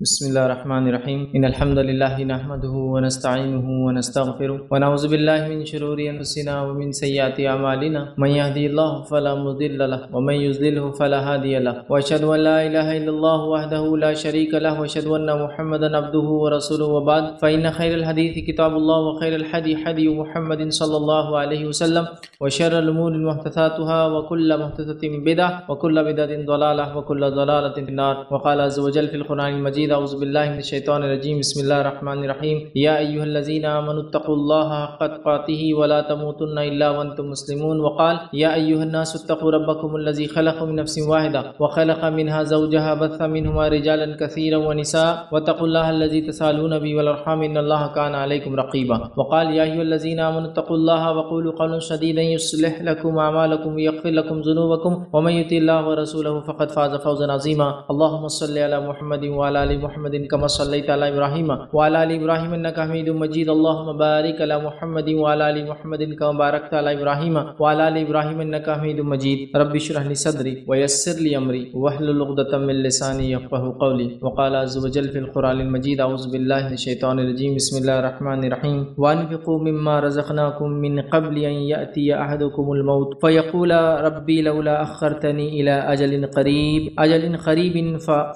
بسم الله الرحمن الرحيم إن الحمد لله نحمده ونستعينه ونستغفره ونعوذ بالله من شرور أنفسنا ومن سيئات أعمالنا من يهدي الله فلا مضل له ومن يضلل فلا هادي له وأشهد أن لا إله إلا الله وحده لا شريك له وأشهد أن محمدا عبده ورسوله وبعد فإن خير الحديث كتاب الله وخير الحدي حدي محمد صلى الله عليه وسلم وشر الأمور محدثاتها وكل محدثة بدعة وكل بدعة ضلالة وكل ضلالة في النار وقال عز وجل في القرآن المجيد أعوذ بالله من الشيطان الرجيم بسم الله الرحمن الرحيم يا أيها الذين آمنوا اتقوا الله حق تقاته ولا تموتن إلا وأنتم مسلمون وقال يا أيها الناس اتقوا ربكم الذي خلقكم من نفس واحدة وخلق منها زوجها بث منهما رجالا كثيرا ونساء واتقوا الله الذي تسألون به والأرحام إن الله كان عليكم رقيبا وقال يا أيها الذين آمنوا اتقوا الله وقولوا قولا سديدا يصلح لكم أعمالكم ويغفر لكم ذنوبكم ومن يطع الله ورسوله فقد فاز فوزا عظيما اللهم صل على محمد وعلى آل محمد كما صليت على إبراهيم وعلى آل إبراهيم إنك حميد مجيد اللهم بارك على محمد وعلى آل محمد كما باركت على إبراهيم وعلى آل إبراهيم إنك حميد مجيد رب اشرح لي صدري ويسر لي أمري واحلل عقدة من لساني يفقهوا قولي وقال عز وجل في القرآن المجيد أعوذ بالله من الشيطان الرجيم بسم الله الرحمن الرحيم وأنفقوا مما رزقناكم من قبل أن يأتي أحدكم الموت فيقول ربي لولا أخرتني إلى أجل قريب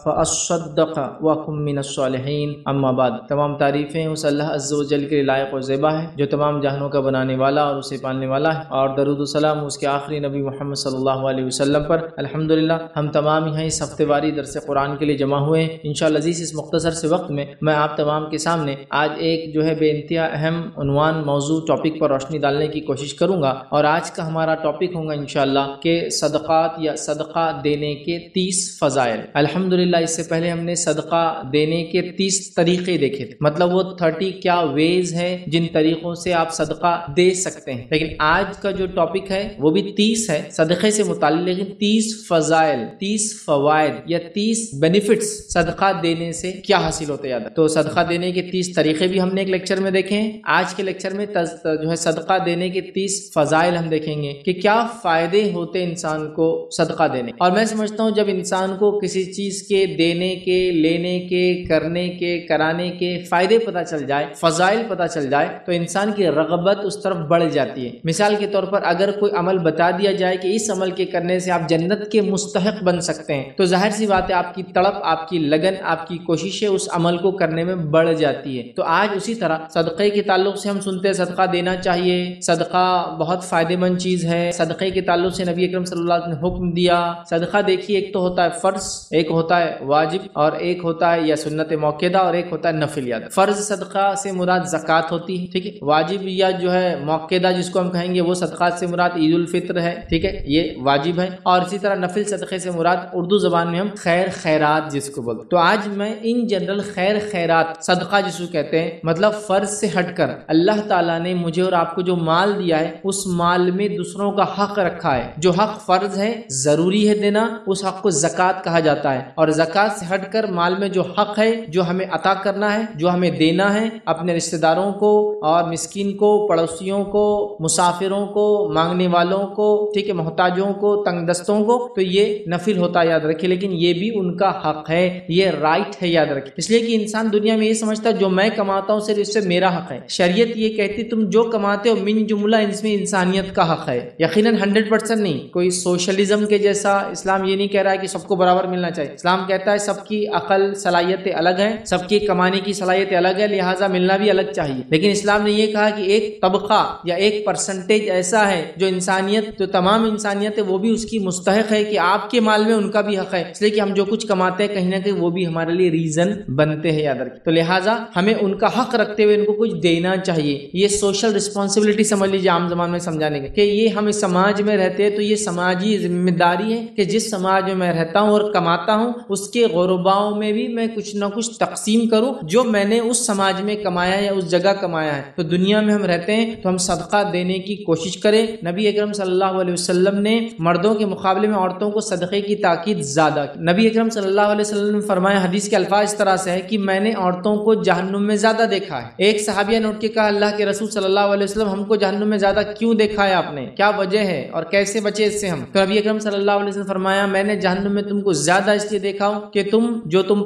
فأصدق وأكن من الصالحين اما بعد تمام تعریفیں اس اللہ عز و جل کے لائق و زیبا ہے جو تمام جہانوں کا بنانے والا اور اسے پالنے والا ہے اور درود و سلام اس کے آخری نبی محمد صلی اللہ علیہ وسلم پر الحمدللہ ہم تمام یہاں اس ہفتے واری درس قرآن کے لیے جمع ہوئے ہیں انشاءاللہ عزیز اس مختصر سے وقت میں آپ تمام کے سامنے آج ایک جو ہے بے انتہا اہم عنوان موضوع ٹاپک پر روشنی ڈالنے کی کوشش کروں گا اور آج کا ہمارا ٹاپک ہوگا انشاءاللہ کہ صدقات یا صدقہ دینے کے 30 فضائل الحمدللہ اس سے پہلے ہم نے صدقہ دینے کے 30 طریقے دیکھے تھے مطلب وہ 30 کیا ویز ہیں جن طریقوں سے آپ صدقہ دے سکتے ہیں لیکن آج کا جو ٹاپک ہے وہ بھی 30 ہے صدقے سے متعلق لیکن 30 فضائل 30 فوائد یا 30 بینیفٹس صدقہ دینے سے کیا حاصل ہوتے ہیں تو صدقہ دینے کے 30 طریقے بھی ہم نے ایک لیکچر میں دیکھے ہیں آج کے لیکچر میں جو ہے صدقہ دینے کے 30 فضائل ہم دیکھیں گے کہ کیا فائدے ہوتے انسان کو صدقہ دینے اور میں سمجھتا ہوں جب انسان کو کسی چیز کے دینے کے لینے کے کرنے کے کرانے کے فائدے پتہ چل جائے فضائل پتہ چل جائے تو انسان کی رغبت اس طرف بڑھ جاتی ہے مثال کے طور پر اگر کوئی عمل بتا دیا جائے کہ اس عمل کے کرنے سے آپ جنت کے مستحق بن سکتے ہیں تو ظاہر سی بات ہے آپ کی تڑپ آپ کی لگن آپ کی کوششیں اس عمل کو کرنے میں بڑھ جاتی ہے تو آج اسی طرح صدقے کے تعلق سے ہم سنتے ہیں صدقہ دینا چاہیے صدقہ بہت فائدہ مند چیز ہے صدقے کے تعلق سے نبی اکرم صلی اللہ علیہ وسلم نے حکم دیا صدقہ دیکھیے ایک تو ہوتا ہے فرض ایک ہوتا ہے واجب اور ایک ہوتا ہے یا سنت موقعہ اور ایک ہوتا ہے نفل یاد فرض صدقہ سے مراد زکوٰۃ ہوتی ہے ٹھیک ہے واجب یا جو ہے موقعہ جس کو ہم کہیں گے وہ صدقات سے مراد عید الفطر ہے ٹھیک ہے یہ واجب ہے اور اسی طرح نفل صدقے سے مراد اردو زبان میں ہم خیر خیرات جس کو بولتے تو آج میں ان جنرل خیر خیرات صدقہ جس کو کہتے ہیں مطلب فرض سے ہٹ کر اللہ تعالیٰ نے مجھے اور آپ کو جو مال دیا ہے اس مال میں دوسروں کا حق رکھا ہے جو حق فرض ہے ضروری ہے دینا اس حق کو زکوٰۃ کہا جاتا ہے اور زکوٰۃ سے ہٹ کر مال میں جو حق ہے جو ہمیں عطا کرنا ہے جو ہمیں دینا ہے اپنے رشتہ داروں کو اور مسکین کو پڑوسیوں کو مسافروں کو مانگنے والوں کو ٹھیک ہے محتاجوں کو تنگ دستوں کو تو یہ نفل ہوتا ہے یاد رکھیں لیکن یہ بھی ان کا حق ہے یہ رائٹ ہے یاد رکھیں اس لیے کہ انسان دنیا میں یہ سمجھتا ہے جو میں کماتا ہوں صرف اس سے میرا حق ہے شریعت یہ کہتی تم جو کماتے ہو من جملہ اس میں انسانیت کا حق ہے یقیناً 100% نہیں کوئی سوشلزم کے جیسا اسلام یہ نہیں کہہ رہا ہے کہ سب کو برابر ملنا چاہیے اسلام کہتا ہے سب کی عقل صلاحیتیں الگ ہیں سب کی کمانے کی صلاحیت الگ ہے لہٰذا ملنا بھی الگ چاہیے لیکن اسلام نے یہ کہا کہ ایک طبقہ یا ایک پرسنٹیج ایسا ہے جو انسانیت جو تمام انسانیت ہے وہ بھی اس کی مستحق ہے کہ آپ کے مال میں ان کا بھی حق ہے اس لیے کہ ہم جو کچھ کماتے ہیں کہیں نہ کہیں وہ بھی ہمارے لیے ریزن بنتے ہیں یاد رکھیں تو لہٰذا ہمیں ان کا حق رکھتے ہوئے ان کو کچھ دینا چاہیے یہ سوشل رسپانسبلٹی سمجھ لیجیے عام زبان میں سمجھانے کے کہ یہ ہم اس سماج میں رہتے ہیں تو یہ سماجی ذمہ داری ہے کہ جس سماج میں رہتا ہوں اور کماتا ہوں اس کے غرباؤں میں بھی میں کچھ نہ کچھ تقسیم کروں جو میں نے اس سماج میں کمایا یا اس جگہ کمایا ہے تو دنیا میں ہم رہتے ہیں تو ہم صدقہ دینے کی کوشش کریں نبی اکرم صلی اللہ علیہ وسلم نے مردوں کے مقابلے میں عورتوں کو صدقے کی تاکید زیادہ کی نبی اکرم صلی اللہ علیہ وسلم نے فرمایا حدیث کے الفاظ اس طرح سے ہے کہ میں نے عورتوں کو جہنم میں زیادہ دیکھا ہے ایک صحابیہ نے اٹھ کے کہا اللہ کے رسول صلی اللہ علیہ وسلم ہم کو جہنم میں زیادہ کیوں دیکھا ہے آپ نے کیا وجہ ہے اور کیسے بچے اس سے ہم تو نبی اکرم صلی اللہ علیہ وسلم فرمایا میں نے جہنم میں تم کو زیادہ اس لیے دیکھا ہوں کہ تم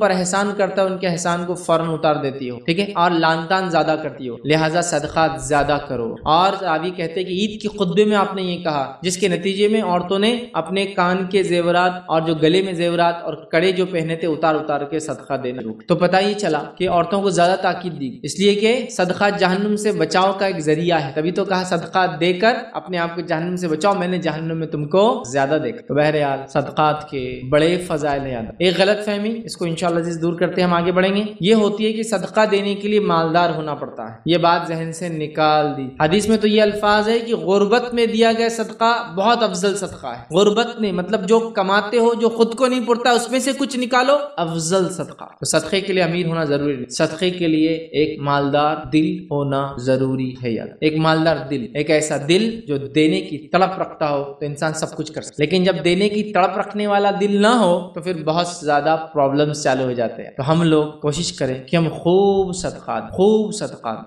پر احسان کرتا ہے ان کے احسان کو فوراً اتار دیتی ہو، ٹھیک ہے، اور لان تان زیادہ کرتی ہو، لہٰذا صدقات زیادہ کرو۔ اور راوی کہتے ہیں کہ عید کے خطبے میں آپ نے یہ کہا، جس کے نتیجے میں عورتوں نے اپنے کان کے زیورات اور جو گلے میں زیورات اور کڑے جو پہنے تھے اتار اتار کے صدقہ دینا۔ تو پتہ ہی چلا کہ عورتوں کو زیادہ تاکید دی، اس لیے کہ صدقہ جہنم سے بچاؤ کا ایک ذریعہ ہے، تبھی تو کہا صدقہ دے کر اپنے آپ کو جہنم سے بچاؤ، میں نے جہنم میں تم کو زیادہ دیکھا۔ تو بہرحال صدقات کے بڑے فضائل ہیں۔ ایک غلط فہمی، اس کو انشاءاللہ عزیز دور کرتے ہیں، ہم آگے بڑھیں گے، یہ ہوتی ہے کہ صدقہ دینے کے لیے مالدار ہونا پڑتا ہے، یہ بات ذہن سے نکال دی۔ حدیث میں تو یہ الفاظ ہے کہ غربت میں دیا گیا صدقہ بہت افضل صدقہ ہے۔ غربت میں مطلب جو کماتے ہو، جو خود کو نہیں پڑتا، اس میں سے کچھ نکالو، افضل صدقہ۔ تو صدقے کے لیے امیر ہونا ضروری نہیں، صدقے کے لیے ایک مالدار دل ہونا ضروری ہے۔ یاد، ایک مالدار دل، ایک ایسا دل جو دینے کی تڑپ رکھتا ہو تو انسان سب کچھ کر سکتا، لیکن جب دینے کی تڑپ رکھنے والا دل نہ ہو تو پھر بہت زیادہ پرابلمز چالو ہو جاتے ہیں۔ تو ہم لوگ کوشش کریں کہ ہم خوب صدقات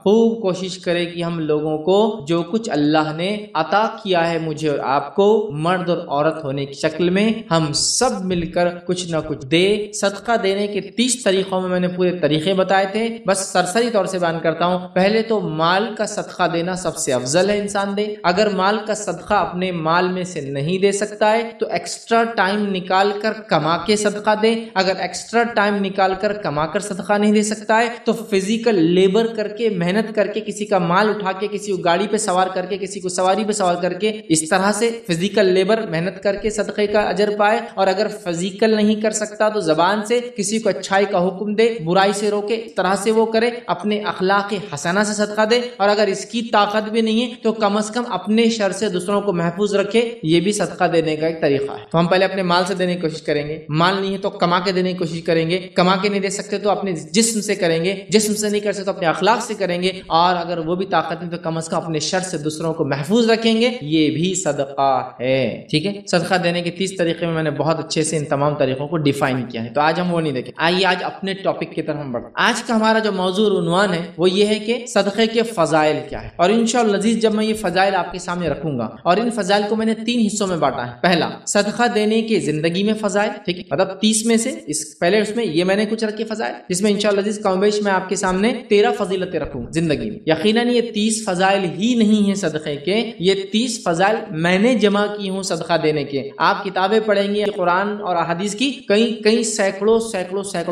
خوب کوشش کریں کہ ہم لوگوں کو جو کچھ اللہ نے عطا کیا ہے مجھے اور آپ کو، مرد اور عورت ہونے کی شکل میں، ہم سب مل کر کچھ نہ کچھ دے۔ صدقہ دینے کے 30 طریقوں میں نے پورے طریقے بتائے تھے، بس سرسری طور سے بیان کرتا ہوں۔ پہلے تو مال کا صدقہ دینا سب سے افضل ہے، انسان دے۔ اگر مال کا صدقہ اپنے مال میں سے نہیں دے سکتا ہے تو ایکسٹرا ٹائم نکال کر کما کے صدقہ دے۔ اگر ایکسٹرا ٹائم نکال کر کما کر صدقہ نہیں دے سکتا ہے تو فزیکل لیبر کر کے، محنت کر کے، کسی کا مال اٹھا کے، کسی کو گاڑی پہ سوار کر کے، کسی کو سواری پہ سوار کر کے، اس طرح سے فزیکل لیبر محنت کر کے صدقے کا اجر پائے۔ اور اگر فزیکل نہیں کر سکتا تو زبان سے کسی کو اچھائی کا حکم دے، برائی سے روکے، اس طرح سے وہ کرے، اپنے اخلاق حسنہ سے صدقہ دے۔ اور اگر اس کی طاقت بھی نہیں ہے تو کم از کم اپنے شر سے دوسروں کو محفوظ رکھے، یہ بھی صدقہ دینے کا ایک طریقہ ہے۔ تو ہم پہلے اپنے مال سے دینے کی کوشش کریں گے، مال نہیں ہے تو کما کے دینے کی کوشش کریں گے، کما کے نہیں دے سکتے تو اپنے جسم سے کریں گے، جسم سے نہیں کر سکتے تو اپنے اخلاق سے کریں گے، اور اگر وہ بھی طاقت نہیں تو کم از کم اپنے شر سے دوسروں کو محفوظ رکھیں گے، یہ بھی صدقہ ہے، ٹھیک ہے۔ صدقہ دینے کے 30 طریقے میں نے بہت اچھے سے ان تمام طریقوں کو ڈیفائن کیا ہے، تو آج ہم وہ نہیں دیکھیں، آئیے آج اپنے ٹاپک کی طرف ہم بڑھیں۔ آج کا ہمارا جو موضوع عنوان ہے وہ یہ ہے کہ صدقے کے فضائل کیا ہے، اور انشاءاللہ عزیز جب میں یہ فضائل آپ کے سامنے رکھوں گا، اور ان فضائل کو میں نے 3 حصوں میں بانٹا ہے۔ پہلا، صدقہ دینے کے زندگی میں فضائل، ٹھیک ہے، مطلب 30 میں سے پہلے اس میں یہ میں نے کچھ رکھے فضائل، جس میں انشاءاللہ عزیز کم بیش میں آپ کے سامنے 13 فضیلتیں رکھوں گا زندگی میں۔ یقیناً یہ 30 فضائل ہی نہیں ہیں صدقے کے، یہ 30 فضائل میں نے جمع کی ہوں صدقہ دینے کے۔ آپ کتابیں پڑھیں گے، قرآن اور احادیث کی کئی سینکڑوں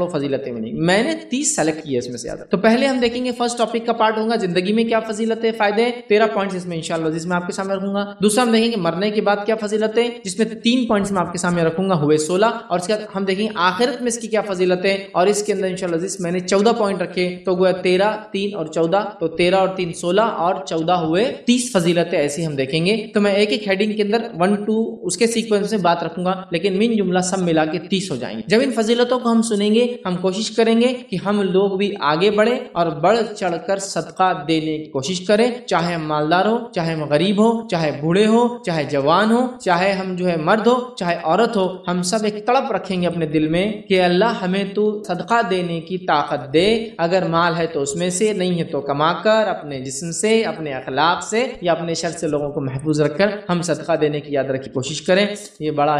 فضیلتیں ملیں گی، میں نے 30 سلیکٹ کیے اس میں سے زیادہ۔ تو پہلے ہم دیکھیں گے، فرسٹ ٹاپک کا پارٹ ہوگا زندگی میں کیا فضیلتیں، فائدے، 13 پوائنٹس اس میں انشاءاللہ عزیز میں آپ کے سامنے رکھوں گا۔ دوسرا ہم دیکھیں گے مرنے کے بعد کیا فضیلتیں، جس میں 3 پوائنٹس میں آپ کے سامنے رکھوں گا، ہوئے 16، اور اس کے بعد ہم دیکھیں گے آخرت میں اس کی کیا فضیلتیں، اور اس کے اندر انشاءاللہ عزیز میں نے 14 پوائنٹ رکھے، تو گویا 13، 3 اور 14، تو 13 اور 3 16 اور 14 ہوئے 30 فضیلتیں ایسی ہم دیکھیں گے۔ تو میں ایک ایک ہیڈنگ کے اندر 1 2 اس کے سیکوینس میں بات رکھوں گا، لیکن من جملہ سب ملا کے 30 ہو جائیں گے۔ جب ان فضیلتوں کو ہم سنیں گے، ہم کوشش کریں گے کہ ہم لوگ بھی آگے بڑھیں اور بڑھ چڑھ کر صدقہ دینے کی کوشش کریں، چاہے ہم مالدار ہو، چاہے ہم غریب ہو، چاہے بوڑھے ہو، چاہے جوان ہو، چاہے ہم مرد ہو، چاہے عورت ہو، ہم سب ایک تڑپ رکھیں گے اپنے دل میں کہ اللہ ہمیں تو صدقہ دینے کی طاقت دے، اگر مال ہے تو اس میں سے، نہیں ہے تو کما کر، اپنے جسم سے، اپنے اخلاق سے، یا اپنے شر سے لوگوں کو محفوظ رکھ کر ہم صدقہ دینے کی یاد رکھی کوشش کریں۔ یہ بڑا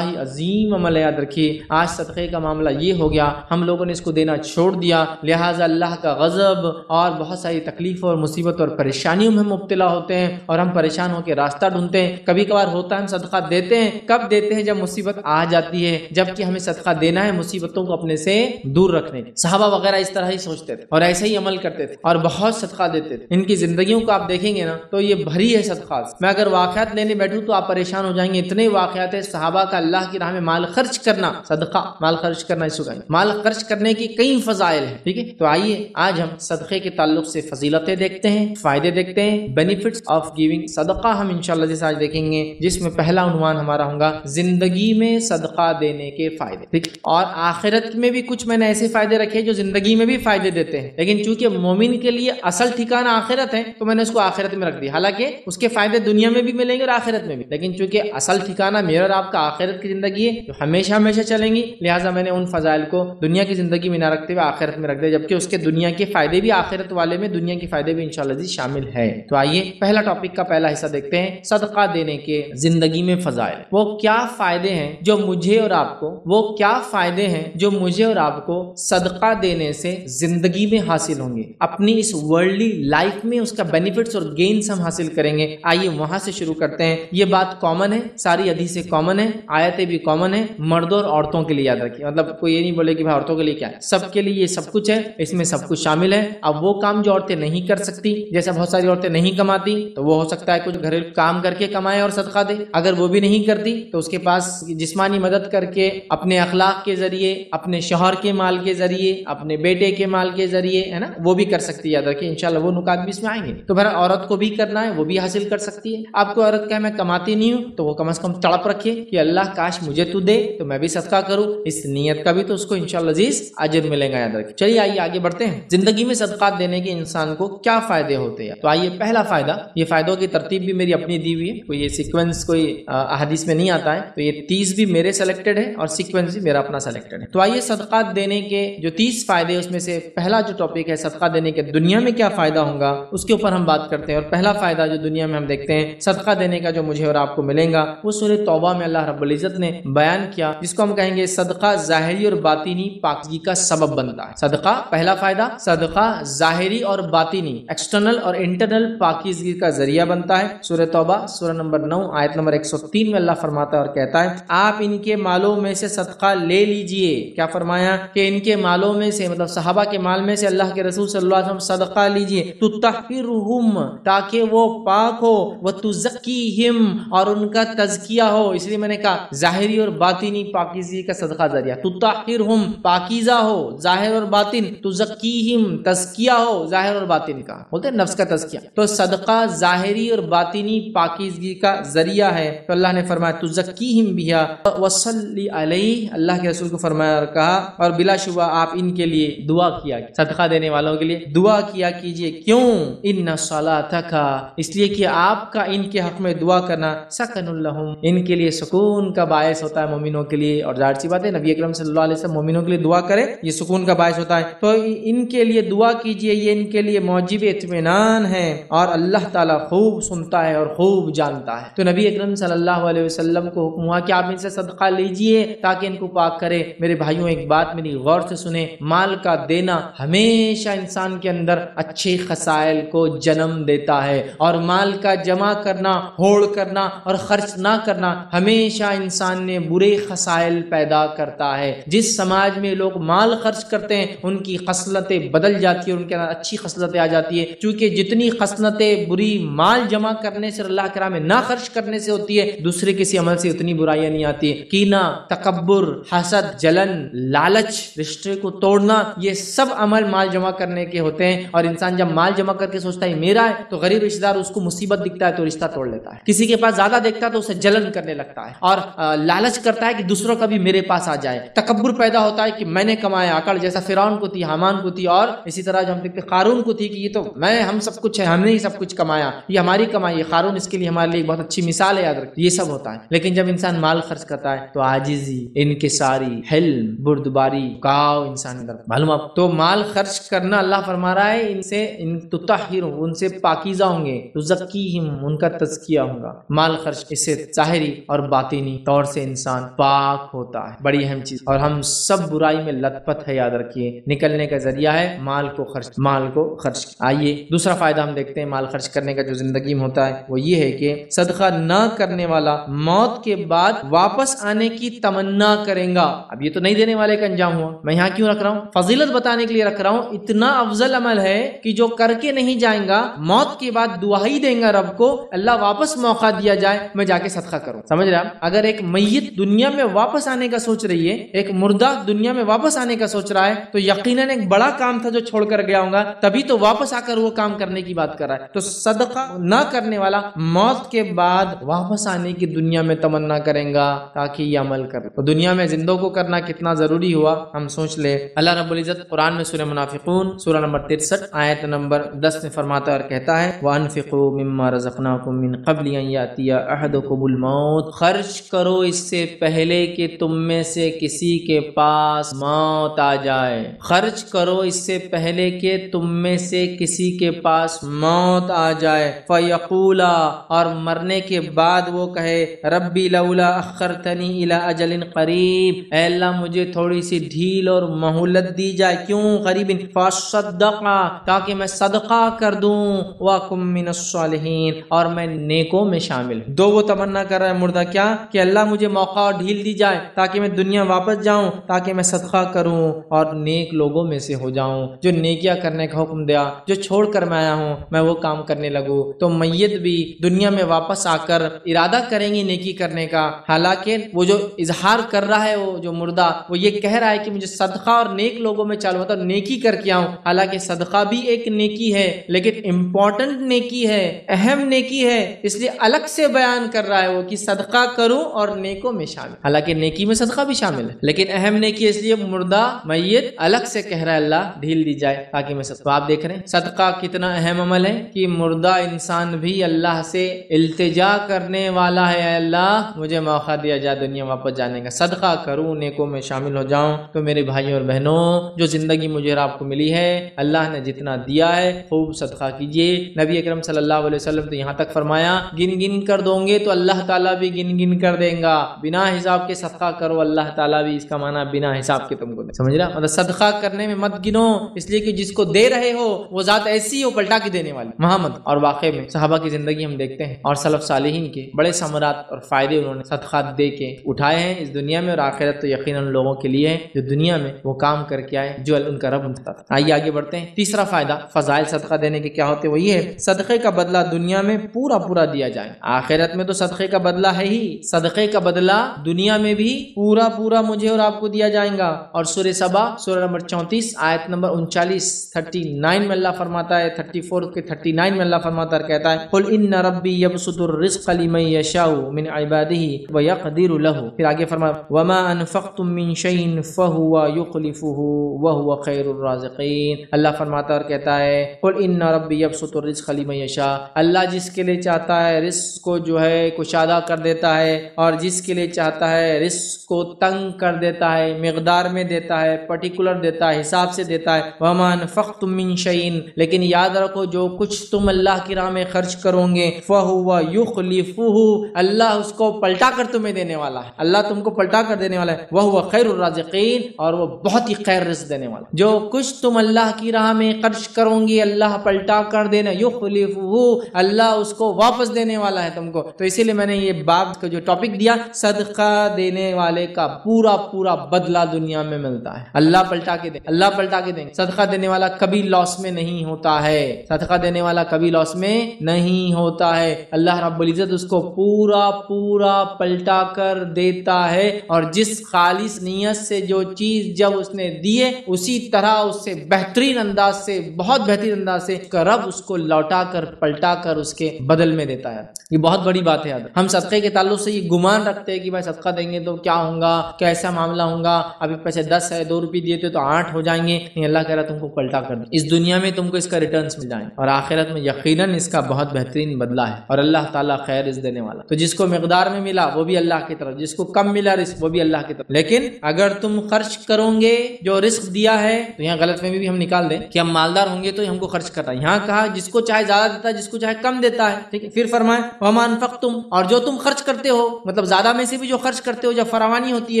ہی عظیم عمل ہے، یاد رکھیے۔ آج صدقے کا معاملہ یہ ہو گیا، ہم لوگوں نے اس کو دینا چھوڑ دیا، لہٰذا اللہ کا غضب اور بہت ساری تکلیفوں اور مصیبت اور پریشانیوں میں ہم مبتلا ہوتے ہیں، اور ہم پریشان ہو کے راستہ ڈھونڈتے ہیں۔ کبھی کبھار ہوتا ہے ہم صدقہ دیتے ہیں، کب دیتے ہیں؟ جب مصیبت آ جاتی ہے، جبکہ ہمیں صدقہ دینا ہے مصیبتوں کو اپنے سے دور رکھنے کے۔ صحابہ وغیرہ اس طرح ہی سوچتے تھے اور ایسے ہی عمل کرتے تھے اور بہت صدقہ دیتے تھے۔ ان کی زندگیوں کو آپ دیکھیں گے نا تو یہ بھری ہے صدقات۔ میں اگر واقعات لینے بیٹھوں تو آپ پریشان ہو جائیں گے، اتنے واقعات ہیں صحابہ کا اللہ کی راہ میں مال خرچ کرنا، صدقہ مال خرچ کرنا، اس کو مال خرچ کرنے کی کئی فضائل ہیں، ٹھیک ہے۔ تو آئیے آج ہم صدقے کے تعلق سے فضیلتیں دیکھتے ہیں، فائدے دیکھتے ہیں، بینیفٹس آف گیونگ صدقہ ہم انشاءاللہ جیسے آج دیکھیں گے، جس میں پہلا عنوان ہمارا ہوگا زندگی میں صدقہ دینے کے فائدے، ٹھیک۔ اور آخرت میں بھی کچھ میں نے ایسے فائدے رکھے جو زندگی میں بھی فائدے دیتے ہیں، لیکن چونکہ مومن کے لیے اصل ٹھکانہ آخرت ہے تو میں نے اس کو آخرت میں رکھ دیا، حالانکہ اس کے فائدے دنیا میں بھی ملیں گے اور آخرت میں بھی، لیکن چونکہ اصل ٹھکانہ میرا اور آپ کا آخرت کی زندگی ہے جو ہمیشہ چلیں گی، لہٰذا میں نے ان فضائل کو دنیا کی زندگی میں نہ رکھتے ہوئے آخرت میں رکھ دیا، جبکہ اس کے دنیا کے فائدے بھی آخرت والے میں دنیا کے فائدے بھی انشاءاللہ جی شامل ہے۔ تو آئیے پہلا ٹاپک کا پہلا حصہ دیکھتے ہیں، صدقہ دینے کے زندگی میں فضائل۔ وہ کیا فائدے ہیں جو مجھے اور آپ کو، وہ کیا فائدے فائدے ہیں جو مجھے اور آپ کو صدقہ دینے سے زندگی میں حاصل ہوں گے، اپنی اس ورلڈلی لائف میں اس کا بینیفٹس اور گینز ہم حاصل کریں گے۔ آئیے وہاں سے شروع کرتے ہیں۔ یہ بات کامن ہے، ساری حدیثیں کامن ہیں، آیتیں بھی کامن ہیں، مردوں اور عورتوں کے لیے یاد رکھیے۔ مطلب کوئی یہ نہیں بولے کہ بھائی عورتوں کے لیے کیا ہے، سب کے لیے یہ سب کچھ ہے، اس میں سب کچھ شامل ہے۔ اب وہ کام جو عورتیں نہیں کر سکتی، جیسا بہت ساری عورتیں نہیں کماتی، تو وہ ہو سکتا ہے کچھ گھریلو کام کر کے کمائے اور صدقہ دے۔ اگر وہ بھی نہیں کرتی تو اس کے پاس جسمانی مدد کر کے اپنے اخلاق کے ذریعے، اپنے شوہر کے مال کے ذریعے، اپنے بیٹے کے مال کے ذریعے، ہے نا، وہ بھی کر سکتی ہے۔ یاد رکھیے انشاءاللہ وہ نکات بھی اس میں آئیں گے۔ تو پھر عورت کو بھی کرنا ہے، وہ بھی حاصل کر سکتی ہے۔ آپ کو عورت کہے میں کماتی نہیں ہوں، تو وہ کم از کم تڑپ رکھے کہ اللہ کاش مجھے تو دے تو میں بھی صدقہ کروں، اس نیت کا بھی تو اس کو انشاءاللہ عزیز اجر ملے گا۔ یاد رکھیے۔ چلیے آئیے آگے بڑھتے ہیں۔ زندگی میں صدقات دینے کے انسان کو کیا فائدے ہوتے ہیں؟ تو آئیے پہلا فائدہ، یہ فائدوں کی ترتیب بھی میری اپنی دی ہوئی ہے، کوئی یہ سیکوینس کوئی احادیث میں نہیں آتا ہے، تو یہ 30 بھی میرے سلیکٹڈ ہے اور سیکوینس بھی میرا اپنا سلیکٹڈ ہے۔ تو آئیے صدقات دینے کے جو 30 فائدے، اس میں سے پہلا جو ٹاپک ہے صدقہ دینے کے دنیا میں کیا فائدہ ہوگا، اس کے اوپر ہم بات کرتے ہیں۔ اور پہلا فائدہ جو دنیا میں ہم دیکھتے ہیں صدقہ دینے کا جو مجھے اور آپ کو ملے گا، وہ سورہ توبہ میں اللہ رب العزت نے بیان کیا، جس کو ہم کہیں گے صدقہ ظاہری اور باطنی پاکیزگی کا سبب بنتا ہے۔ صدقہ پہلا فائدہ، صدقہ ظاہری اور باطنی، ایکسٹرنل اور انٹرنل پاکیزگی کا ذریعہ بنتا ہے۔ سورہ توبہ سورہ نمبر 9 آیت نمبر 103 میں اللہ فرماتا ہے اور کہتا ہے آپ ان کے مالوں میں سے صدقہ لے لیجئے۔ کیا فرمایا کہ ان کے مالوں میں سے، مطلب صحابہ کے مال میں سے اللہ کے رسول صلی اللہ علیہ وسلم صدقہ لیجئے، تطہرہم، تاکہ وہ پاک ہو، وتزکیہم، اور ان کا تزکیہ ہو۔ اس لیے میں نے کہا ظاہری اور باطنی پاکیزگی کا صدقہ ذریعہ، تطہرہم پاکیزہ ہو ظاہر اور باطن، تزکیہم تزکیہ ہو ظاہر اور باطن کا، بولتے ہیں نفس کا تزکیہ۔ تو صدقہ ظاہری اور باطنی پاکیزگی کا ذریعہ ہے۔ تو اللہ نے فرمایا تزکیہم بہا وصلی علیہ، اللہ کے رسول کو فرمایا اور کہا اور بلا شبہ آپ ان کے لیے دعا کیا، صدقہ دینے والوں کے لیے دعا کیا کیجئے۔ کیوں؟ ان صلاتک، اس لیے کہ آپ کا ان کے حق میں دعا کرنا سکن لہم، ان کے لیے سکون کا باعث ہوتا ہے مومنوں کے لیے۔ اور ظاہر سی بات ہے نبی اکرم صلی اللہ علیہ وسلم مومنوں کے لیے دعا کرے، یہ سکون کا باعث ہوتا ہے۔ تو ان کے لیے دعا کیجئے، یہ ان کے لیے موجب اطمینان ہے، اور اللہ تعالیٰ خوب سنتا ہے اور خوب جانتا ہے۔ تو نبی اکرم صلی اللہ علیہ وسلم کو حکم ہوا کہ آپ ان سے صدقہ لیجئے تاکہ ان کو پاک کرے۔ میرے بھائیوں ایک بات میری غور سے سنیں، مال کا دینا ہمیشہ انسان کے اندر اچھے خصائل کو جنم دیتا ہے، اور مال کا جمع کرنا، ہوڑ کرنا اور خرچ نہ کرنا ہمیشہ انسان نے برے خصائل پیدا کرتا ہے۔ جس سماج میں لوگ مال خرچ کرتے ہیں ان کی خصلتیں بدل جاتی ہیں، ان کے اندر اچھی خصلتیں آ جاتی ہے، کیونکہ جتنی خصلتیں بری مال جمع کرنے سے، اللہ کے راہ میں نہ خرچ کرنے سے ہوتی ہے، دوسرے کسی عمل سے اتنی برائیاں نہیں آتی۔ کینہ، تکبر، حسد، جلن، لالچ، رشتے کو توڑنا، یہ سب عمل مال جمع کرنے کے ہوتے ہیں۔ اور انسان جب مال جمع کر کے سوچتا ہے میرا ہے، تو غریب رشتہ دار اس کو مصیبت دکھتا ہے تو رشتہ توڑ لیتا ہے، کسی کے پاس زیادہ دیکھتا ہے تو اسے جلن کرنے لگتا ہے، اور لالچ کرتا ہے کہ دوسروں کا بھی میرے پاس آ جائے۔ تکبر پیدا ہوتا ہے کہ میں نے کمایا، عقل جیسا فرعون کو تھی، حامان کو تھی، اور اسی طرح جو ہم دیکھتے قارون کو تھی کہ یہ تو ہم سب کچھ ہے، ہم نے ہی سب کچھ کمایا، یہ ہماری کمائی ہے۔ قارون اس کے لیے ہمارے لیے بہت اچھی مثال ہے، یاد رکھیں یہ سب ہوتا ہے۔ لیکن جب انسان مال خرچ کرتا ہے تو عاجزی، انکساری، حلم، بردباری کا انسان اندر معلوم آپ۔ تو مال خرچ کرنا اللہ فرما رہا ہے ان سے تطہر، ان سے پاکیزہ ہوں گے، تزکیہم، ان کا تزکیہ ہوگا۔ مال خرچ اس سے ظاہری اور باطنی طور سے انسان پاک ہوتا ہے، بڑی اہم چیز، اور ہم سب برائی میں لت پت ہے، یاد رکھیے نکلنے کا ذریعہ ہے مال کو خرچ۔ آئیے دوسرا فائدہ ہم دیکھتے ہیں مال خرچ کرنے کا جو زندگی میں ہوتا ہے، وہ یہ ہے کہ صدقہ نہ کرنے والا موت کے بعد واپس آنے کی تمنا کرے گا۔ اب یہ تو نہیں دینے والے کا انجام ہوا، میں یہاں کیوں رکھ رہا ہوں؟ فضیلت بتانے کے لیے رکھ رہا ہوں۔ اتنا افضل عمل ہے کہ جو کر کے نہیں جائیں گا، موت کے بعد دعا ہی دیں گا رب کو، اللہ واپس موقع دیا جائے میں جا کے صدقہ کروں۔ سمجھ رہے آپ؟ اگر ایک میت دنیا میں واپس آنے کا سوچ رہی ہے، ایک مردہ دنیا میں واپس آنے کا سوچ رہا ہے، تو یقیناً ایک بڑا کام تھا جو چھوڑ کر گیا ہوگا، تبھی تو واپس آ کر وہ کام کرنے کی بات کر رہا ہے۔ تو صدقہ نہ کرنے والا موت کے بعد واپس آنے کی دنیا میں تمنا کریں گا تاکہ یہ عمل کرے۔ تو دنیا میں زندوں کو کرنا کتنا ضروری ہوا ہم سوچ لے۔ اللہ رب العزت قرآن میں سورہ منافقون سورہ نمبر 63 آیت نمبر 10 میں فرماتا اور کہتا ہے وَأَنفِقُوا مِمَّا رَزَقْنَاكُم مِّن قَبْلِ أَن يَأْتِيَ أَحَدَكُمُ الْمَوْتُ، خرچ کرو اس سے پہلے کہ تم میں سے کسی کے پاس موت آ جائے، خرچ کرو اس سے پہلے کہ تم میں سے کسی کے پاس موت آ جائے، فَيَقُولَ، اور مرنے کے بعد وہ کہے ربی لولا اخرتنی الی اجل قریب، اے اللہ مجھے تھوڑی سی ڈھیل اور مہلت دی جائے. کیوں؟ غریب فصدقا، تاکہ میں صدقہ کر دوں، وَأَكُن مِّنَ الصَّالِحِينَ، اور میں نیکوں میں شامل ہوں. دو وہ تمنا کر رہا ہے مردہ، کیا کہ اللہ مجھے موقع اور ڈھیل دی جائے تاکہ میں دنیا واپس جاؤں، تاکہ میں صدقہ کروں اور نیک لوگوں میں سے ہو جاؤں، جو نیکیاں کرنے کا حکم دیا، جو چھوڑ کر میں آیا ہوں میں وہ کام کرنے لگوں. تو میت بھی دنیا میں واپس آ کر ارادہ کریں گی نیکی کرنے کا، حالانکہ وہ جو اظہار کر رہا ہے وہ جو مردہ وہ یہ کہہ رہا ہے کہ مجھے صدقہ اور نیک لوگوں میں چالو مطلب نیکی کر کے آؤں. حالانکہ صدقہ بھی ایک نیکی ہے، لیکن امپورٹنٹ نیکی ہے، اہم نیکی ہے، اس لیے الگ سے بیان کر رہا ہے وہ کہ صدقہ کروں اور نیکوں میں شامل. حالانکہ نیکی میں صدقہ بھی شامل ہے، لیکن اہم نیکی اس لیے مردہ میت الگ سے کہہ رہا ہے اللہ ڈھیل دی جائے تاکہ میں صدقہ. آپ دیکھ رہے ہیں صدقہ کتنا اہم عمل ہے کہ مردہ انسان بھی اللہ سے التجا کرنے والا ہے، اللہ مجھے موقع دیا جائے دنیا واپس جانے کا، صدقہ کروں، نیکوں میں شامل ہو جاؤں. تو میرے بھائیوں اور بہنوں، جو زندگی مجھے اور آپ کو ملی ہے اللہ نے جتنا دیا ہے خوب صدقہ کیجیے. نبی اکرم صلی اللہ علیہ وسلم تو یہاں تک فرمایا گن گن کر دوں گے تو اللہ تعالیٰ بھی گن گن کر دیں گا، بنا حساب کے صدقہ کرو اللہ تعالیٰ بھی، اس کا معنی بنا حساب کے تم کو دے. سمجھ رہا؟ مطلب صدقہ کرنے میں مت گنو، اس لیے کہ جس کو دے رہے ہو وہ ذات ایسی ہو پلٹا کے دینے والی محمد. اور واقعے میں صحابہ کی زندگی ہم دیکھتے ہیں اور سلف صالحین کے بڑے ثمرات اور فائدے انہوں نے صدقات دے کے اٹھائے ہیں اس دنیا میں، اور آخرت تو یقیناً لوگوں کے لیے ہے جو دنیا میں وہ کام کر کے آئے جو ان کا رب انتا تھا. آئیے آگے بڑھتے ہیں. تیسرا فائدہ فضائل صدقہ دینے کے کیا ہوتے ہیں، وہ یہ ہے صدقے کا بدلہ دنیا میں پورا پورا دیا جائے. آخرت میں تو صدقے کا بدلہ ہے ہی، صدقے کا بدلہ دنیا میں بھی پورا پورا مجھے اور آپ کو دیا جائے گا. اور سورہ سبا سورہ نمبر 34 آیت نمبر 39 میں اللہ فرماتا ہے، 34 کے 39 میں اللہ فرماتا ہے، کہتا ہے قل ان ربی یبسط الرزق لمن یشاء من عباده ویقدر له. پھر آگے فرمایا وما انفقتم من شیء فهو یخلفه وهو خیر الرازقین. اللہ فرماتا اور کہتا ہے قل ان ربی یبسط الرزق لمن یشاء، اللہ جس کے لیے چاہتا ہے رزق کو جو ہے کشادہ کر دیتا ہے، اور جس کے لیے چاہتا ہے رزق کو تنگ کر دیتا ہے، مقدار میں دیتا ہے، پرٹیکولر دیتا ہے، حساب سے دیتا ہے. وما انفقتم من شیء، لیکن یاد رکھو جو کچھ تم اللہ کی راہ میں خرچ کرو گے فہو یخلفہ، اللہ اس کو پلٹا کر تمہیں دینے والا ہے، اللہ تم کو پلٹا کر دینے والا ہے. وہو خیر الرازقین، اور وہ بہت ہی خیر رزق دینے والا. جو کچھ تم اللہ کی راہ میں خرچ کرو گی اللہ پلٹا کر دینا، یخلفہ، اللہ اس کو واپس دینے والا ہے تم کو. تو اسی لیے میں نے یہ باب کا جو ٹاپک دیا، صدقہ دینے والے کا پورا پورا بدلہ دنیا میں ملتا ہے. اللہ پلٹا کے دے، اللہ پلٹا کے دیں. صدقہ دینے والا کبھی لاس میں نہیں ہوتا ہے، صدقہ دینے والا کبھی لاس میں نہیں ہوتا ہے. اللہ رب العزت اس کو پورا پورا پلٹا کر دیتا ہے، اور جس خالص نیت سے جو چیز جب اس نے دیے اسی طرح اس سے بہترین انداز سے، بہت بہترین انداز سے رب اس کو لوٹا کر پلٹا کر اس کے بدل میں دیتا ہے. یہ بہت بڑی بات ہے. ہم صدقے کے تعلق سے یہ گمان رکھتے ہیں کہ بھائی صدقہ دیں گے تو کیا ہوگا، کیسا معاملہ ہوگا، ابھی پیسے 10 ہے 2 روپے دیے تھے تو 8 ہو جائیں گے. نہیں، اللہ کہہ رہا تم کو پلٹا کر دیں، اس دنیا میں تم کو اس کا ریٹرنز مل جائیں، اور آخرت میں یقیناً اس کا بہت بہترین بدلہ ہے. اور اللہ تعالیٰ خیر رزق دینے والا. تو جس کو مقدار میں ملا وہ بھی اللہ کی طرف، جس کو کم ملا رزق وہ بھی اللہ کی طرف. لیکن اگر تم خرچ کرو گے جو رزق دیا ہے، تو یہاں غلط فہمی بھی ہم نکال دیں کہ ہم مالدار ہوں گے تو ہم کو خرچ کرنا ہے. یہاں کہا جس کو چاہے زیادہ دیتا ہے، جس کو چاہے کم دیتا ہے. ٹھیک ہے، پھر فرمائے وما انفقتم، اور جو تم خرچ کرتے ہو، مطلب زیادہ میں سے بھی جو خرچ کرتے ہو، جب فراوانی ہوتی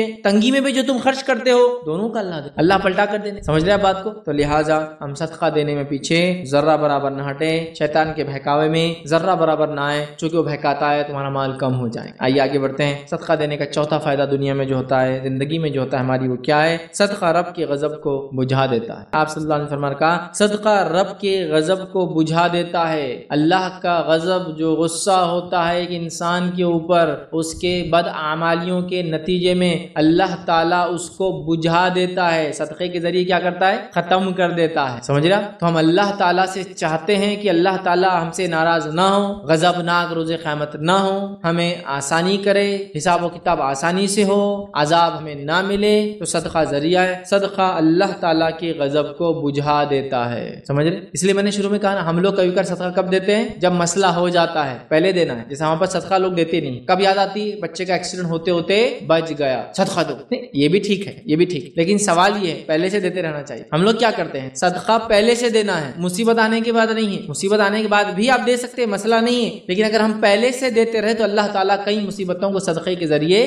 ہے تنگی میں بھی جو تم خرچ کرتے ہو، دونوں کا اللہ دے، اللہ پلٹا کر دینے. سمجھ رہے بات کو؟ تو لہٰذا ہم صدقہ دینے میں پیچھے ذرہ برابر نہ ہٹے، شیطان کے بہکاوے میں ذرہ برابر نہ آئے، چونکہ وہ بہکاتا ہے تمہارا مال کم ہو جائے. آئیے آگے بڑھتے ہیں. صدقہ دینے کا چوتھا فائدہ دنیا میں جو ہوتا ہے، زندگی میں جو ہوتا ہے ہماری، وہ کیا ہے؟ صدقہ رب کے غضب کو بجھا دیتا ہے. آپ صلی اللہ علیہ وسلم نے کہا صدقہ رب کے غضب کو بجھا دیتا ہے. اللہ کا غضب جو غصہ ہوتا ہے ایک انسان کے اوپر، اس کے بد اعمالیوں کے نتیجے میں اللہ تعالیٰ اس کو بجھا دیتا ہے، صدقے کے ذریعے کیا کرتا ہے؟ ختم کر دیتا ہے. سمجھ رہا؟ تو ہم اللہ تعالیٰ سے چاہتے ہیں کہ اللہ تعالیٰ ہم سے ناراض نہ ہو، غضبناک روز قیامت نہ ہو، ہمیں آسانی کرے، حساب و کتاب آسانی سے ہو، عذاب ہمیں نہ ملے. تو صدقہ ذریعہ ہے. صدقہ اللہ تعالیٰ کے غضب کو بجھا دیتا ہے. سمجھ رہے؟ اس لیے میں نے شروع میں کہا نا، ہم لوگ کبھی کر صدقہ کب دیتے ہیں؟ جب مسئلہ ہو جاتا ہے، پہلے دینا ہے. جیسے ہم پر صدقہ لوگ دیتے نہیں. کب یاد آتی؟ بچے کا ایکسیڈنٹ ہوتے ہوتے بچ گیا، صدقہ دو. نہیں، یہ بھی ٹھیک ہے، یہ بھی ٹھیک، لیکن سوال یہ ہے پہلے سے دیتے رہنا چاہیے. ہم لوگ کیا کرتے ہیں؟ صدقہ پہلے سے دینا ہے، مصیبت آنے کے بعد نہیں ہے. مصیبت آنے کے بعد بھی آپ دے سکتے ہیں، مسئلہ نہیں ہے، لیکن اگر ہم پہلے سے دیتے رہے تو اللہ تعالیٰ کئی مصیبتوں کو صدقے کے ذریعے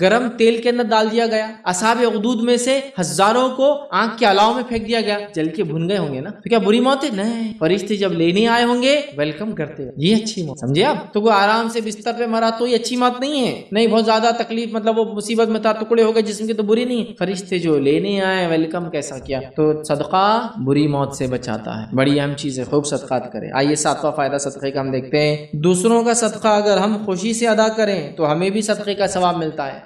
گرم تیل کے اندر ڈال دیا گیا, اصحاب اخدود میں سے ہزاروں کو آنکھ کے علاوہ میں پھینک دیا گیا, جل کے بھن گئے ہوں گے نا, تو کیا بری موت ہے؟ نہیں, فرشتے جب لینے آئے ہوں گے ویلکم کرتے ہیں, یہ اچھی موت سمجھے آپ. تو کوئی آرام سے بستر پہ مرا تو یہ اچھی موت نہیں ہے, نہیں بہت زیادہ تکلیف مطلب وہ مصیبت میں تھا, ٹکڑے ہو گئے جسم کے, تو بری نہیں ہے. فرشتے جو لینے آئے ویلکم کیسا کیا. تو صدقہ بری موت سے بچاتا ہے, بڑی اہم چیز ہے, خوب صدقات کریں. آئیے ساتواں فائدہ صدقے کا ہم دیکھتے ہیں. دوسروں کا صدقہ اگر ہم خوشی سے ادا کریں تو ہمیں بھی صدقے کا ثواب ملتا ہے.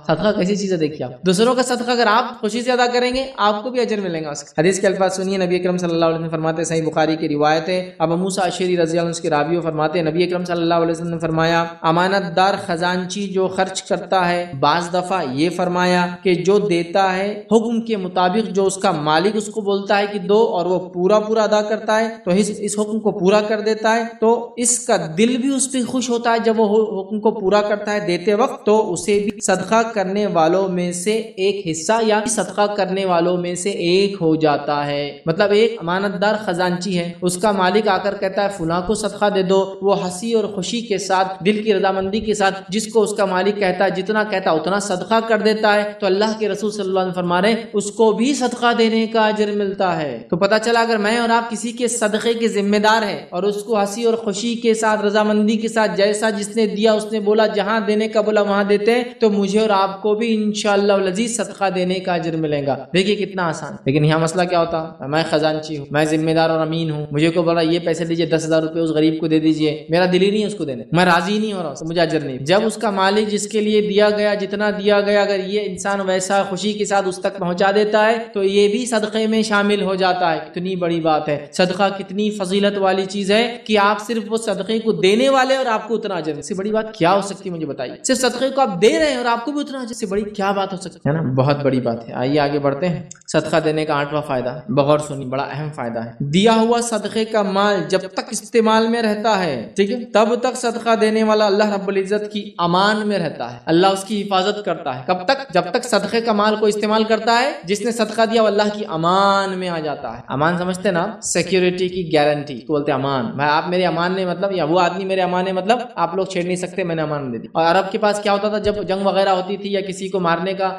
صدقہ کیسی چیز ہے دیکھیے آپ, دوسروں کا صدقہ اگر آپ خوشی سے ادا کریں گے آپ کو بھی اجر ملے گا. حدیث کے الفاظ سنیے, نبی اکرم صلی اللہ علیہ وسلم فرماتے ہیں, صحیح بخاری کی روایت ہے, ابو موسیٰ اشعری رضی اللہ عنہ اس کے راوی فرماتے ہیں, نبی اکرم صلی اللہ علیہ وسلم نے فرمایا, امانت دار خزانچی جو خرچ کرتا ہے, بعض دفعہ یہ فرمایا کہ جو دیتا ہے حکم کے مطابق جو اس کا مالک اس کو بولتا ہے کہ دو, اور وہ پورا ادا کرتا ہے تو اس حکم کو پورا کر دیتا ہے, تو اس کا دل بھی اس پہ خوش ہوتا ہے جب وہ حکم کو پورا کرتا ہے دیتے وقت, تو اسے بھی صدقہ کرنے والوں میں سے ایک حصہ یا صدقہ کرنے والوں میں سے ایک ہو جاتا ہے. مطلب ایک امانت دار خزانچی ہے, اس کا مالک آ کر کہتا ہے فلاں کو صدقہ دے دو, وہ ہنسی اور خوشی کے ساتھ دل کی رضامندی کے ساتھ جس کو اس کا مالک کہتا ہے جتنا کہتا ہے اتنا صدقہ کر دیتا ہے, تو اللہ کے رسول صلی اللہ علیہ وسلم فرما رہے ہیں اس کو بھی صدقہ دینے کا اجر ملتا ہے. تو پتہ چلا اگر میں اور آپ کسی کے صدقے کے ذمہ دار ہیں اور اس کو ہنسی اور خوشی کے ساتھ رضامندی کے ساتھ جیسا جس نے دیا اس نے بولا جہاں دینے کا بولا وہاں دیتے ہیں, تو مجھے اور آپ کو بھی انشاءاللہ العزیز صدقہ دینے کا اجر ملے گا. دیکھیے کتنا آسان. لیکن یہاں مسئلہ کیا ہوتا, میں خزانچی ہوں, میں ذمہ دار اور امین ہوں, مجھے کو بولا یہ پیسے دیجیے 10,000 روپے اس غریب کو دے دیجیے, میرا دل ہی نہیں اس کو دینے, میں راضی نہیں ہو رہا ہوں, مجھے اجر نہیں. جب اس کا مالک جس کے لیے دیا گیا جتنا دیا گیا اگر یہ انسان ویسا خوشی کے ساتھ اس تک پہنچا دیتا ہے تو یہ بھی صدقے میں شامل ہو جاتا ہے. کتنی بڑی بات ہے, صدقہ کتنی فضیلت والی چیز ہے کہ آپ صرف وہ صدقے کو دینے والے اور آپ کو اتنا اجر. اس سے بڑی بات کیا ہو سکتی ہے مجھے بتائیے, صرف صدقے کو آپ دے رہے ہیں اور آپ کو بھی اتنا اجر, سے بڑی کیا بات ہو سکتی ہے نا, بہت بڑی بات ہے. آئیے آگے بڑھتے ہیں. صدقہ دینے کا 8واں فائدہ, بغور سنی, بڑا اہم فائدہ ہے. دیا ہوا صدقے کا مال جب تک استعمال میں رہتا ہے, ٹھیک ہے, تب تک صدقہ دینے والا اللہ رب العزت کی امان میں رہتا ہے, اللہ اس کی حفاظت کرتا ہے. کب تک؟ جب تک صدقے کا مال کو استعمال کرتا ہے, جس نے صدقہ دیا وہ اللہ کی امان میں آ جاتا ہے. امان سمجھتے نا, سیکیورٹی کی گارنٹی تو بولتے امان. بھائی آپ میرے امان نے مطلب, یا وہ آدمی میرے امان ہے مطلب آپ لوگ چھیڑ نہیں سکتے, میں نے امان دے دی. اور عرب کے پاس کیا ہوتا تھا جب جنگ وغیرہ ہوتی تھی یا کسی کو مارنے کا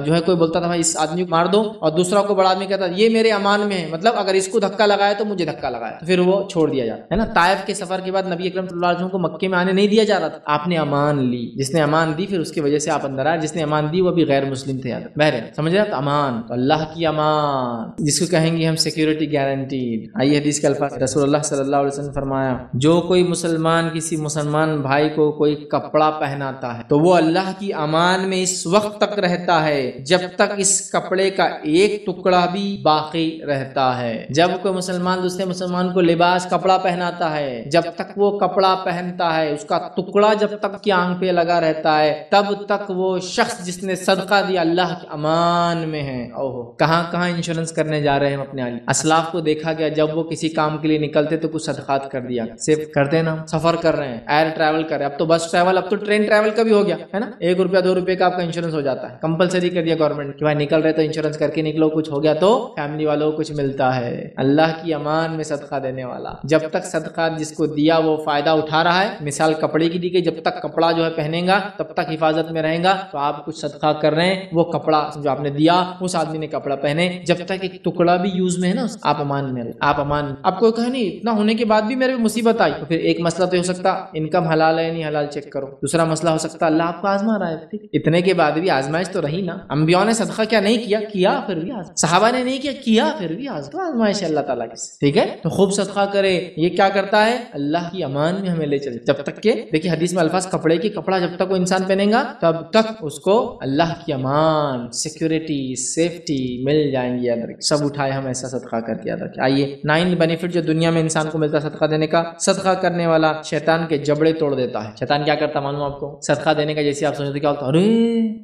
جو ہے کوئی بولتا تھا بھائی اس آدمی کو مار دو, اور دوسرا کو بڑا آدمی کہتا یہ میرے امان میں ہے, مطلب اگر اس کو دھکا لگایا تو مجھے دھکا لگایا, تو پھر وہ چھوڑ دیا جاتا ہے نا. طائف کے سفر کے بعد نبی اکرم صلی اللہ علیہ وسلم کو مکے میں آنے نہیں دیا جا رہا تھا, آپ نے امان لی, جس نے امان دی پھر اس کی وجہ سے آپ اندر آئے, جس نے امان دی وہ بھی غیر مسلم تھے. بہرحال سمجھ رہے آپ, امان تو اللہ کی امان جس کو کہیں گے ہم سیکیورٹی گارنٹیڈ. آئیے حدیث کے الفاظ, رسول اللہ صلی اللہ علیہ وسلم فرمایا, جو کوئی مسلمان کسی مسلمان بھائی کو کوئی کپڑا پہناتا ہے تو وہ اللہ کی امان میں اس وقت تک رہتا ہے جب تک اس کپڑے کا ایک ٹکڑا بھی باقی رہتا ہے. جب کوئی مسلمان دوسرے مسلمان کو لباس کپڑا پہناتا ہے, جب تک وہ کپڑا پہنتا ہے اس کا ٹکڑا جب تک کی آنکھ پہ لگا رہتا ہے تب تک وہ شخص جس نے صدقہ دیا اللہ کی امان میں ہے. اوہو, کہاں کہاں انشورنس کرنے جا رہے ہیں اپنے علی. اسلاف کو دیکھا گیا جب وہ کسی کام کے لیے نکلتے تو کچھ صدقات کر دیا, صرف کرتے نا, سفر کر رہے ہیں, ایئر ٹریول کر رہے ہیں, اب تو بس ٹریول, اب تو ٹرین ٹریول کا بھی ہو گیا ہے نا, 1 روپیہ 2 روپے کا آپ کا انشورنس ہو جاتا ہے, کمپلسری کر دیا گورنمنٹ کہ بھائی نکل رہے تو انشورنس کر کے نکلو, کچھ ہو گیا تو فیملی والوں کو کچھ ملتا ہے. اللہ کی امان میں صدقہ دینے والا, جب تک صدقہ جس کو دیا وہ فائدہ اٹھا رہا ہے, مثال کپڑے کی دی گئی, جب تک کپڑا جو ہے پہنے گا تب تک حفاظت میں رہے گا, تو آپ کچھ صدقہ کر رہے ہیں, وہ کپڑا جو آپ نے دیا اس آدمی نے کپڑا پہنے, جب تک ایک ٹکڑا بھی یوز میں ہے نا آپ امان میں, آپ امان. آپ کو کہا نہیں اتنا ہونے کے بعد بھی میرے مصیبت آئی, تو پھر ایک مسئلہ تو ہو سکتا انکم حلال ہے نہیں حلال چیک کرو, دوسرا مسئلہ ہو سکتا اللہ آپ کو آزما رہا ہے. اتنے کے بعد بھی آزمائش تو رہی نا. انبیاء نے صدقہ کیا نہیں کیا پھر بھی صحابہ نے نہیں کیا پھر بھی آزمائش اللہ تعالیٰ کی, ٹھیک ہے. تو خوب صدقہ کرے, یہ کیا کرتا ہے اللہ کی امان میں ہمیں لے چلے, جب تک کہ دیکھیے حدیث میں الفاظ کپڑے کی, کپڑا جب تک وہ انسان پہنے گا تب تک اس کو اللہ کی امان, سیکیورٹی, سیفٹی مل جائیں گی. سب اٹھائے ہم ایسا صدقہ کر کے ادا کیا. آئیے 9 بینیفٹ جو دنیا میں انسان کو ملتا ہے صدقہ دینے کا. صدقہ کرنے والا شیطان کے جبڑے توڑ دیتا ہے. شیطان کیا کرتا معلوم آپ کو, صدقہ دینے کا جیسے آپ سوچتے کیا ہوتا, ارے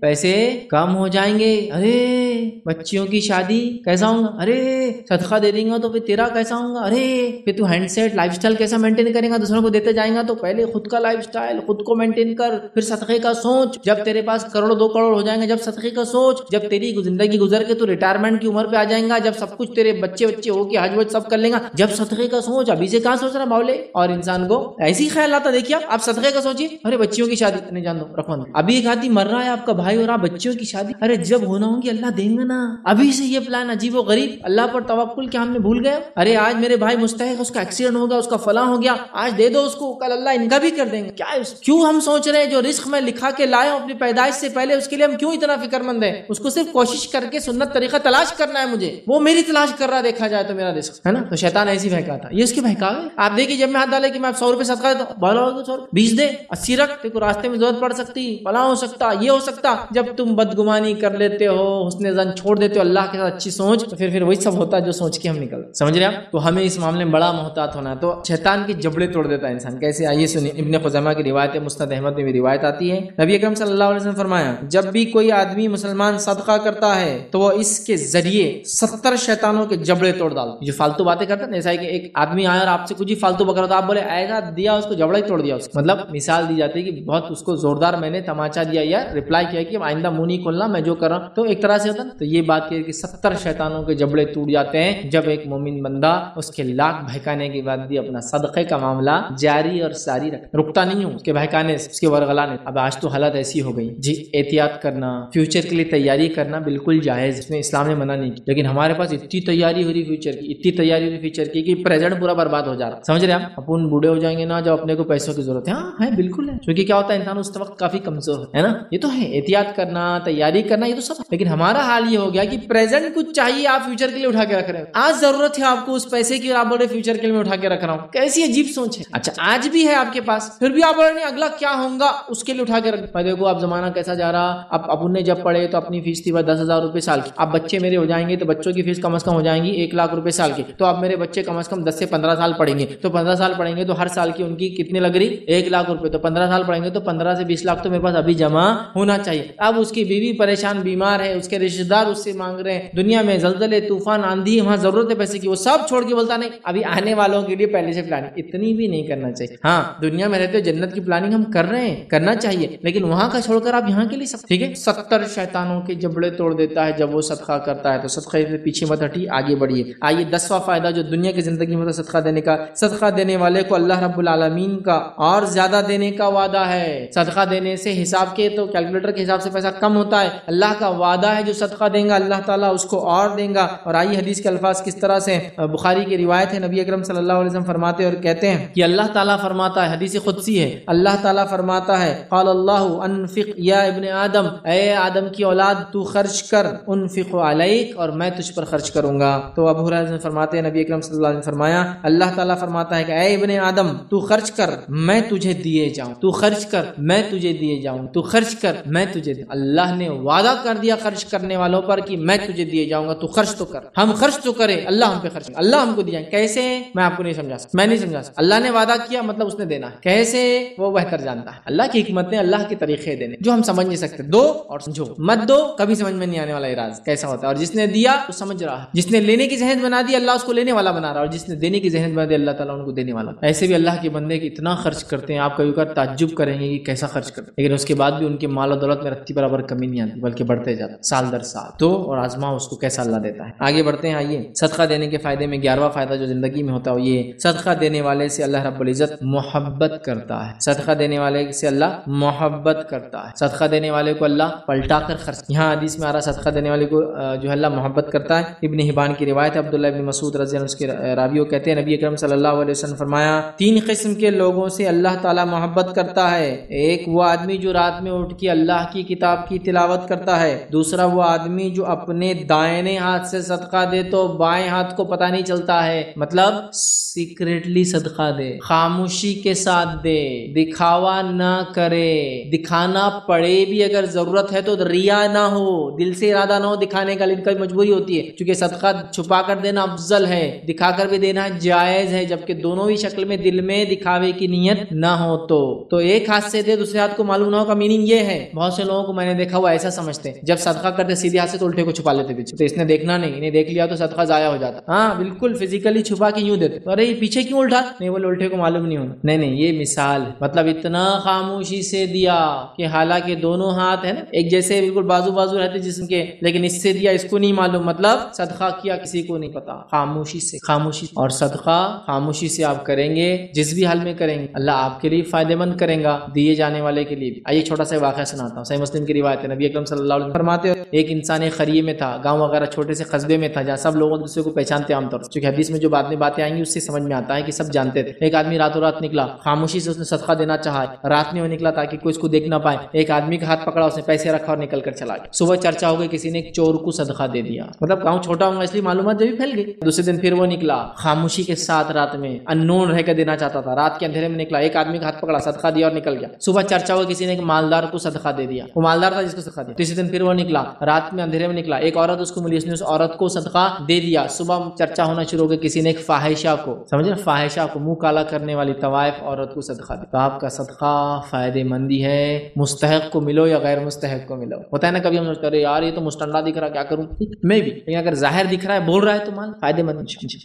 پیسے کم ہو جائیں گے, ارے بچیوں بچیوں کی شادی کیسا ہوں گا، ارے صدقہ دے دیں گا تو پھر تیرا کیسا ہوں گا، ارے پھر تو ہینڈ سیٹ لائف سٹائل کیسا مینٹین کرے گا، دوسروں کو دیتے جائیں گا تو پہلے خود کا لائف سٹائل خود کو مینٹین کر، پھر صدقے کا سوچ، جب تیرے پاس کروڑ 2 کروڑ ہو جائیں گے جب صدقے کا سوچ، جب تیری زندگی گزر کے تو ریٹائرمنٹ کی عمر پہ آ جائیں گا، جب سب کچھ تیرے بچے ہو کے حج وج سب کر لیں گا، جب صدقے کا سوچ، ابھی سے کہاں سوچ رہا باولے۔ اور انسان کو ایسی خیال آتا، دیکھیے آپ صدقے کا سوچیے، ارے بچیوں کی شادی نہیں جان دو رکھو، ابھی ایک آدمی مر رہا ہے آپ کا بھائی اور آپ بچیوں کی شادی، ارے جب ہونا ہوگی اللہ دیں گے نا، ابھی سے یہ پلان عجیب و غریب، اللہ پر توکل کیا ہم نے بھول گئے؟ ارے آج میرے بھائی مستحق، اس کا ایکسیڈنٹ ہو گیا، اس کا فلاں ہو گیا، آج دے دو اس کو، کل اللہ ان کا بھی کر دیں گے، کیا کیوں ہم سوچ رہے ہیں جو رزق میں لکھا کے لائے ہوں اپنی پیدائش سے پہلے، اس کے لیے ہم کیوں اتنا فکر مند ہیں؟ اس کو صرف کوشش کر کے سنت طریقہ تلاش کرنا ہے مجھے، وہ میری تلاش کر رہا دیکھا جائے تو میرا رزق ہے نا۔ تو شیطان ایسی بہکاتا ہے، یہ اس کے بہکاوے۔ آپ دیکھیے جب میں ہاتھ ڈالے کہ میں 100 روپے صدقہ دیتا ہوں، بولو 100 20 دے 80 رکھ، دیکھو راستے میں ضرورت پڑ سکتی، فلاں ہو سکتا، یہ ہو سکتا۔ جب تم بدگمانی کر لیتے ہو، حسن ظن چھوڑ دیتے ہو اللہ کے ساتھ اچھی سوچ، تو پھر وہی سب ہوتا ہے جو سوچ کے ہم نکلتے، سمجھ رہے آپ؟ تو ہمیں اس معاملے میں بڑا محتاط ہونا ہے۔ تو شیطان کے جبڑے توڑ دیتا ہے انسان، کیسے؟ آئیے سنیے، ابن خزیمہ کی روایت ہے، مسند احمد میں بھی روایت آتی ہے، نبی اکرم صلی اللہ علیہ وسلم فرمایا جب بھی کوئی آدمی مسلمان صدقہ کرتا ہے تو وہ اس کے ذریعے 70 شیطانوں کے جبڑے توڑ ڈالتا۔ جو فالتو باتیں کرتے ہیں جیسا کہ ایک آدمی آیا اور آپ سے کچھ ہی فالتو بکرا تو آپ بولے ایسا دیا، اس کو جبڑا ہی توڑ دیا، اس مطلب مثال دی جاتی ہے کہ بہت اس کو زوردار میں نے تماچا دیا یا ریپلائی کیا کہ آئندہ منہ نہیں کھولنا، میں جو کر رہا ہوں، تو ایک طرح سے ہوتا ہے۔ تو یہ بات کہ 70 شیطانوں کے جبڑے ٹوٹ جاتے ہیں جب ایک مومن بندہ اس کے لاکھ بہکانے کے بعد بھی اپنا صدقے کا معاملہ جاری اور ساری رکتا نہیں ہوں، اس کے بہکانے سے، اس کے ورغلانے۔ اب آج تو حالت ایسی ہو گئی جی، احتیاط کرنا، فیوچر کے لیے تیاری کرنا بالکل جائز، اس میں اسلام نے منع نہیں کی، لیکن ہمارے پاس اتنی تیاری ہو رہی فیوچر کی، اتنی تیاری ہو رہی فیوچر کی کہ پریزنٹ پورا برباد ہو جا رہا، سمجھ رہے آپ؟ اپن بوڑھے ہو جائیں گے نا جب اپنے کو پیسوں کی ضرورت ہے، ہاں ہے بالکل ہے، کیونکہ کیا ہوتا ہے انسان اس وقت کافی کمزور ہے نا، یہ تو ہے احتیاط کرنا، تیاری کرنا، یہ تو سب ہے، لیکن ہمارا حال یہ ہو گیا کہ پریزنٹ کچھ چاہیے آپ فیوچر کے لیے اٹھا کے رکھ رہے ہیں، آج ضرورت ہے آپ کو اس پیسے کی اور آپ بول رہے فیوچر کے لیے اٹھا کے رکھ رہا ہوں، کیسی عجیب سوچ ہے۔ اچھا آج بھی ہے آپ کے پاس، پھر بھی آپ بول رہے ہیں اگلا کیا ہوگا اس کے لیے اٹھا کے رکھ، میں دیکھو اب زمانہ کیسا جا رہا، اب اپن نے جب پڑھے تو اپنی فیس تھی 10,000 روپے سال کی، اب بچے میرے ہو جائیں گے تو بچوں کی فیس کم از کم ہو جائیں گی 1 لاکھ روپے سال کی، تو اب میرے بچے کم از کم 10 سے 15 سال پڑھیں گے، تو 15 سال پڑھیں گے تو ہر سال کی ان کی کتنے لگ رہی 1 لاکھ روپے، تو 15 سال پڑھیں گے تو 15 سے 20 لاکھ تو میرے پاس ابھی جمع ہونا چاہیے۔ اب اس کی بیوی پریشان بیمار ہے، اس کے رشتہ دار اس سے مانگ رہے ہیں، دنیا میں زلزلے طوفان آندھی، وہاں ضرورت ہے پیسے کی، وہ سب چھوڑ کے بولتا نہیں ابھی آنے والوں کے لیے پہلے سے پلاننگ، اتنی بھی نہیں کرنا چاہیے۔ ہاں دنیا میں رہتے جنت کی پلاننگ ہم کر رہے ہیں، کرنا چاہیے، لیکن وہاں کا چھوڑ کر آپ یہاں کے لیے سب ٹھیک ہے۔ 70 شیطانوں کے جبڑے توڑ دیتا ہے جب وہ صدقہ کرتا ہے، تو صدقے سے پیچھے مت ہٹی، آگے بڑھیے۔ آئیے 10واں فائدہ جو دنیا کی زندگی میں صدقہ دینے کا، صدقہ دینے والے کو اللہ رب العالمین کا اور زیادہ دینے کا وعدہ ہے۔ صدقہ دینے سے حساب کے تو کیلکولیٹر کے حساب سے پیسہ کم ہوتا ہے، اللہ کا وعدہ ہے جو صدقہ دیں گا اللہ تعالیٰ اس کو اور دیں گا۔ اور آئیے حدیث کے الفاظ کس طرح سے، بخاری کی روایت ہے، نبی اکرم صلی اللہ علیہ وسلم فرماتے اور کہتے ہیں کہ اللہ تعالیٰ فرماتا ہے، حدیث قدسی ہے، اللہ تعالیٰ فرماتا ہے قال اللہ انفق یا ابن آدم، اے آدم کی اولاد تو خرچ کر، انفق علیک، اور میں تجھ پر خرچ کروں گا۔ تو ابو ہریرہ فرماتے ہیں نبی اکرم صلی اللہ علیہ وسلم فرمایا اللہ تعالیٰ فرماتا ہے کہ اے ابن آدم تو خرچ کر میں تجھے دیے جاؤں، تو خرچ کر میں تجھے دیے جاؤں، تو خرچ کر میں تجھے دے۔ اللہ نے وعدہ کر دیا خرچ کرنے والوں پر کہ میں تجھے دیے جاؤں گا، تو خرچ تو کر، ہم خرچ تو کریں، اللہ ہم پہ خرچ کرے، اللہ ہم کو دیا کیسے میں آپ کو نہیں سمجھا سکتا، میں نہیں سمجھا سکتا، اللہ نے وعدہ کیا مطلب اس نے دینا ہے، کیسے وہ بہتر جانتا ہے، اللہ کی حکمتیں، اللہ کے طریقے دینے جو ہم سمجھ نہیں سکتے، دو اور سمجھو، مت دو کبھی سمجھ میں نہیں آنے والا راز کیسا ہوتا ہے، اور جس نے دیا وہ سمجھ رہا ہے، جس نے لینے کی ذہن بنا دی اللہ اس کو لینے والا بنا رہا ہے، اور جس نے دینے کی ذہن بنا دی اللہ تعالیٰ ان کو دینے والا۔ ایسے بھی اللہ کے بندے اتنا خرچ کرتے ہیں، آپ کبھی کبھار تعجب کریں گے کہ کیسا خرچ کرتے ہیں، لیکن اس کے بعد بھی ان کے مال و دولت میں رتی برابر کمی نہیں آتی بلکہ بڑھتے جاتا سال در سال۔ تو اور آزما اس کو کیسا اللہ دیتا ہے۔ آگے بڑھتے ہیں، آئیے صدقہ دینے کے فائدے میں 11واں فائدہ جو زندگی میں ہوتا ہے یہ صدقہ دینے والے سے اللہ رب العزت محبت کرتا ہے، صدقہ دینے والے سے اللہ محبت کرتا ہے، صدقہ دینے والے کو اللہ پلٹا کر خرچ، یہاں حدیث میں آ رہا صدقہ دینے والے کو جو ہے اللہ محبت کرتا ہے۔ ابن حبان کی روایت ہے، عبداللہ ابن مسعود رضی اللہ عنہ اس کے راویوں کہتے ہیں نبی اکرم صلی اللہ علیہ وسلم فرمایا 3 قسم کے لوگوں سے اللہ تعالی محبت کرتا ہے، ایک وہ آدمی جو رات میں اٹھ کے اللہ کی کتاب کی تلاوت کرتا ہے، دوسرا وہ آدمی جو اپنے دائیں ہاتھ سے صدقہ دے تو بائیں ہاتھ کو پتہ نہیں چلتا ہے، مطلب سیکریٹلی صدقہ دے، خاموشی کے ساتھ دے، دکھاوا نہ کرے، دکھانا پڑے بھی اگر ضرورت ہے تو ریا نہ ہو، دل سے ارادہ نہ ہو دکھانے کا، لیکن کبھی مجبوری ہوتی ہے کیونکہ صدقہ چھپا کر دینا افضل ہے، دکھا کر بھی دینا جائز ہے، جبکہ دونوں ہی شکل میں دل میں دکھاوے کی نیت نہ ہو تو ایک ہاتھ سے دے دوسرے ہاتھ کو معلوم نہ ہو کا میننگ یہ ہے، بہت سے لوگوں کو میں نے دیکھا ہوا ایسا سمجھتے ہیں جب صدقہ کرتے سیدھے ہاتھ سے تو الٹے لوٹے کو چھپا لیتے پیچھے، تو اس نے دیکھنا نہیں، انہیں دیکھ لیا تو صدقہ ضائع ہو جاتا. ہاں بالکل فزیکلی چھپا کے یوں دیتے، ارے یہ پیچھے کیوں الٹا، نہیں وہ لوٹے کو معلوم نہیں ہونا. نہیں یہ مثال ہے، مطلب اتنا خاموشی سے دیا کہ حالانکہ دونوں ہاتھ ہیں نا ایک جیسے بالکل بازو بازو رہتے جسم کے، لیکن اس سے دیا اس کو نہیں معلوم، مطلب صدقہ کیا کسی کو نہیں پتا، خاموشی سے. خاموشی اور صدقہ خاموشی سے آپ کریں گے، جس بھی حال میں کریں گے اللہ آپ کے لیے فائدہ مند کرے گا، دیے جانے والے کے لیے بھی. آئیے چھوٹا سا واقعہ سناتا ہوں، صحیح مسلم کی روایت ہے. نبی اکرم صلی اللہ علیہ وسلم فرماتے ہیں ایک انسان ایک خریے میں تھا، گاؤں وغیرہ چھوٹے سے قصبے میں تھا جہاں سب لوگ دوسرے کو پہچانتے عام طور سے، کیونکہ حدیث میں جو باتیں آئیں گی اس سے سمجھ میں آتا ہے کہ سب جانتے تھے. ایک آدمی راتوں رات نکلا، خاموشی سے اس نے صدقہ دینا چاہا، رات میں وہ نکلا تاکہ کوئی اس کو دیکھ نہ پائے. ایک آدمی کا ہاتھ پکڑا، اس نے پیسے رکھا اور نکل کر چلا گیا. صبح چرچا ہو گئی، کسی نے ایک چور کو صدقہ دے دیا، مطلب گاؤں چھوٹا ہوگا اس لیے معلومات جب بھی پھیل گئی. دوسرے دن پھر وہ نکلا خاموشی کے ساتھ، رات میں اننون رہ کر دینا چاہتا تھا، رات کے اندھیرے میں نکلا، ایک آدمی کا ہاتھ پکڑا، صدقہ دیا اور نکل گیا. صبح چرچا ہو کسی نے ایک مالدار کو صدقہ دے دیا، وہ مالدار تھا جس کو صدقہ دیا. تیسرے دن پھر وہ نکلا، رات میں اندھیرے میں نکلا، ایک عورت اس کو ملی، اس نے اس عورت کو صدقہ دے دیا. صبح چرچا ہونا شروع ہو گیا، کسی نے ایک فاحشہ کو، سمجھ رہے فاحشہ کو، منہ کالا کرنے والی طوائف عورت کو صدقہ دیا. تو آپ کا صدقہ فائدہ مندی ہے، مستحق کو ملو یا غیر مستحق کو ملو. ہوتا ہے نا کبھی ہم سوچتے ہیں یار یہ تو مستنڈا دکھ رہا کیا کروں، میں بھی، لیکن اگر ظاہر دکھ رہا ہے بول رہا ہے تو مال فائدہ مند.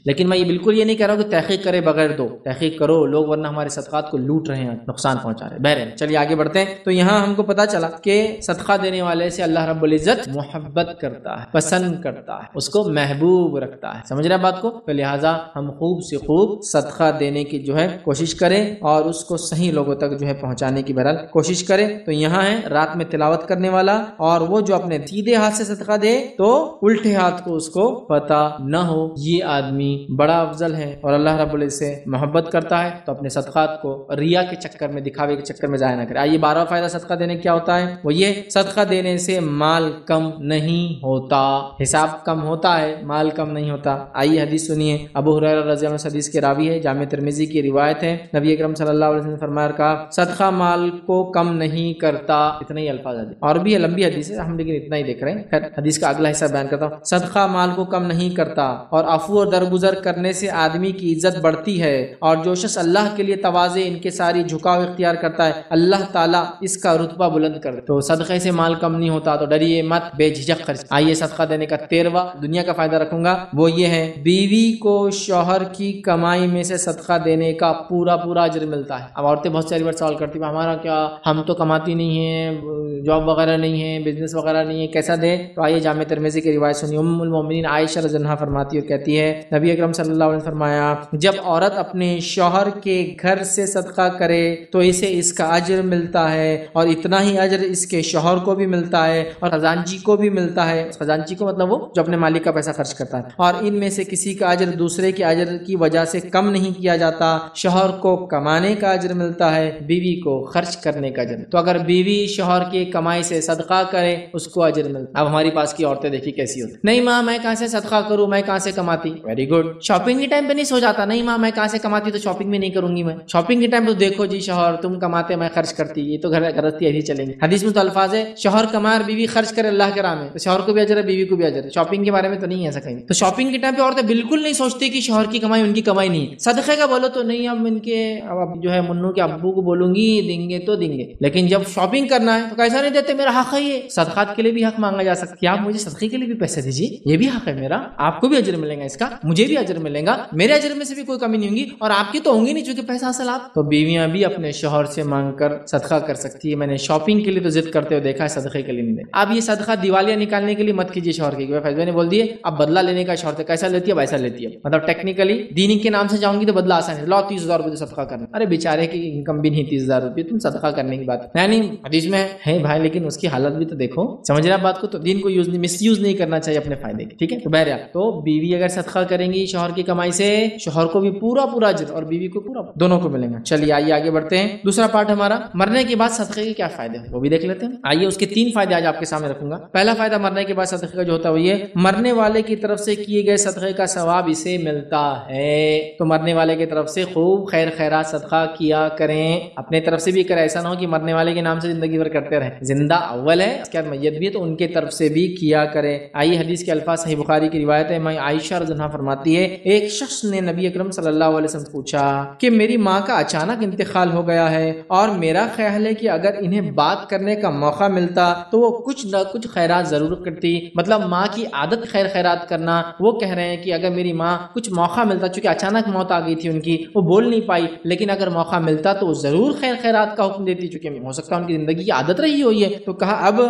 لیکن میں یہ بالکل یہ نہیں کہہ رہا ہوں کہ تحقیق کرے بغیر دو، تحقیق کرو، لوگ ورنہ ہمارے صدقات کو لوٹ رہے ہیں، نقصان پہنچا رہے ہیں. بہرحال چلیے آگے بڑھتے ہیں. تو یہاں ہم کو پتا چلا کہ صدقہ دینے والے سے اللہ رب العزت محبت کرتا ہے، پسند کرتا ہے، اس کو محبوب رکھتا ہے. سمجھ رہے ہیں بات کو؟ تو لہٰذا ہم خوب سے خوب صدقہ دینے کی جو ہے کوشش کریں اور اس کو صحیح لوگوں تک جو ہے پہنچانے کی بہرحال کوشش کریں. تو یہاں ہے رات میں تلاوت کرنے والا، اور وہ جو اپنے سیدھے ہاتھ سے صدقہ دے تو الٹے ہاتھ کو اس کو پتہ نہ ہو، یہ آدمی بڑا افضل ہے اور اللہ رب العزت سے محبت کرتا ہے. تو اپنے صدقات کو ریا کے چکر میں، دکھاوے کے چکر میں ضائع نہ کرے. آئیے 12واں فائدہ صدقہ دینے کیا ہوتا ہے، وہ یہ صدقہ دینے سے مال کم نہیں ہوتا، حساب کم ہوتا ہے، مال کم نہیں ہوتا. آئیے حدیث سنیے، ابو ہریرہ رضی اللہ عنہ حدیث کے راوی ہے، جامع ترمذی کی روایت ہے. نبی اکرم صلی اللہ علیہ وسلم نے فرمایا کہا صدقہ مال کو کم نہیں کرتا. اتنا ہی الفاظ ہے، اور بھی لمبی حدیث ہے، ہم لیکن اتنا ہی دیکھ رہے ہیں. خیر حدیث کا اگلا حصہ بیان کرتا ہوں. صدقہ مال کو کم نہیں کرتا، اور عفو اور درگزر کرنے سے آدمی کی عزت بڑھتی ہے، اور جو شخص اللہ کے لیے تواضع انکساری جھکاؤ اختیار کرتا ہے اللہ تعالیٰ اس کا رتبہ بلند کر. تو صدقے سے مال کم نہیں ہوتا، تو ڈریے مت، بے جھجک خرچ. آئیے صدقہ دینے کا 13واں دنیا کا فائدہ رکھوں گا، وہ یہ ہے بیوی کو شوہر کی کمائی میں سے صدقہ دینے کا پورا اجر ملتا ہے. اب عورتیں بہت ساری بار سوال کرتی ہیں ہمارا کیا، ہم تو کماتی نہیں ہیں، جاب وغیرہ نہیں ہے، بزنس وغیرہ نہیں ہے، کیسا دیں؟ تو آئیے جامع ترمذی کی روایت سنیے. ام المومنین عائشہ رضی اللہ عنہا فرماتی اور کہتی ہے نبی اکرم صلی اللہ علیہ وسلم فرمایا جب عورت اپنے شوہر کے گھر سے صدقہ کرے تو اسے اس کا اجر ملتا ہے، اور اتنا ہی اجر اس کے شوہر کو بھی ملتا ہے اور خزانچی کو بھی ملتا ہے. خزانچی کو مطلب وہ جو اپنے مالک کا پیسہ خرچ کرتا ہے. اور ان میں سے کسی کا اجر دوسرے کے اجر کی وجہ سے کم نہیں کیا جاتا. شوہر کو کمانے کا اجر ملتا ہے، بیوی کو خرچ کرنے کا اجر. تو اگر بیوی شوہر کی کمائی سے صدقہ کرے اس کو اجر ملتا. اب ہماری پاس کی عورتیں دیکھی کیسی ہوتی، نہیں ماں میں کہاں سے صدقہ کروں، میں کہاں سے کماتی. Very good. شاپنگ کے ٹائم پہ نہیں سو جاتا، نہیں ماں میں کہاں سے کماتی تو شاپنگ میں نہیں کروں گی. میں شاپنگ کے ٹائم پہ دیکھو جی شوہر تم کماتے میں خرچ کرتی، یہ تو گھرستی ایسی چلیں گی. حدیث میں تو الفاظ ہے شوہر کمائے اور بیوی خرچ کرے اللہ کے راہ میں، تو شوہر کو بھی اجر ہے بیوی کو بھی اجر ہے. شاپنگ کے بارے میں تو نہیں ایسا کہیں. تو شاپنگ کے ٹائم پہ عورتیں بالکل نہیں سوچتی کہ شوہر کی کمائی ان کی کمائی نہیں ہے. صدقے کا بولو تو نہیں، اب ان کے اب جو ہے منو کے ابو کو بولوں گی دیں گے تو دیں گے، لیکن جب شاپنگ کرنا ہے تو کیسا نہیں دیتے، میرا حق ہے یہ. صدقات کے لیے بھی حق مانگا جا سکتا ہے، آپ مجھے صدقے کے لیے بھی پیسے دیجیے، یہ بھی حق ہے میرا، آپ کو بھی اجر ملے گا اس کا، مجھے بھی اجر ملے گا، میرے اجر میں سے بھی کوئی کمی نہیں ہوگی اور آپ کی تو ہوں گی نہیں چونکہ پیسہ اصل آپ. تو بیویاں بھی اپنے شوہر سے مانگ کر صدقہ کر سکتی ہے. میں نے شاپنگ کے لیے تو ضد کرتے ہوئے دیکھا ہے، صدقے کے لیے نہیں. اب یہ صدقہ دیوالیاں نکالنے کے لیے مت کیجیے شوہر کی. فیض نے بول دیے اب بدلہ لینے کا شوہر کیسا لیتی ہے ویسا لیتی ہے، مطلب ٹیکنیکلی دین کے نام سے جاؤں گی تو بدلہ آسان ہے، لاؤ 30,000 روپے صدقہ کرنا. ارے بیچارے کی انکم بھی نہیں 30,000 روپے، تم صدقہ کرنے کی بات یعنی حدیث میں ہے بھائی، لیکن اس کی حالت بھی تو دیکھو. سمجھ رہے بات کو؟ تو دین کو مس یوز نہیں کرنا چاہیے اپنے فائدے کے. ٹھیک ہے. تو بہرحال تو بیوی اگر صدقہ کریں گی شوہر کی کمائی سے، شوہر کو بھی پورا اجر اور بیوی کو پورا، دونوں کو ملے گا. چلیے آئیے آگے بڑھتے ہیں. دوسرا پارٹ ہمارا مرنے کے بعد صدقے کے کیا فائدے ہیں وہ بھی دیکھ لیتے ہیں. آئیے اس کے 3 فائدے آج آپ کے سامنے رکھوں گا. پہلا فائدہ مرنے کے بعد صدقے کا جو ہوتا ہے وہ یہ مرنے والے کی طرف سے کیے گئے صدقے کا ثواب اسے ملتا ہے. تو مرنے والے کی طرف سے خوب خیر خیرات صدقہ کیا کریں، اپنے طرف سے بھی کریں. ایسا نہ ہو کہ مرنے والے کے نام سے زندگی بھر کرتے رہیں. زندہ اول ہے اس کے بعد میت بھی ہے تو ان کے طرف سے بھی کیا کریں. آئیے حدیث کے الفاظ صحیح بخاری کی روایت ہے. میں عائشہ رضی اللہ عنہا فرماتی ہے ایک شخص نے نبی اکرم صلی اللہ علیہ وسلم سے پوچھا کہ میری ماں کا اچانک انتقال ہو گیا ہے اور میرا خیال ہے کہ اگر انہیں بات کرنے کا موقع ملتا تو وہ کچھ نہ کچھ خیرات ضرور کرتی. مطلب ماں کی عادت خیر خیرات کرنا. وہ کہہ رہے ہیں کہ اگر میری ماں کچھ موقع ملتا، چونکہ اچانک موت آ گئی تھی ان کی، وہ بول نہیں پائی، لیکن اگر موقع ملتا تو وہ ضرور خیر خیرات کا حکم دیتی، چونکہ ہو سکتا ہے ان کی زندگی کی عادت رہی ہوئی ہے. تو کہا اب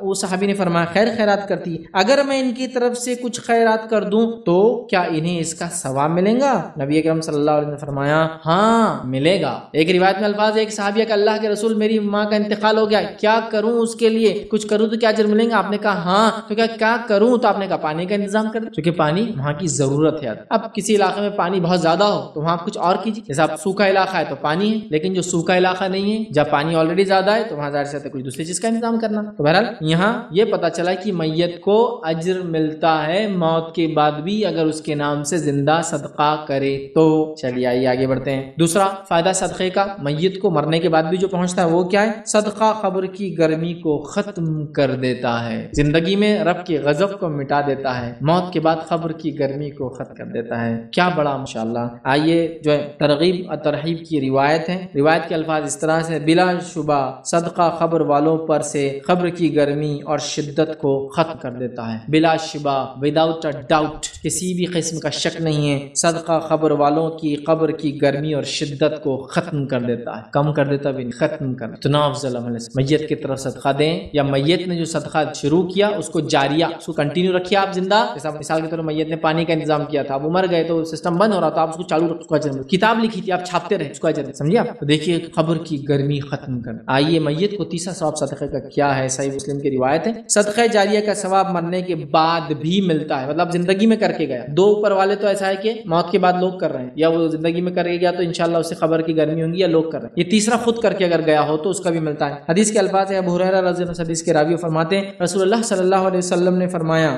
وہ صحابی نے فرمایا خیر خیرات کرتی. اگر میں ان کی طرف سے کچھ خیرات کر دوں تو کیا انہیں اس کا ثواب ملے گا؟ نبی اکرم صلی اللہ علیہ وسلم نے فرمایا ہاں ملے گا. ایک روایت میں الفاظ ہے ایک صحابیہ کہ اللہ کے رسول میری ماں کا انتقال ہو گیا، کیا کروں اس کے لیے؟ کچھ کروں تو کیا اجر ملیں گا؟ آپ نے کہا ہاں. تو کیا کروں؟ تو آپ نے کہا پانی کا انتظام کر دیں، کیونکہ پانی وہاں کی ضرورت ہے. اب کسی علاقے میں پانی بہت زیادہ ہو تو وہاں کچھ اور کیجیے. جیسا آپ سوکھا علاقہ ہے تو پانی ہے، لیکن جو سوکھا علاقہ نہیں ہے، جب پانی آلریڈی زیادہ ہے، تو وہاں ظاہر سے کچھ دوسری چیز کا انتظام کرنا. تو بہرحال یہاں یہ پتا چلا کہ میت کو اجر ملتا ہے موت کے بعد بھی اگر اس کے نام سے زندہ صدقہ کرے تو. چلیے آئیے آگے بڑھتے ہیں. دوسرا فائدہ صدقے کا میت کو مرنے کے بعد بھی جو پہنچتا ہے وہ کیا ہے؟ صدقہ قبر کی گرمی کو ختم کر دیتا ہے. زندگی میں رب کے غضب کو مٹا دیتا ہے، موت کے بعد قبر کی گرمی کو ختم کر دیتا ہے. کیا بڑا ماشاءاللہ. آئیے جو ہے ترغیب اور ترہیب کی روایت ہے. روایت کے الفاظ اس طرح سے بلا شبہ صدقہ قبر والوں پر سے قبر کی گرمی اور شدت کو ختم کر دیتا ہے. بلا شبہ وداؤٹ اے ڈاؤٹ، کسی بھی قسم کا شک نہیں ہے، صدقہ قبر والوں کی قبر کی گرمی اور شدت کو ختم کر دیتا ہے. کم کر دیتا بھی نہیں، ختم کر. اتنا افضل عمل ہے. میت کی طرف صدقہ دیں، یا میت نے جو صدقہ شروع کیا اس کو جاریہ، اس کو کنٹینیو رکھیے آپ زندہ. جیسا مثال کے طور پر میت نے پانی کا انتظام کیا تھا، اب وہ مر گئے تو سسٹم بند ہو رہا تھا، آپ اس کو چالو رکھو، کتاب لکھی تھی آپ چھاپتے رہے، اس کو اجر. سمجھے آپ؟ تو دیکھیے قبر کی گرمی ختم کر. آئیے میت کو تیسرا ثواب صدقے کا کیا ہے؟ صحیح مسلم کی روایت ہے صدقہ جاریہ کا ثواب مرنے کے بعد بھی ملتا ہے. مطلب زندگی میں کر کے گیا. دو اوپر والے تو ایسا ہے کہ موت کے بعد لوگ کر رہے ہیں، یا وہ زندگی میں کر کے گیا تو انشاءاللہ اسے قبر کی گرمی ہوں گی، یا لوگ کر رہے ہیں. یہ تیسرا خود کر کے اگر گیا ہو تو اس کا بھی ملتا ہے. حدیث کے الفاظ ہے ابو ہریرہ رضی اللہ عنہ حدیث کے راوی فرماتے ہیں رسول اللہ صلی اللہ علیہ وسلم نے فرمایا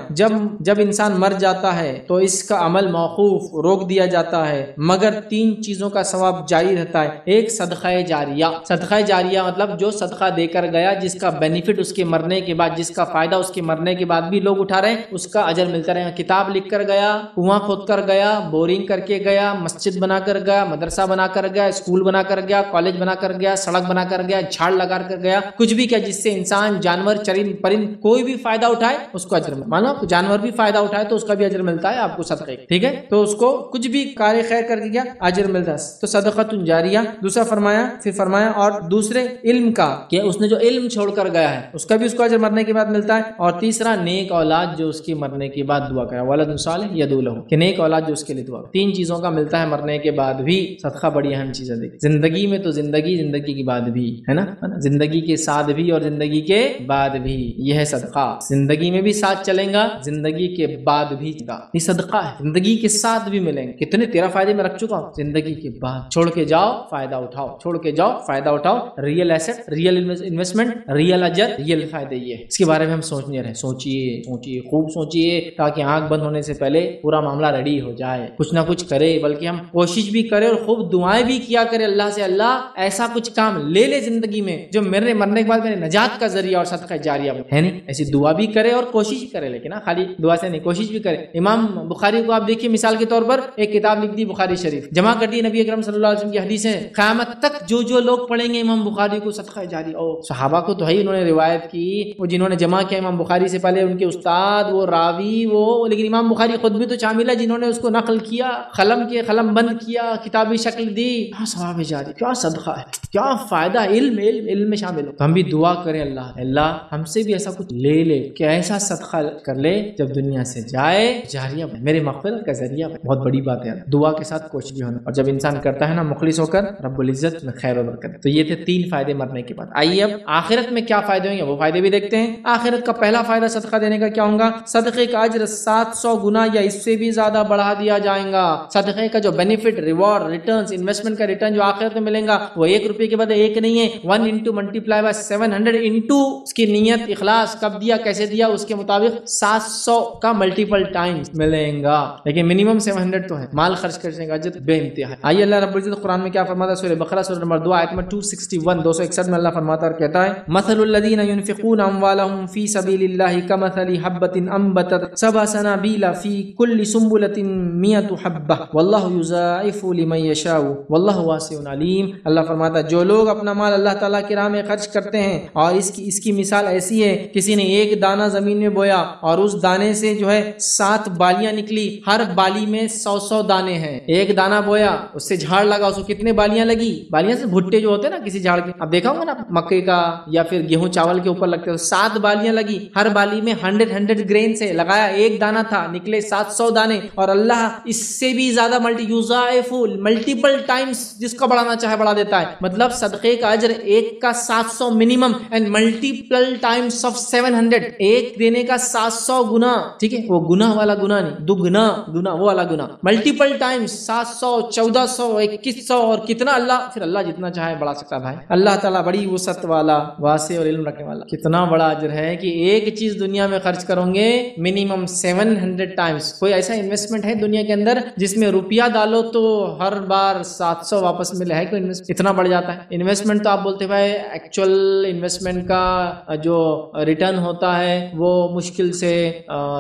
جب انسان مر جاتا ہے تو اس کا عمل موقوف، روک دیا جاتا ہے، مگر تین چیزوں کا ثواب جاری رہتا ہے. ایک صدقہ جاریہ. صدقہ جاریہ مطلب جو صدقہ دے کر گیا، جس کا بینیفٹ اس کے مرنے کے بعد، جس کا فائدہ اس کے مرنے کے بعد بھی لوگ اٹھا رہے ہیں، اس کا اجر ملتا رہے گا. کتاب لکھ کر گیا، کنواں کھود کر گیا، بورنگ کر کے گیا، مسجد بنا کر گیا، مدرسہ بنا کر گیا، اسکول بنا کر گیا، کالج بنا کر گیا، سڑک بنا کر گیا، جھاڑ لگا کر گیا، کچھ بھی کیا جس سے انسان، جانور، چرند پرند کوئی بھی فائدہ اٹھائے اس کو اجر ملتا. مانو جانور بھی فائدہ اٹھائے تو اس کا بھی اجر ملتا ہے آپ کو صدقے. ٹھیک ہے، تو اس کو کچھ بھی کار خیر کر دیا اجر ملتا ہے. تو صدقۃ جاریہ. دوسرا فرمایا اور دوسرے علم کا، کہ اس نے جو علم چھوڑ کر گیا ہے اس کا بھی اس کو اجر مرنے کے بعد ملتا ہے. اور تیسرا نیک اولاد جو اس کی مرنے کے بعد دعا کرے، ولد صالح یدعو لہ، کہ نیک اولاد جو اس کے لیے دعا. تین چیزوں کا ملتا ہے مرنے کے بعد بھی. صدقہ بڑی اہم چیز ہے. زندگی میں تو زندگی کے بعد بھی ہے نا، زندگی کے ساتھ بھی اور زندگی کے بعد بھی. یہ ہے صدقہ. زندگی میں بھی ساتھ چلیں گا، زندگی کے بعد بھی یہ صدقہ ہے. زندگی کے ساتھ بھی ملیں گے. کتنے 13 فائدے میں رکھ چکا ہوں. زندگی کے بعد چھوڑ کے جاؤ، فائدہ اٹھاؤ، چھوڑ کے جاؤ، فائدہ اٹھاؤ. Real asset, real investment, real اجر، ریئل فائدے. یہ اس کے بارے میں ہم سوچنے رہے. سوچیے خوب سوچیے، تاکہ آنکھ بند ہونے سے پہلے پورا معاملہ ریڈی ہو جائے. کچھ نہ کچھ کرے، بلکہ ہم کوشش بھی کرے اور خوب دعائیں بھی کیا کرے اللہ سے، اللہ ایسا کچھ کام لے زندگی میں جو میرے مرنے کے بعد میرے نجات کا ذریعہ اور صدقہ جاریہ ہے. نہیں ایسی دعا بھی کرے اور کوشش بھی کرے، لیکن خالی دعا سے نہیں، کوشش بھی کرے. امام بخاری کو آپ دیکھیے مثال کے طور پر، ایک کتاب لکھ دی بخاری شریف، جمع کر دی نبی اکرم صلی اللہ علیہ وسلم کی حدیثیں. قیامت تک جو لوگ پڑھیں گے امام بخاری کو صدقہ جاری. اور صحابہ کو تو ہے انہوں نے روایت کی، وہ جنہوں نے جمع کیا امام بخاری سے پہلے ان کے استاد، وہ راوی، وہ، لیکن امام بخاری خود بھی تو شامل ہے جنہوں نے اس کو نقل کیا، قلم بند کیا، کتابی شکل دی. کیا ثواب جاری، کیا صدقہ ہے، کیا فائدہ. علم میں شامل ہو. تو ہم بھی دعا کریں اللہ ہم سے بھی ایسا کچھ لے کہ ایسا صدقہ کر لے جب دنیا سے جائے جاریہ میرے مغفرت کا ذریعہ. بہت بڑی بات ہے. دعا کے ساتھ کوشش بھی ہونا، اور جب انسان کرتا ہے نا مخلص ہو کر، رب العزت میں خیر و برکت. تو یہ تھے 3 فائدے مرنے کے بعد. آئیے اب آخرت میں کیا فائدے ہوں گے وہ فائدے بھی دیکھتے ہیں. آخرت کا پہلا فائدہ صدقہ دینے کا کیا ہوگا؟ صدقے کا اجر 700 گنا یا اس سے بھی زیادہ بڑھا دیا جائے گا. صدقے کا جو بینیفٹ، ریوارڈ، ریٹرنز، انویسٹمنٹ کا ریٹرن جو آخرت میں ملے گا وہ 1 روپے کے بعد 1 نہیں ہے، 1 into multiply by 700 into اس کی نیت، اخلاص، کب دیا، کیسے دیا، اس کے مطابق 700 کا ملٹیپل ٹائمز ملیں گا. لیکن منیمم 700 تو ہے. مال خرچ کرنے کا اجر بے انتہا ہے. آئیے اللہ رب العزت قرآن میں کیا فرماتا ہے؟ سورہ بقرہ سورہ نمبر 2 آیت نمبر 261 میں اللہ فرماتا ہے اور کہتا ہے مثل الذین ينفقون اموالهم فی سبیل اللہ کمثل حبۃ انبتت 7 سنابل فی کل سنبلۃ 100 حبۃ واللہ یضاعف لمن یشاء واللہ واسع علیم. اللہ فرماتا ہے جو لوگ اپنا مال اللہ تعالیٰ کی راہ میں خرچ کرتے ہیں اور اس کی مثال ایسی ہے، کسی نے 1 دانہ زمین میں بویا اور اس دانے سے جو ہے 7 بالیاں نکلی، ہر بالی میں 100 دانے ہیں. ایک دانہ بویا، اس سے جھاڑ لگا، اس کو کتنے بالیاں لگی؟ بالیاں سے بھٹے جو ہوتے ہیں نا کسی جھاڑ کے، اب دیکھا ہوگا نا مکے کا یا پھر گیہوں چاول کے اوپر لگتے ہیں، 7 بالیاں لگی، ہر بالی میں 100 گرین سے لگایا، ایک دانہ تھا، نکلے 700 دانے. اور اللہ اس سے بھی زیادہ ملٹیپل ٹائمز جس کو بڑھانا چاہے بڑھا دیتا ہے. مطلب صدقے کا اجر ایک کا 700 minimum and multiple Times of 700، ایک دینے کا 700 گنا. ٹھیک ہے، وہ گناہ والا گناہ نہیں، دگنا گناہ وہ والا گناہ، ملٹیپل ٹائمز 700 1400 2100 اور کتنا اللہ جتنا چاہے بڑھا سکتا ہے. بھائی اللہ تعالیٰ بڑی وسعت والا، واسع اور علم رکھنے والا. کتنا بڑا اجر ہے کہ ایک چیز دنیا میں خرچ کرو گے منیمم 700 ٹائمز. کوئی ایسا انویسٹمنٹ ہے دنیا کے اندر جس میں روپیہ ڈالو تو ہر بار 700 واپس ملے؟ ہے کوئی انویسٹمنٹ اتنا بڑھ جاتا ہے؟ انویسٹمنٹ تو آپ بولتے بھائی ایکچوئل انویسٹمنٹ کا جو ریٹرن ہوتا ہے وہ مشکل سے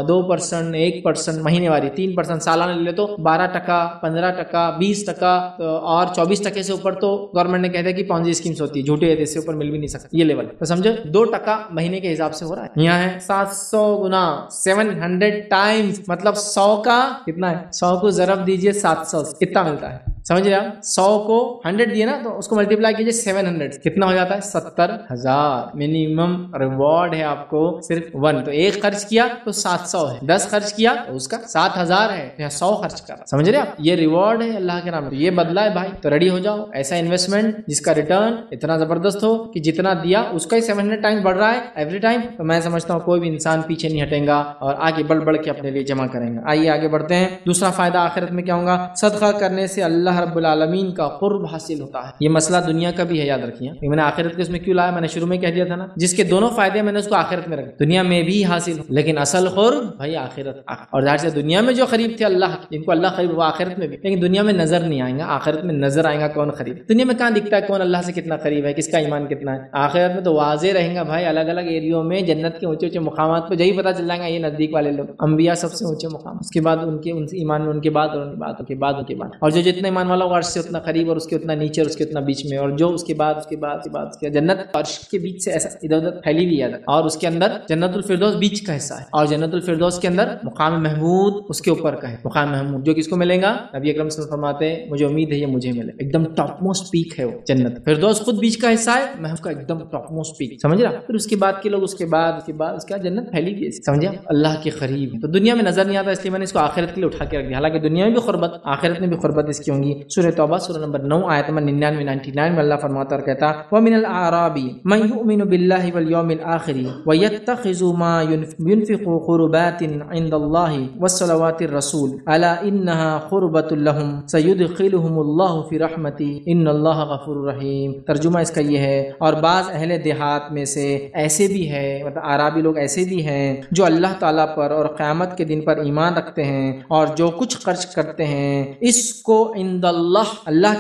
2%، 1% مہینے والی، 3% سالانہ لے لے تو 12%، 15%، 20%، اور 24% سے اوپر تو گورنمنٹ نے کہتا ہے کہ پونزی اسکیمز ہوتی ہے، جھوٹے ہے، اس سے اوپر مل بھی نہیں سکتی. یہ لیول تو سمجھو 2% مہینے کے حساب سے ہو رہا ہے. یہاں ہے 700 گنا 700 ٹائمز، مطلب 100 کا کتنا ہے؟ 100 کو ضرب دیجئے 700 کتنا ملتا ہے؟ سمجھ رہے آپ؟ 100 کو 100 دیے نا تو اس کو ملٹیپلائی کیجئے 700، کتنا ہو جاتا ہے؟ 70,000. منیمم ریوارڈ ہے آپ کو صرف 1. تو ایک خرچ کیا تو 700 ہے، 10 خرچ کیا تو اس کا 7,000 ہے، 100 خرچ کر. سمجھ رہے آپ؟ یہ ریوارڈ ہے اللہ کے نام، یہ بدلا ہے بھائی. تو ریڈی ہو جاؤ ایسا انویسٹمنٹ جس کا ریٹرن اتنا زبردست ہو کہ جتنا دیا اس کا ہی 700 ٹائمز بڑھ رہا ہے ایوری ٹائم. تو میں سمجھتا ہوں کوئی بھی انسان پیچھے نہیں ہٹے گا اور آگے بڑھ کے اپنے لیے جمع کریں گا. آئیے آگے بڑھتے ہیں. دوسرا فائدہ آخرت میں کیا ہوگا؟ صدقہ کرنے سے اللہ رب العالمین کا قرب حاصل ہوتا ہے. یہ مسئلہ دنیا کا بھی ہے، یاد رکھیے. میں نے آخرت کے اس میں کیوں لایا؟ میں نے شروع میں کہہ دیا تھا نا، جس کے دونوں فائدے میں نے اس کو آخرت میں رکھا، دنیا میں بھی حاصل ہو لیکن اصل قرب بھائی آخرت. اور ظاہر سے دنیا میں جو قریب تھے اللہ، جن کو اللہ قریب، وہ آخرت میں بھی، لیکن دنیا میں نظر نہیں آئیں گا، آخرت میں نظر آئیں گا کون قریب. دنیا میں کہاں دکھتا ہے کون اللہ سے کتنا قریب ہے، کس کا ایمان کتنا ہے؟ آخرت میں تو واضح رہیں گا بھائی. الگ الگ ایریوں میں جنت کے اونچے اونچے مقامات پہ یہی پتہ چل جائے گا یہ نزدیک والے لوگ، انبیاء سب سے اونچے مقام، اس کے بعد ان کے ایمان میں ان کے بعد اور ان کے بعد ان کے بعد، اور جو جتنے ایمان والا عرش سے اتنا قریب اور اس کے اتنا نیچے اور اس کے اتنا بیچ میں، اور جو اس کے بعد اس کے جنت عرش کے بیچ سے ایسا ادھر ادھر پھیلی ہوئی ہے. اور اس کے اندر جنت الفردوس بیچ کا حصہ ہے، اور جنت الفردوس کے اندر مقام محمود اس کے اوپر کا ہے. مقام محمود جو کس کو ملے گا؟ نبی اکرم صلی اللہ علیہ وسلم فرماتے ہیں مجھے امید ہے یہ مجھے ملے. ایک دم ٹاپ موسٹ پیک ہے وہ جنت. فردوس خود بیچ کا حصہ ہے، محمود کا ایک دم ٹاپ موسٹ پیک. سمجھ رہا؟ پھر اس کے بعد کے لوگ اس کے بعد اس کے جنت پھیلی ہوئی ہے. سمجھا؟ اللہ کے قریب. تو دنیا میں نظر نہیں آتا، اس لیے میں نے اس کو آخرت کے لیے اٹھا کے رکھ دیا. حالانکہ دنیا میں بھی قربت، آخرت میں بھی قربت اس کی ہوں گی. سورہ توبہ سورہ نمبر 9 آیت نمبر 99 میں اللہ فرماتا اور کہتا وَمِنَ الْأَعْرَابِ مَن يُؤْمِنُ بِاللَّهِ وَالْيَوْمِ الْآخِرِ وَيَتَّخِذُ مَا يُنْفِقُ قُرُبَاتٍ عِندَ اللَّهِ وَالصَّلَوَاتِ الرَّسُولِ أَلَا إِنَّهَا قُرْبَةٌ لَهُمْ سَيُدْخِلُهُمُ اللَّهُ فِي رَحْمَتِهِ إِنَّ اللَّهَ غَفُورٌ رَحِيمٌ. ترجمہ اس کا یہ ہے، اور بعض اہل دیہات میں سے ایسے بھی ہے، مطلب عربی لوگ ایسے بھی ہیں جو اللہ تعالیٰ پر اور قیامت کے دن پر ایمان رکھتے ہیں اور جو کچھ خرچ کرتے ہیں اس کو عند اللہ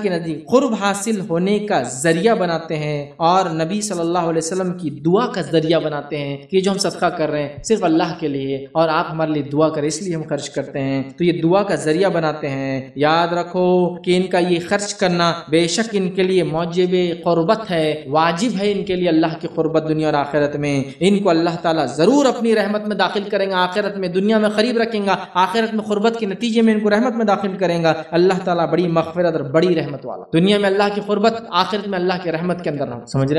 کے نزدیک قرب حاصل ہونے کا ذریعہ بناتے ہیں اور نبی صلی اللہ علیہ وسلم کی دعا کا ذریعہ بناتے ہیں کہ جو ہم صدقہ کر رہے ہیں صرف اللہ کے لیے اور آپ ہمارے لیے دعا کریں اس لیے ہم خرچ کرتے ہیں، تو یہ دعا کا ذریعہ بناتے ہیں. یاد رکھو کہ ان کا یہ خرچ کرنا بے شک ان کے لیے موجب قربت ہے، واجب ہے ان کے لیے اللہ کی قربت دنیا اور آخرت میں. ان کو اللہ تعالیٰ ضرور اپنی رحمت میں داخل کریں گا آخرت میں. دنیا میں قریب رکھیں گا، آخرت میں قربت کے نتیجے میں ان کو رحمت میں داخل کریں گا. اللہ تعالیٰ بڑی مغفرت اور بڑی رحمت والا. دنیا میں اللہ کی قربت، آخرت میں اللہ کی رحمت کے اندر رہو. سمجھ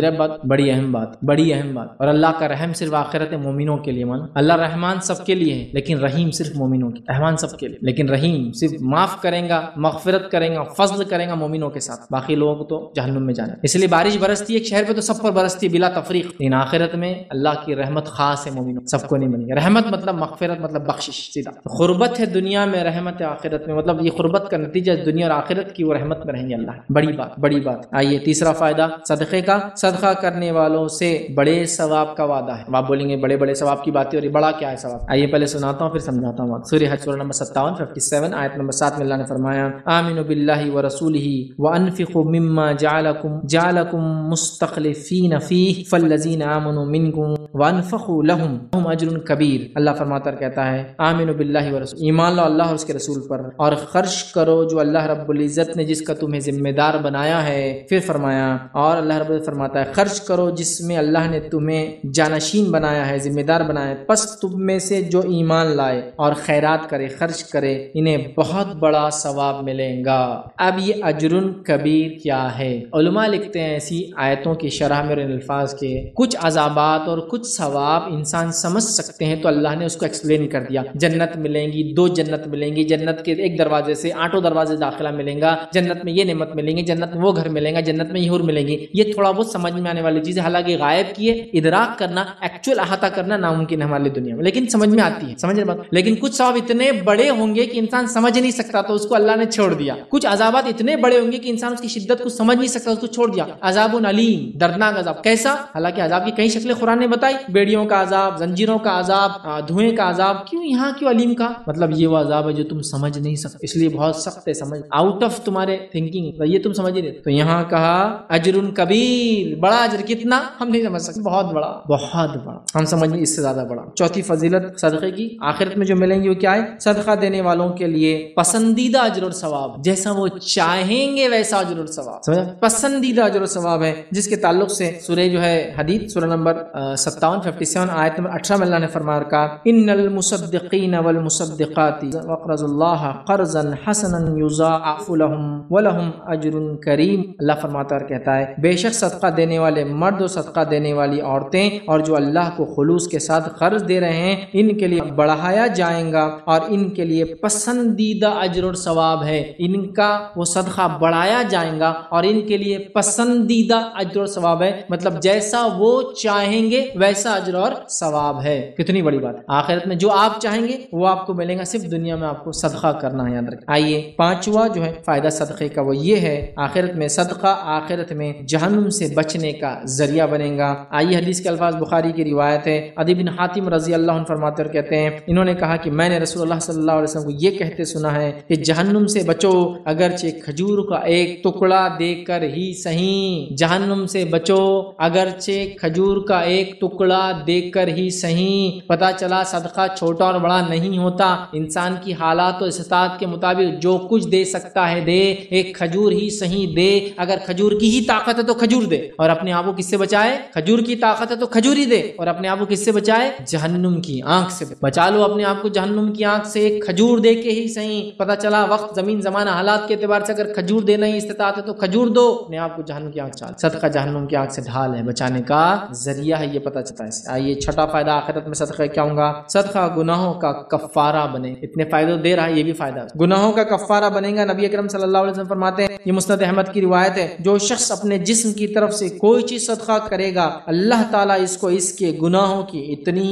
رہے بات؟ بڑی اہم بات. اور اللہ کا رحم صرف آخرت مومنوں کے لیے. مان اللہ رحمان سب کے لیے ہے لیکن رحیم صرف مومنوں کے. رحمان سب کے لیے لیکن رحیم صرف معاف کریں گا، مغفرت کریں گا، فضل کریں گا مومنوں کے ساتھ، باقی لوگوں کو تو جہنم میں جانا. اس لیے بارش برستی ہے ایک شہر پہ تو سب پر برستی بلا تفریق، لیکن آخرت میں اللہ کی رحمت خاص ہے مومنوں، سب کو نہیں بنے گی. رحمت مطلب مغفرت، مطلب بخشش سیدھا. قربت ہے دنیا میں، رحمت ہے آخرت میں، مطلب یہ قربت کا نتیجہ دنیا اور آخرت کی وہ رحمت میں رہیں گے اللہ. بڑی بات. آئیے تیسرا فائدہ صدقے کا، صدقہ کرنے والوں سے بڑے ثواب کا وعدہ ہے. آپ بولیں گے بڑے ثواب کی باتیں، اور یہ بڑا کیا ہے ثواب؟ آئیے پہلے سناتا ہوں پھر سمجھاتا ہوں. سورہ حج سورہ نمبر 57 آیت نمبر 7 میں اللہ نے فرمایا آمنوا باللہ ورسولہ وانفقوا مما جعلکم مستخلفین فیہ فالذین آمنوا منکم وانفقوا لهم اجر کبیر. اللہ فرماتا کہتا ہے آمنوا باللہ ورسولہ، ایمان لاؤ اللہ اور اس کے رسول پر اور خرچ کرو جو جو اللہ رب العزت نے جس کا تمہیں ذمہ دار بنایا ہے۔ پھر فرمایا اور اللہ رب العزت فرماتا ہے خرچ کرو جس میں اللہ نے تمہیں جانشین بنایا ہے، ذمہ دار بنایا ہے، پس تم میں سے جو ایمان لائے اور خیرات کرے، خرچ کرے، انہیں بہت بڑا ثواب ملے گا۔ اب یہ اجر کبیر کیا ہے؟ علماء لکھتے ہیں ایسی آیتوں کی شرح میں ان الفاظ کے کچھ عذابات اور کچھ ثواب انسان سمجھ سکتے ہیں تو اللہ نے اس کو ایکسپلین کر دیا۔ جنت ملیں گی، 2 جنت ملیں گی، جنت کے ایک دروازے سے 8 دروازے داخلہ ملیں گا، جنت میں یہ نعمت ملیں گی، جنت میں وہ گھر ملیں گا، جنت میں یہ حور ملیں گی۔ یہ تھوڑا بہت سمجھ میں آنے والی چیز ہے، حالانکہ غائب کی ہے، ادراک کرنا، ایکچوئل احاطہ کرنا ناممکن ہے ہماری دنیا میں، لیکن سمجھ میں آتی ہے، سمجھ رہے بات۔ لیکن کچھ ثواب اتنے بڑے ہوں گے کہ انسان سمجھ نہیں سکتا تو اس کو اللہ نے چھوڑ دیا۔ کچھ عذابات اتنے بڑے ہوں گے کہ انسان اس کی شدت کو سمجھ نہیں سکتا، اس کو چھوڑ دیا۔ عذاب علیم، دردناک عذاب، کیسا؟ حالانکہ عذاب کی کئی شکلیں قرآن نے بتائی، بیڑیوں کا عذاب، زنجیروں کا عذاب، دھوئیں کا عذاب، کیوں یہاں کیوں علیم کا؟ مطلب یہ وہ عذاب ہے جو تم سمجھ نہیں سکتے، اس لیے بہت سخت ہے، سمجھ آؤٹ آف تمہارے تھنکنگ، یہ تم سمجھ نہیں۔ تو یہاں کہا اجر کبیر، بڑا اجر، کتنا ہم نہیں سمجھ سکتے، بہت بڑا، بہت بڑا، ہم سمجھ میں اس سے زیادہ بڑا۔ چوتھی فضیلت صدقے کی، آخرت میں جو ملیں گی وہ کیا ہے؟ صدقہ دینے والوں کے لیے پسندیدہ اجر اور ثواب، جیسا وہ چاہیں گے ویسا اجر اور ثواب، سمجھا؟ پسندیدہ اجر اور ثواب ہے، جس کے تعلق سے سورہ جو ہے حدید، سورہ نمبر 57 آیت نمبر 18 میں اللہ نے فرمایا رکھا ان المصدقین والمصدقات وقرضوا اللہ قرضا حسنا یضاعف لهم ولهم اجر کریم۔ اللہ فرماتا ہے، کہتا ہے بے شک صدقہ دینے والے مرد و صدقہ دینے والی عورتیں اور جو اللہ کو خلوص کے ساتھ قرض دے رہے ہیں، ان کے لیے بڑھایا جائے گا اور ان کے لیے پسندیدہ اجر اور ثواب ہے۔ ان کا وہ صدقہ بڑھایا جائے گا اور ان کے لیے پسندیدہ اجر اور ثواب ہے، مطلب جیسا وہ چاہیں گے ویسا اجر اور ثواب ہے۔ کتنی بڑی بات ہے، آخرت میں جو آپ چاہیں گے وہ آپ کو ملے گا، صرف دنیا میں آپ کو صدقہ کرنا ہے، یاد رکھیں۔ آئیے پانچواں جو ہے فائدہ صدقے کا وہ یہ ہے، آخرت میں صدقہ آخرت میں جہنم سے بچنے کا ذریعہ بنے گا۔ آئیے حدیث کے الفاظ، بخاری کی روایت ہے، عدی بن حاتم رضی اللہ عنہ فرماتے اور کہتے ہیں انہوں نے کہا کہ میں نے رسول اللہ صلی اللہ علیہ وسلم کو یہ کہتے سنا ہے کہ جہنم سے بچو اگرچہ کھجور کا ایک ٹکڑا دے کر ہی صحیح، جہنم سے بچو اگرچہ کھجور کا ایک ٹکڑا دے کر ہی صحیح۔ پتہ چلا صدقہ چھوٹا اور بڑا نہیں ہوتا، انسان کی حالات و استطاعت کے مطابق جو کچھ دے سکتا ہے دے، ایک کھجور ہی صحیح دے، اگر کھجور کی ہی طاقت ہے تو کھجور دے، اور اپنے آپ کو کس سے بچائے؟ کھجور کی طاقت ہے تو کھجور ہی دے، اور اپنے آپ کو کس سے بچائے؟ جہنم کی آنکھ سے بچا لو اپنے آپ کو جہنم کی آنکھ سے، ایک کھجور دے کے ہی صحیح۔ پتہ چلا وقت زمین زمانہ حالات کے اعتبار سے اگر کھجور دینا ہی استطاعت ہے تو کھجور دو، اپنے آپ کو جہنم کی آنکھ سے۔ صدقہ جہنم کی آنکھ سے ڈھال ہے، بچانے کا ذریعہ ہے، یہ پتہ چلتا ہے۔ آئیے چھٹا فائدہ آخرت میں صدقہ کیا ہوگا؟ صدقہ گناہوں کا کفارہ بنے۔ اتنے فائدے دے رہا ہے، یہ بھی فائدہ گناہوں کا کفارہ بنے گا۔ نبی اکرم صلی اللہ علیہ وسلم فرماتے ہیں، یہ مسند احمد کی روایت ہے، جو شخص اپنے جسم کی طرف سے کوئی چیز صدقہ کرے گا اللہ تعالیٰ اس کو اس کے گناہوں کی اتنی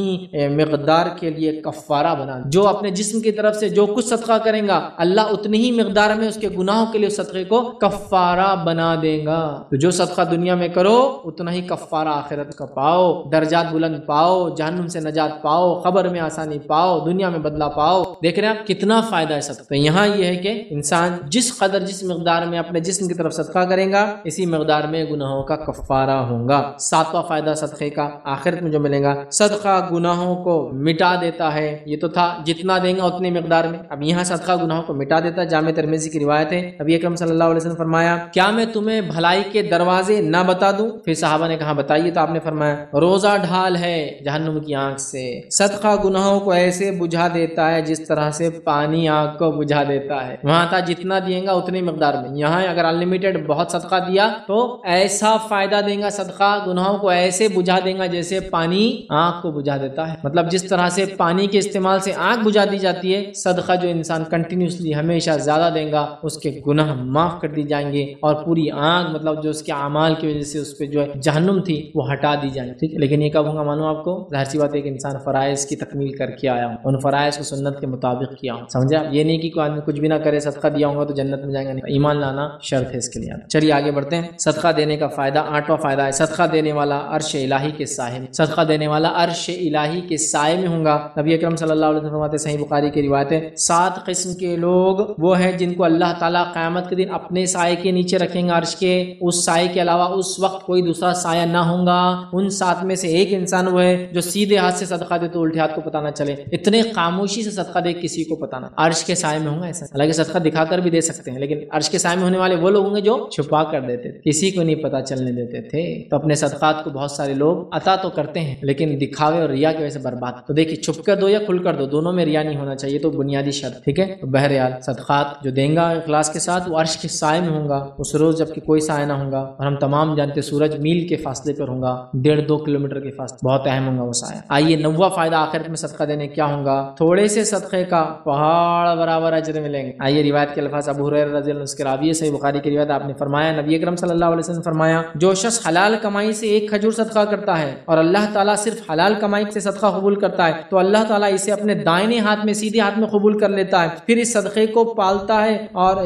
مقدار کے لیے کفارہ بنا دے۔ جو اپنے جسم کی طرف سے جو کچھ صدقہ کرے گا اللہ اتنی ہی مقدار میں اس کے گناہوں کے لیے صدقے کو کفارہ بنا دے گا۔ تو جو صدقہ دنیا میں کرو اتنا ہی کفارہ آخرت کا پاؤ، درجات بلند پاؤ، جہنم سے نجات پاؤ، قبر میں آسانی پاؤ، دنیا میں بدلہ پاؤ۔ دیکھ رہے ہیں آپ کتنا فائدہ ہے صدقہ۔ تو یہاں یہ ہے کہ انسان جس قدر جس مقدار میں اپنے جسم کی طرف صدقہ کرے گا اسی مقدار میں گناہوں کا کفارہ ہوگا۔ ساتواں فائدہ صدقے کا آخرت میں جو ملے گا، صدقہ گناہوں کو مٹا دیتا ہے۔ یہ تو تھا جتنا دیں گا اتنی مقدار میں، اب یہاں صدقہ گناہوں کو مٹا دیتا ہے۔ جامع ترمذی کی روایت ہے، نبی اکرم صلی اللہ علیہ وسلم فرمایا کیا میں تمہیں بھلائی کے دروازے نہ بتا دوں؟ پھر صحابہ نے کہا بتائیے، تو آپ نے فرمایا روزہ ڈھال ہے جہنم کی آنکھ سے، صدقہ گناہوں کو ایسے بجھا دیتا ہے جس طرح سے پانی آگ کو بجھا دیتا ہے۔ وہاں تھا جتنا دیں گا اتنی مقدار میں، یہاں اگر انلمیٹڈ بہت صدقہ دیا تو ایسا فائدہ دیں گا صدقہ گناہوں کو ایسے بجھا دیں گا جیسے پانی آگ کو بجھا دیتا ہے۔ مطلب جس طرح سے پانی کے استعمال سے آگ بجھا دی جاتی ہے، صدقہ جو انسان کنٹینیوسلی ہمیشہ زیادہ دیں گا اس کے گناہ معاف کر دی جائیں گے، اور پوری آگ مطلب جو اس کے اعمال کی وجہ سے اس پہ جو ہے جہنم تھی وہ ہٹا دی جائیں گے، ٹھیک ہے۔ لیکن یہ کب ہوگا معلوم آپ کو؟ ظاہر سی بات ہے کہ انسان فرائض کی تکمیل کر کے آیا ہوں، ان فرائض کو سنت کے مطابق کیا ہوں، سمجھا؟ یہ نہیں کہ کوئی آدمی کچھ بھی نہ کرے صدقہ دیا ہوگا تو جنت میں جائیں گا، نہیں، ایمان لانا شرط ہے اس کے لیے۔ چلیے آگے بڑھتے ہیں۔ صدقہ دینے کا فائدہ، آٹھواں فائدہ ہے صدقہ دینے والا عرش الہی کے سائے میں، صدقہ دینے والا عرش الہی کے سائے میں ہوگا۔ نبی اکرم صلی اللہ علیہ وسلم فرماتے ہیں، صحیح بخاری کی روایت ہے، 7 قسم کے لوگ وہ ہیں جن کو اللہ تعالیٰ قیامت کے دن اپنے سائے کے نیچے رکھیں گے عرش کے، اس سائے کے علاوہ اس وقت کوئی دوسرا سایہ نہ ہوگا۔ ان 7 میں سے ایک انسان وہ ہے جو سیدھے ہاتھ سے صدقہ دے تو الٹے ہاتھ کو پتہ نہ چلے، اتنے خاموشی سے صدقہ دے کسی کو پتہ نہ، عرش کے سائے میں ہوگا ایسا۔ حالانکہ صدقہ صدقہ دکھا کر بھی دے سکتے ہیں، لیکن عرش کے سائے میں ہونے والے وہ لوگ ہوں گے جو چھپا کر دیتے تھے، کسی کو نہیں پتہ چلنے دیتے تھے۔ تو اپنے صدقات کو بہت سارے لوگ عطا تو کرتے ہیں لیکن دکھاوے اور ریا کی وجہ سے برباد۔ تو دیکھیے چھپ کر دو یا کھل کر دو، دونوں میں ریا نہیں ہونا چاہیے، تو بنیادی شرط، ٹھیک ہے۔ تو بہرحال صدقات جو دیں گا اخلاص کے ساتھ وہ عرش کے سائے میں ہوں گا اس روز جب کہ کوئی سایہ نہ ہوگا، اور ہم تمام جانتے سورج میل کے فاصلے پر ہوگا، 1.5-2 کلومیٹر کے فاصلے، بہت اہم ہوگا وہ سایہ۔ آئیے 90واں فائدہ آخرت میں صدقہ دینے کیا ہوگا؟ تھوڑے سے صدقے کا پہاڑ برابر اجر ملیں گے۔ آئیے روایت کے الفاظ ابو ہریرہ رضی اللہ عنہ کے راوی صحیح بخاری کی روایت، آپ نے فرمایا، نبی اکرم صلی اللہ علیہ وسلم نے فرمایا، جو شخص حلال کمائی سے 1 کھجور صدقہ کرتا ہے اور اللہ تعالیٰ صرف حلال کمائی سے صدقہ قبول کرتا ہے تو اللہ تعالیٰ اسے اپنے دائیں ہاتھ میں سیدھے ہاتھ میں قبول کر لیتا ہے، پھر اس صدقے کو پالتا ہے اور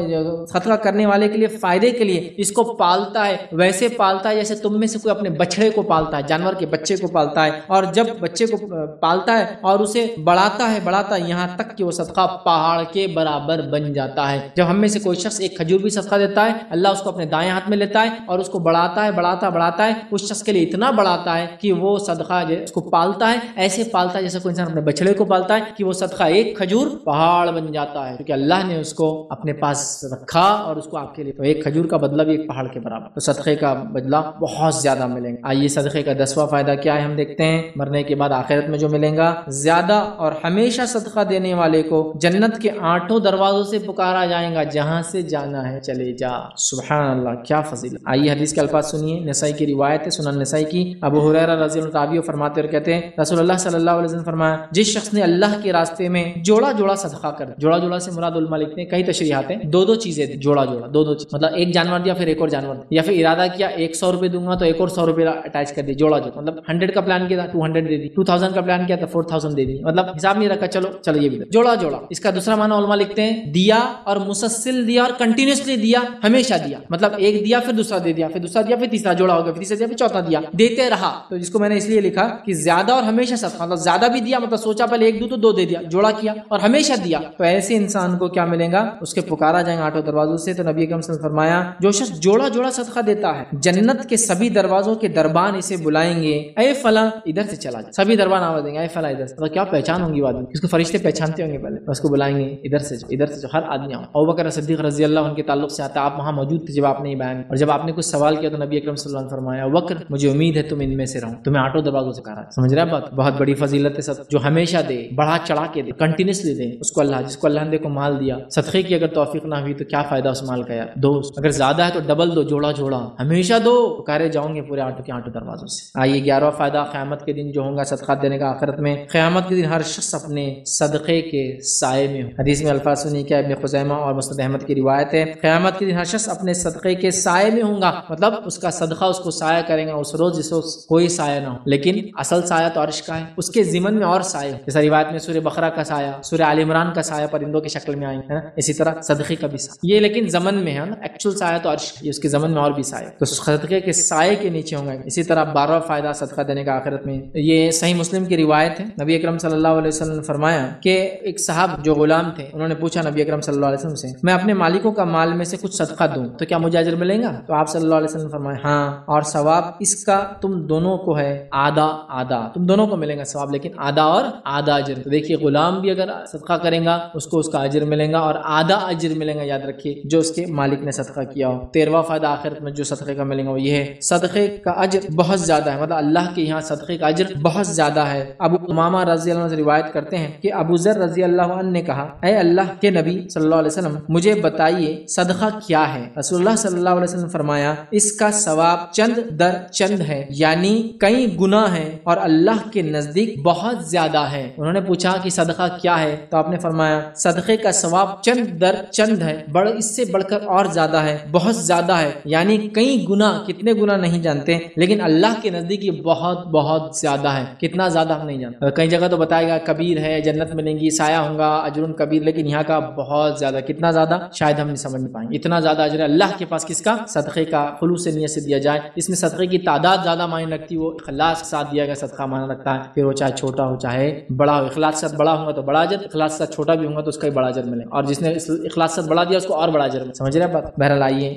صدقہ کرنے والے کے لیے فائدے کے لیے اس کو پالتا ہے، ویسے پالتا ہے جیسے تم میں سے کوئی اپنے بچڑے کو پالتا ہے، جانور کے بچے کو پالتا ہے، اور جب بچے کو پالتا ہے اور اسے بڑھاتا ہے یہاں تک کہ وہ صدقہ پہاڑ کے برابر بن جاتا ہے۔ جب ہم میں سے کوئی شخص 1 کھجور بھی صدقہ دیتا ہے، اللہ اس کو اپنے دائیں ہاتھ میں لیتا ہے اور اس کو بڑھاتا ہے، اس شخص کے لیے اتنا بڑھاتا ہے کہ وہ صدقہ اس کو پالتا ہے، ایسے پالتا ہے جیسے کوئی انسان اپنے بچڑے کو پالتا ہے، کہ وہ صدقہ 1 کھجور پہاڑ بن جاتا ہے، کیونکہ اللہ نے اس کو اپنے پاس رکھا اور اس کو آپ کے لیے، تو 1 کھجور کا بدلہ بھی 1 پہاڑ کے برابر، تو صدقے کا بدلہ بہت زیادہ ملیں گا۔ آئیے صدقے کا 10واں فائدہ کیا ہے ہم دیکھتے ہیں، مرنے کے بعد آخرت میں جو ملیں گا، زیادہ اور ہمیشہ صدقہ دینے والے کو جنت کے 8 دروازوں سے پکارا جائے گا، جہاں سے جانا ہے چلے جا۔ سبحان اللہ، کیا فضیلت۔ آئیے حدیث کے الفاظ سنیے، نسائی کی روایت ہے، سنن نسائی کی، ابو ہریرہ رضی اللہ عنہ فرماتے اور کہتے ہیں، رسول اللہ صلی اللہ علیہ وسلم فرمایا، جس شخص نے اللہ کے راستے میں جوڑا صدقہ کر، جوڑا سے مراد علماء لکھتے ہیں، کئی تشریحات ہیں، 2 چیزیں دی، جوڑا 2 چیز، مطلب 1 جانور دیا پھر 1 اور جانور، یا پھر ارادہ کیا 100 روپے دوں گا تو 1 اور 100 روپے اٹیچ کر دی، جوڑا مطلب 100 کا پلان کیا تھا 200 دے دی، 2000 کا پلان کیا تھا 4000 دے دی، مطلب حساب نہیں رکھا، چلو یہ بھی جوڑا۔ اس کا دوسرا معنی علماء لکھتے ہیں، دیا اور مسلسل دیا اور کنٹینیوسلی دیا، ہمیشہ دیا، مطلب 1 دیا پھر دوسرا دے دیا، پھر دوسرا دیا پھر تیسرا، جوڑا ہو گیا، پھر تیسرا دیا پھر چوتھا دیا، دیتے رہا۔ تو جس کو میں نے اس لیے لکھا کہ زیادہ اور ہمیشہ صدقہ، مطلب زیادہ بھی دیا، مطلب سوچا پہلے 1 دوں تو 2 دے دیا، جوڑا کیا، اور ہمیشہ دیا، تو ایسے انسان کو کیا ملے گا، اس کے پکارا جائے گا 8 دروازوں سے۔ تو نبی اکرم صلی اللہ علیہ وسلم نے فرمایا، جو شخص جوڑا صدقہ دیتا ہے، جنت کے سبھی دروازوں کے دربان اسے بلائیں گے، اے فلاں ادھر سے چلا جا، سبھی دربان آواز دیں گے، اے فلاں ادھر سے، تو کیا پہچان ہوگی آدمی، اس کو فرشتے پہچانتے ہوں گے، پہلے اس کو بلائیں گے، ادھر سے جو ہر آدمی آؤ۔ ابوبکر صدیق رضی اللہ عنہ کے تعلق سے آتا، آپ وہاں موجود تھے جب آپ نے یہ بیان، اور جب آپ نے کچھ سوال کیا تو نبی اکرم صلی اللہ علیہ وسلم نے فرمایا، ابوبکر مجھے امید ہے تم ان میں سے رہو، تمہیں 8 دروازوں سے کہا، سمجھ رہے ہیں بات، بہت بڑی فضیلت ہے صدقہ، جو ہمیشہ دے، بڑھا چڑھا کے دے، کنٹینیوسلی دے، اس کو اللہ، جس کو اللہ نے کو مال دیا، صدقے کی اگر توفیق نہ ہوئی تو کیا فائدہ اس مال کا یار دوست، اگر زیادہ ہے تو ڈبل دو، جوڑا ہمیشہ دو، پکارے جاؤں گے پورے 8 دروازوں سے۔ آئیے 11واں فائدہ قیامت کے دن جو ہوگا صدقات دینے کا آخرت میں، قیامت کے دن ہر شخص اپنے صدقے کے سائے میں ہو۔ حدیث میں الفاظ سنی کیا، ابن خزیمہ اور مسند احمد کی روایت ہے، قیامت کے دن ہر شخص اپنے صدقے کے سائے میں ہوگا، مطلب اس کا صدقہ اس کو سایہ کرے گا اس روز جس روز کوئی سایہ نہ ہو، لیکن اصل سایہ تو عرش کا ہے، اس کے ضمن میں اور سایہ، جیسا روایت میں سورہ بقرہ کا سایہ، سورہ آل عمران کا سایہ پرندوں کی شکل میں آئی ہے نا، اسی طرح صدقے کا بھی سایہ، یہ لیکن ضمن میں ہے نا، ایکچوئل سایہ تو عرش، یہ اس کے ضمن میں اور بھی سایہ، تو صدقے کے سائے کے نیچے ہوں گے۔ اسی طرح 12واں فائدہ صدقہ دینے کا آخرت میں، یہ صحیح مسلم کی روایت ہے، نبی اکرم صلی اللہ علیہ وسلم نے فرمایا کہ ایک صاحب جو غلام تھے، انہوں نے پوچھا نبی اکرم صلی اللہ علیہ وسلم سے، میں اپنے مالکوں کا مال میں سے کچھ صدقہ دوں تو کیا مجھے اجر ملے گا؟ تو آپ صلی اللہ علیہ وسلم نے فرمایا ہاں، اور ثواب اس کا تم دونوں کو ہے آدھا، تم دونوں کو ملے گا ثواب، لیکن آدھا اور آدھا اجر۔ تو دیکھیے غلام بھی اگر صدقہ کرے گا اس کو اس کا اجر ملے گا اور آدھا اجر ملے گا، یاد رکھیے، جو اس کے مالک نے صدقہ کیا ہو۔ 13واں فائدہ آخرت میں جو صدقے کا ملے گا وہ یہ ہے، صدقے کا اجر بہت زیادہ ہے، مطلب اللہ کے یہاں صدقے کا اجر بہت زیادہ ہے۔ ابو امامہ رضی اللہ عنہ سے روایت کرتے ہیں کہ ابو ذر رضی اللہ عنہ نے کہا، اے اللہ کے نبی صلی اللہ علیہ وسلم، مجھے بتائیے صدقہ کیا ہے؟ رسول اللہ صلی اللہ علیہ وسلم نے فرمایا، اس کا ثواب چند در چند ہے، یعنی کئی گنا ہے اور اللہ کے نزدیک بہت زیادہ ہے۔ انہوں نے پوچھا کہ صدقہ کیا ہے؟ تو آپ نے فرمایا صدقے کا ثواب چند در چند ہے، اس سے بڑھ کر اور زیادہ ہے، بہت زیادہ ہے، یعنی کئی گنا، کتنے گنا نہیں جانتے، لیکن اللہ کے نزدیک یہ بہت بہت زیادہ ہے۔ کتنا زیادہ ہم نہیں جانتے، کئی جگہ تو بتائے گا کبیر ہے، جنت ملیں گی، سایہ ہوگا، اجر کبیر، لیکن یہاں کا بہت زیادہ، کتنا زیادہ شاید ہم نہیں سمجھ نہیں پائیں گے، اتنا زیادہ اجر اللہ کے پاس کس کا؟ صدقے کا، خلوص نیت سے دیا جائے۔ اس میں صدقے کی تعداد زیادہ معنی رکھتی، وہ اخلاص کے ساتھ دیا گیا صدقہ معنی رکھتا ہے، پھر وہ چاہے چھوٹا ہو چاہے بڑا ہو، اخلاص کے ساتھ بڑا ہوگا تو بڑا اجر، اخلاص کے ساتھ چھوٹا بھی ہوگا تو اس کا ہی بڑا اجر ملے، اور جس نے اخلاص سے بڑا دیا اس کو اور بڑا اجر ملے۔ سمجھ رہے ہیں بات؟ بہرحال آئیے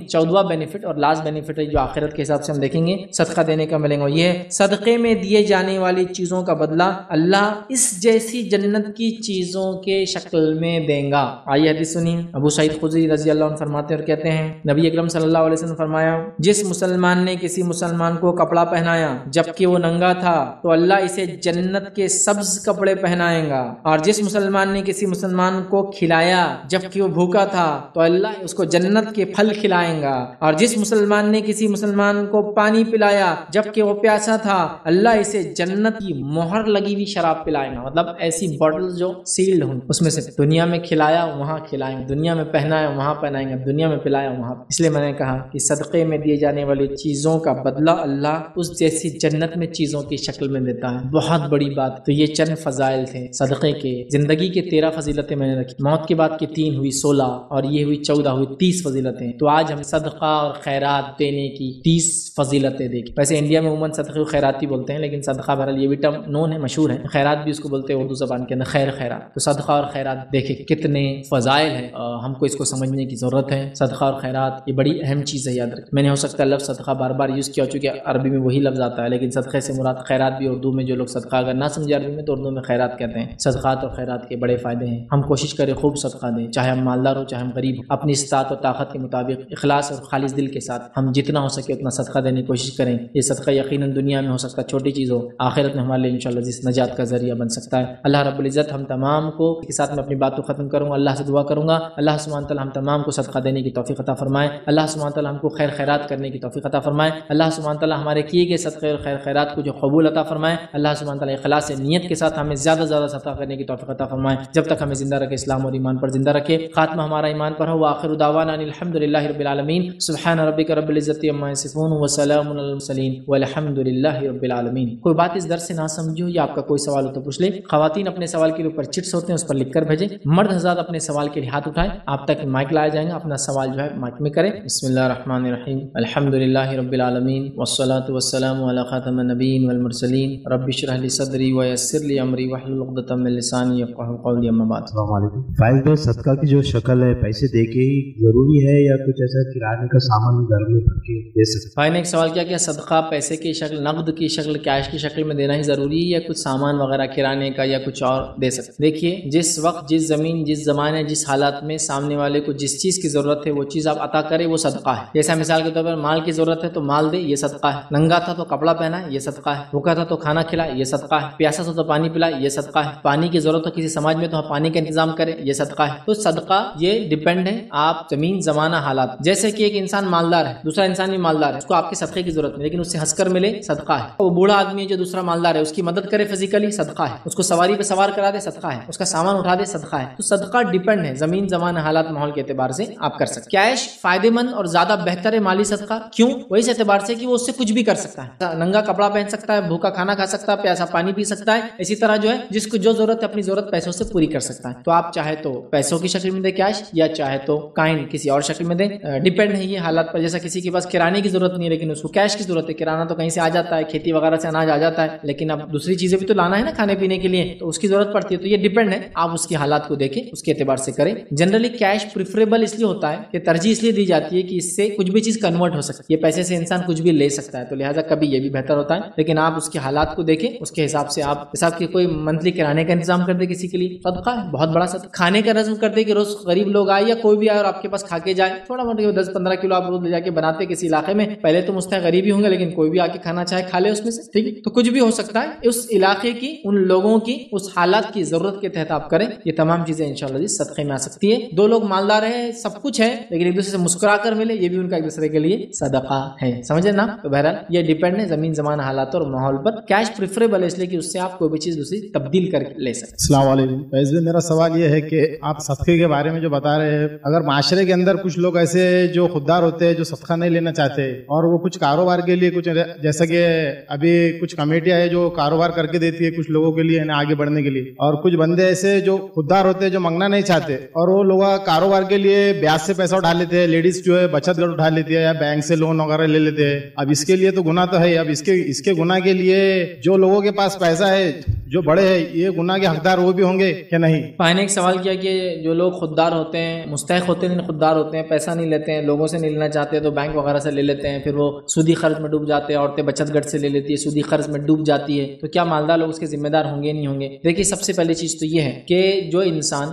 14واں بینیفٹ اور لاسٹ بینیفٹ ہے جو آخرت کے حساب سے ہم دیکھیں گے صدقہ دینے کا ملیں گا، یہ ہے صدقے میں دیے جانے والی چیزوں کا بدلہ اللہ اس جیسی جنت کی چیزوں کے شکل میں دیں گا۔ آئیے حدیث سنیے، ابو سعید خدری رضی اللہ عنہ فرماتے ہیں اور کہتے ہیں نبی اکرم صلی اللہ علیہ وسلم فرمایا جس مسلمان نے کسی مسلمان کو کپڑا پہنایا جبکہ وہ ننگا تھا تو اللہ اسے جنت کے سبز کپڑے پہنائے گا، اور جس مسلمان نے کسی مسلمان کو کھلایا جبکہ وہ بھوکا تھا تو اللہ اس کو جنت کے پھل کھلائیں گا، اور جس مسلمان نے کسی مسلمان کو پانی پلایا جبکہ وہ پیاسا تھا اللہ اسے جنت کی مہر لگی ہوئی شراب پلائے گا، مطلب ایسی بوٹل جو سیلڈ ہوں اس میں سے دنیا میں کھلایا وہاں کھلائیں گے، دنیا میں پہنایا وہاں پہنائیں گے، دنیا میں پلایا وہاں۔ اس لیے میں نے کہا کہ صدقے میں دیے جانے والی چیزوں کا بدلہ اللہ اس جیسی جنت میں چیزوں کی شکل میں دیتا ہے، بہت بڑی بات۔ تو یہ چند فضائل تھے صدقے کے۔ زندگی کے 13 فضیلتیں میں نے رکھی، موت کے بعد کی 3 ہوئی 16 اور یہ ہوئی 14 ہوئی 30 فضیلتیں۔ تو آج ہم صدقہ اور خیرات دینے کی 30 فضیلتیں دیکھیں۔ ویسے انڈیا میں عموماً صدقے کو خیرات ہی بولتے ہیں، لیکن صدقہ بہرحال یہ بھی ٹرم نون ہے، مشہور ہے، خیرات بھی اس کو بولتے ہیں اردو زبان کے اندر، خیر خیرات۔ تو صدقہ اور خیرات دیکھیں کتنے فضائل ہیں، ہم کو اس کو سمجھنے کی ضرورت ہے۔ صدقہ اور خیرات یہ بڑی اہم چیز ہے، یاد رکھیں۔ میں نے ہو سکتا ہے لفظ صدقہ بار بار یوز کیا ہو چونکہ عربی میں وہی لفظ آتا ہے، لیکن صدقے سے مراد خیرات بھی اردو میں جو لوگ صدقہ اگر نہ سمجھے عربی میں تو اردو میں خیرات کہتے ہیں۔ صدقات اور خیرات کے بڑے فائدے ہیں، ہم کوشش کریں خوب صدقہ دیں، چاہے ہم مالدار ہو چاہے ہم غریب ہو، اپنی استطاعت اور طاقت کے مطابق اخلاص اور خالص دل کے ساتھ ہم جتنا ہو سکے اتنا صدقہ دینے کی کوشش کریں۔ یہ صدقہ یقیناً دنیا میں ہو سکتا ہے چھوٹی چیز ہو، آخرت میں ہمارے لیے انشاءاللہ جس نجات کا ذریعہ بن سکتا ہے۔ اللہ رب العزت ہم تمام کو کے ساتھ میں اپنی بات کو ختم کروں گا، اللہ سے دعا کروں گا اللہ سبحانہ وتعالی ہم تمام کو صدقہ دینے کی توفیق عطا فرمائے، اللہ سبحانہ وتعالی ہم کو خیر خیرات کرنے کی توفیق عطا فرمائے، اللہ سبحانہ وتعالی ہمارے کیے گئے صدقے اور خیر خیرات کو جو قبول عطا فرمائے، اللہ سبحانہ وتعالی اخلاص نیت کے ساتھ ہمیں زیادہ سے زیادہ صدقہ کرنے کی توفیق عطا فرمائے، جب تک ہمیں زندہ رکھے اسلام اور ایمان پر زندہ رکھے، خاتمہ ہمارا ایمان پر ہو، وآخر دعوانا ان الحمدللہ رب العالمین، سبحان ربک رب العزت عما یصفون وسلام علی المرسلین والحمدللہ رب العالمین۔ کوئی بات اس درس سے نہ سمجھو یا آپ کا کوئی سوال ہو تو پوچھ لیں، خواتین اپنے سوال کے اوپر چٹس ہوتے ہیں اس پر لکھ کر بھیجیں، مرد حضرات اپنے سوال کے لیے ہاتھ اٹھائیں، آپ تک مائک لایا جائیں گا، اپنا سوال جو ہے مائک میں کریں۔ بسم اللہ الرحمن الرحیم، الحمدللہ رب العالمین والصلاة والسلام علی خاتم النبیین والمرسلین، رب اشرح لی صدری ویسر لی امری واحلل عقدۃ من لسانی یفقہوا قولی، اما بعد۔ السلام علیکم۔ فائل تو صدقہ کی جو شکل ہے پیسے دے کے ہی ضروری ہے یا کچھ ایسا کرانے کا سامان گھر میں رکھ کے دے سکتے؟ بھائی نے ایک سوال کیا کہ صدقہ پیسے کی شکل، نقد کی شکل، کیش کی شکل میں دینا ہی ضروری ہے یا کچھ سامان وغیرہ کرانے کا یا کچھ اور دے سکتے؟ دیکھیے جس وقت جس زمین جس زمانے جس حالات میں سامنے والے کو جس چیز کی ضرورت ہے وہ چیز آپ عطا کرے وہ صدقہ ہے۔ جیسا مثال کے طور پر مال کی ضرورت ہے تو مال دے، یہ صدقہ ہے۔ ننگا تھا تو کپڑا پہنا، یہ صدقہ ہے۔ بھوکا تھا تو کھانا کھلا، یہ صدقہ ہے۔ پیاسا تھا تو پانی پلا، یہ صدقہ ہے۔ پانی کی ضرورت ہو کسی سماج میں تو پانی کا انتظام کرے، یہ صدقہ ہے۔ تو صدقہ یہ ڈیپینڈ ہے آپ زمین زمانہ حالات، جیسے کہ ایک انسان مالدار ہے دوسرا انسان بھی مالدار ہے، اس کو آپ کے صدقے کی ضرورت نہیں لیکن اس سے ہنس کر ملے صدقہ ہے۔ وہ بوڑھا آدمی ہے جو دوسرا مالدار ہے اس کی مدد کرے فزیکلی، صدقہ ہے۔ اس کو سواری پہ سوار کرا دے، صدقہ ہے۔ اس کا سامان اٹھا دے، صدقہ ہے۔ تو صدقہ ڈیپینڈ ہے زمین زمانہ حالات ماحول کے اعتبار سے آپ کر سکتے۔ کیش فائدے مند اور زیادہ بہتر ہے مالی صدقہ، کیوں؟ وہ اس اعتبار سے کہ وہ اس سے کچھ بھی کر سکتا ہے، ننگا کپڑا پہن سکتا ہے، بھوکا کھانا کھا سکتا ہے، پیاسا پانی پی سکتا ہے، اسی طرح جو ہے جس کو جو ضرورت ہے اپنی ضرورت پیسوں سے پوری کر سکتا ہے۔ تو آپ چاہے تو پیسوں کی شکل میں دے کیش یا چاہے تو کائن کسی اور شکل میں دے، ڈیپینڈ ہے یہ حالات پر۔ جیسا کسی کے پاس کرانے کی ضرورت نہیں لیکن اس کو کیش کی ضرورت ہے، کرانا تو کہیں سے آ جاتا ہے، کھیتی وغیرہ سے اناج آ جاتا ہے، لیکن اب دوسری چیزیں بھی تو لانا ہے نا کھانے پینے کے لیے، تو اس کی ضرورت پڑتی ہے۔ تو یہ ڈیپینڈ ہے، آپ اس کی حالات کو دیکھیں اس کے اعتبار سے کریں۔ جنرلی کیش پریفریبل اس لیے ہوتا ہے کہ ترجیح اس لیے دی جاتی ہے کہ اس سے کچھ بھی چیز کنورٹ ہو سکتی ہے، یہ پیسے سے انسان کچھ بھی لے سکتا ہے، تو لہٰذا کبھی یہ بھی بہتر ہوتا ہے، لیکن آپ اس کے حالات کو دیکھیں اس کے حساب سے آپ حساب کے کوئی منتھلی کرانے کا انتظام کر دے کسی کے لیے، صدقہ ہے، بہت بڑا صدقہ۔ کھانے کا رزم کر دے کہ روز غریب لوگ آئے یا کوئی بھی آئے اور آپ کے پاس کھا کے جائے، تھوڑا موٹا 10-15 کلو آپ روز لے جا کے بناتے کسی علاقے میں، پہلے تو مستحق غریب ہی ہوں گے لیکن کوئی بھی آ کے کھانا چاہے کھا لے اس میں سے، ٹھیک ہے؟ تو کچھ بھی ہو سکتا ہے، اس علاقے کی ان لوگوں کی اس حالات کی ضرورت کے تحت آپ کریں، یہ تمام چیزیں انشاءاللہ جی صدقے میں آ سکتی ہے۔ دو لوگ مالدار ہیں سب کچھ ہے لیکن ایک دوسرے سے مسکرا کر ملے، یہ بھی ان کا ایک دوسرے کے لیے صدقہ ہے، سمجھے نا؟ تو بہرحال یہ ڈیپینڈ ہے زمین زمان حالات اور ماحول پر۔ کیش پریفریبل ہے اس لیے کہ اس سے آپ کوئی بھی چیز دوسری تبدیل کر لے سکتے۔ السلام علیکم فیض بھائی، میرا سوال یہ ہے کہ آپ صدقے کے بارے میں جو بتا رہے ہیں، اگر معاشرے کے اندر کچھ لوگ ایسے جو خوددار ہوتے ہیں جو صدقہ نہیں لینا چاہتے اور وہ کچھ کاروبار کے لیے کچھ، جیسا کہ ابھی کچھ کمیٹیاں ہیں جو کاروبار کر کے دیتی ہے کچھ لوگوں کے لیے آگے بڑھنے کے لیے، اور کچھ بندے ایسے جو خوددار ہوتے ہیں جو منگنا نہیں چاہتے اور وہ لوگ کاروبار کے لیے بیاج سے پیسہ اٹھا لیتے ہیں، لیڈیز جو ہے بچت گھر اٹھا لیتی ہے یا بینک سے لون وغیرہ لے لیتے ہیں۔ اب اس کے لیے تو گناہ تو ہے، اب اس کے گناہ کے لیے جو لوگوں کے پاس پیسہ ہے جو بڑے ہیں یہ گناہ کے حقدار وہ بھی ہوں گے کہ نہیں؟ میں نے ایک سوال کیا کہ جو لوگ خوددار ہوتے ہیں، مستحق ہوتے ہیں، خوددار ہوتے ہیں، پیسہ نہیں لیتے ہیں، لوگوں سے نہیں لینا چاہتے تو بینک وغیرہ سے لے لیتے ہیں، پھر وہ سودی قرض میں ڈوب جاتے ہیں، عورتیں بچت گھر سے لے لیتی ہے سودی قرض میں ڈوب جاتی ہے، تو کیا مالدار لوگ اس کے ذمہ دار ہوں گے نہیں ہوں گے؟ دیکھیے سب سے پہلی چیز تو یہ ہے کہ جو انسان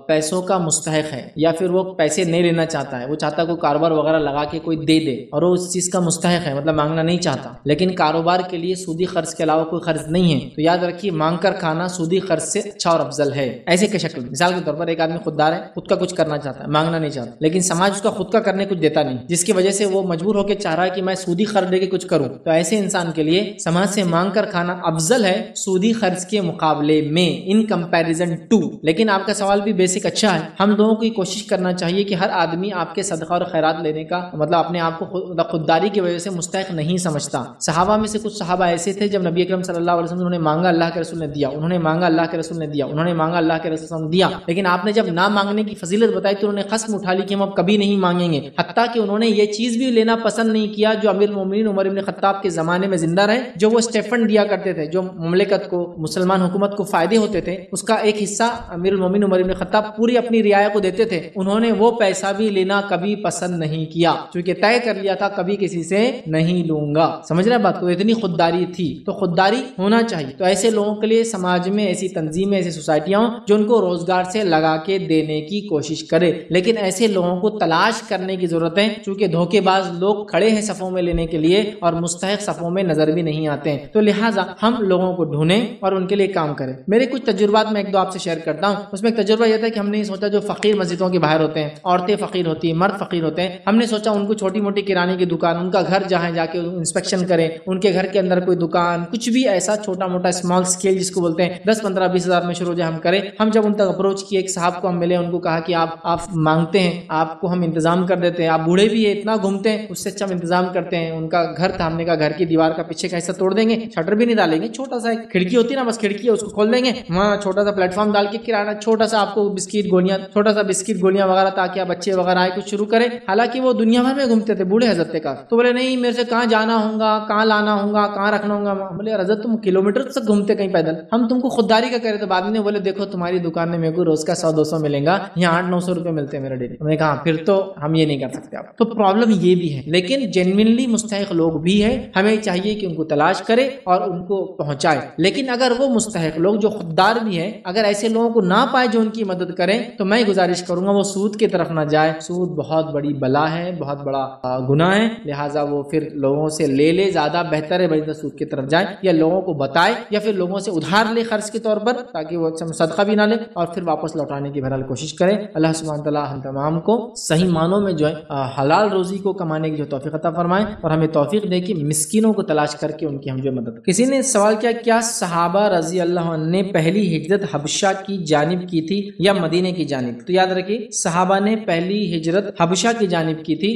پیسوں کا مستحق ہے یا پھر وہ پیسے نہیں لینا چاہتا ہے، وہ چاہتا ہے کوئی کاروبار وغیرہ لگا کے کوئی دے دے اور وہ اس چیز کا مستحق ہے، مطلب مانگنا نہیں چاہتا، لیکن کاروبار کے لیے سودی قرض کے علاوہ کوئی قرض نہیں ہے، تو یاد رکھیے مانگ کر کھانا سودی قرض سے اچھا اور افضل ہے۔ ایسے کی شکل مثال کے طور پر ایک آدمی خوددار ہے، خود کا کچھ کرنا چاہتا ہے، مانگنا نہیں چاہتا، لیکن سماج اس کا خود کا کرنے کچھ دیتا نہیں، جس کی وجہ سے وہ مجبور ہو کے چاہ رہا ہے کہ میں سودی قرض لے کے کچھ کروں، تو ایسے انسان کے لیے سماج سے مانگ کر کھانا افضل ہے سودی قرض کے مقابلے میں، ان کمپیریزن ٹو۔ لیکن آپ کا سوال بھی بیسک اچھا ہے، ہم لوگوں کو یہ کوشش کرنا چاہیے کہ ہر آدمی آپ کے صدقہ اور خیرات لینے کا مطلب اپنے آپ کو خودداری کی وجہ سے مستحق نہیں سمجھتا۔ صحابہ میں سے کچھ صحابہ ایسے تھے جب نبی اکرم صلی اللہ علیہ وسلم نے مانگا اللہ کے رسول نے دیا، انہوں نے مانگا اللہ کے رسول نے دیا، انہوں نے مانگا اللہ کے رسول نے دیا، لیکن آپ نے جب نہ مانگنے کی فضیلت بتائی تو انہوں نے قسم اٹھا لی کہ ہم اب کبھی نہیں مانگیں گے، حتیٰ کہ انہوں نے یہ چیز بھی لینا پسند نہیں کیا جو امیر المومنین عمر بن خطاب کے زمانے میں زندہ رہے، جو وہ اسٹیفن دیا کرتے تھے، جو مملکت کو مسلمان حکومت کو فائدے ہوتے تھے، اس کا ایک حصہ امیر المومنین عمر بن خطاب پوری اپنی رعایا کو دیتے تھے، انہوں نے وہ پیسہ بھی لینا کبھی پسند نہیں کیا، کیونکہ طے کر لیا تھا کبھی کسی سے نہیں لوں گا۔ سمجھ رہے بات کو؟ اتنی خودداری تھی، تو خودداری ہونا چاہیے۔ تو ایسے لوگوں کے لیے سماج میں ایسی تنظیمیں، ایسی سوسائٹیاں جو ان کو روزگار سے لگا کے دینے کی کوشش کرے، لیکن ایسے لوگوں کو تلاش کرنے کی ضرورت ہے، چونکہ دھوکے باز لوگ کھڑے ہیں صفوں میں لینے کے لیے اور مستحق صفوں میں نظر بھی نہیں آتے ہیں، تو لہٰذا ہم لوگوں کو ڈھونڈیں اور ان کے لیے کام کریں۔ میرے کچھ تجربات میں ایک دو آپ سے شیئر کرتا ہوں۔ اس میں ایک تجربہ یہ تھا کہ ہم نے سوچا جو فقیر مسجدوں کے باہر ہوتے ہیں، عورتیں فقیر ہوتی ہیں، مرد فقیر ہوتے ہیں، ہم نے سوچا ان کو چھوٹی موٹی کرانے کی دکان، ان کا گھر جہاں جا کے انسپیکشن کریں، ان کے گھر کے اندر کوئی دکان، کچھ بھی ایسا چھوٹا موٹا اسمال اسکیل جس کو بولتے ہیں 10 15 20 ہزار میں شروع ہم کریں۔ ہم جب ان تک اپروچ کیے، ایک صاحب کو ہم ملے، ان کو کہا کہ آپ مانگتے ہیں، آپ کو ہم انتظام کر دیتے ہیں، آپ بوڑھے بھی ہیں، اتنا گھومتے ہیں، اس سے اچھا ہم انتظام کرتے ہیں۔ ان کا گھر تھا، ہم نے کہا گھر کی دیوار کا پیچھے کا حصہ توڑ دیں گے، شٹر بھی نہیں ڈالیں گے، چھوٹا سا ایک کھڑکی ہوتی ہے نا، بس کھڑکی ہے، اس کو کھول دیں گے، وہاں چھوٹا سا پلیٹ فارم ڈال کے کرایہ چھوٹا سا آپ کو بسکٹ گولیاں، چھوٹا سا بسکٹ گولیاں وغیرہ، تاکہ آپ بچے وغیرہ آئے کچھ شروع کریں۔ حالانکہ وہ دنیا بھر میں گھومتے تھے بوڑھے حضرت کا، تو بولے نہیں میرے سے کہاں جانا ہوگا، کہاں لانا ہوگا، کہاں رکھنا ہوگا۔ بولے حضرت تم کلومیٹر تک گھومتے کہیں پیدل، ہم تم کو خودداری کا کہہ رہے۔ تو بعد میں بولے دیکھو تمہاری دکان میں میرے کو روز کا 100-200 ملیں گا، یہاں 800-900 روپے ملتے ہیں میرے ڈیلی۔ میں نے کہا پھر تو ہم یہ نہیں کر سکتے آپ۔ تو پرابلم یہ بھی ہے، لیکن جینوینلی مستحق لوگ بھی ہیں، ہمیں چاہیے کہ ان کو تلاش کرے اور ان کو پہنچائے۔ لیکن اگر وہ مستحق لوگ جو خوددار بھی ہیں، اگر ایسے لوگوں کو نہ پائے جو ان کی مدد کریں، تو میں گزارش کروں گا وہ سود کی طرف نہ جائے۔ سود بہت بڑی بلا ہے، بہت بڑا گناہ ہے، لہٰذا وہ پھر لوگوں سے لے زیادہ بہتر ہے بجائے سود کی طرف جائے، یا لوگوں کو بتائے، یا پھر لوگوں سے ادھار لے قرض کے طور پر، تاکہ وہ صدقہ بھی نہ لے اور پھر واپس لوٹانے کی بہرحال کوشش کرے۔ اللہ سبحانہ تعالیٰ ہم تمام کو صحیح معنوں میں جو ہے حلال روزی کو کمانے کی جو توفیق عطا فرمائے، اور ہمیں توفیق دے کہ مسکینوں کو تلاش کر کے ان کی ہم جو مدد۔ کسی نے سوال کیا کیا صحابہ رضی اللہ عنہ نے پہلی ہجرت حبشہ کی جانب کی تھی یا مدینے کی جانب؟ تو یاد رکھیے صحابہ نے پہلی ہجرت حبشہ کی جانب کی تھی،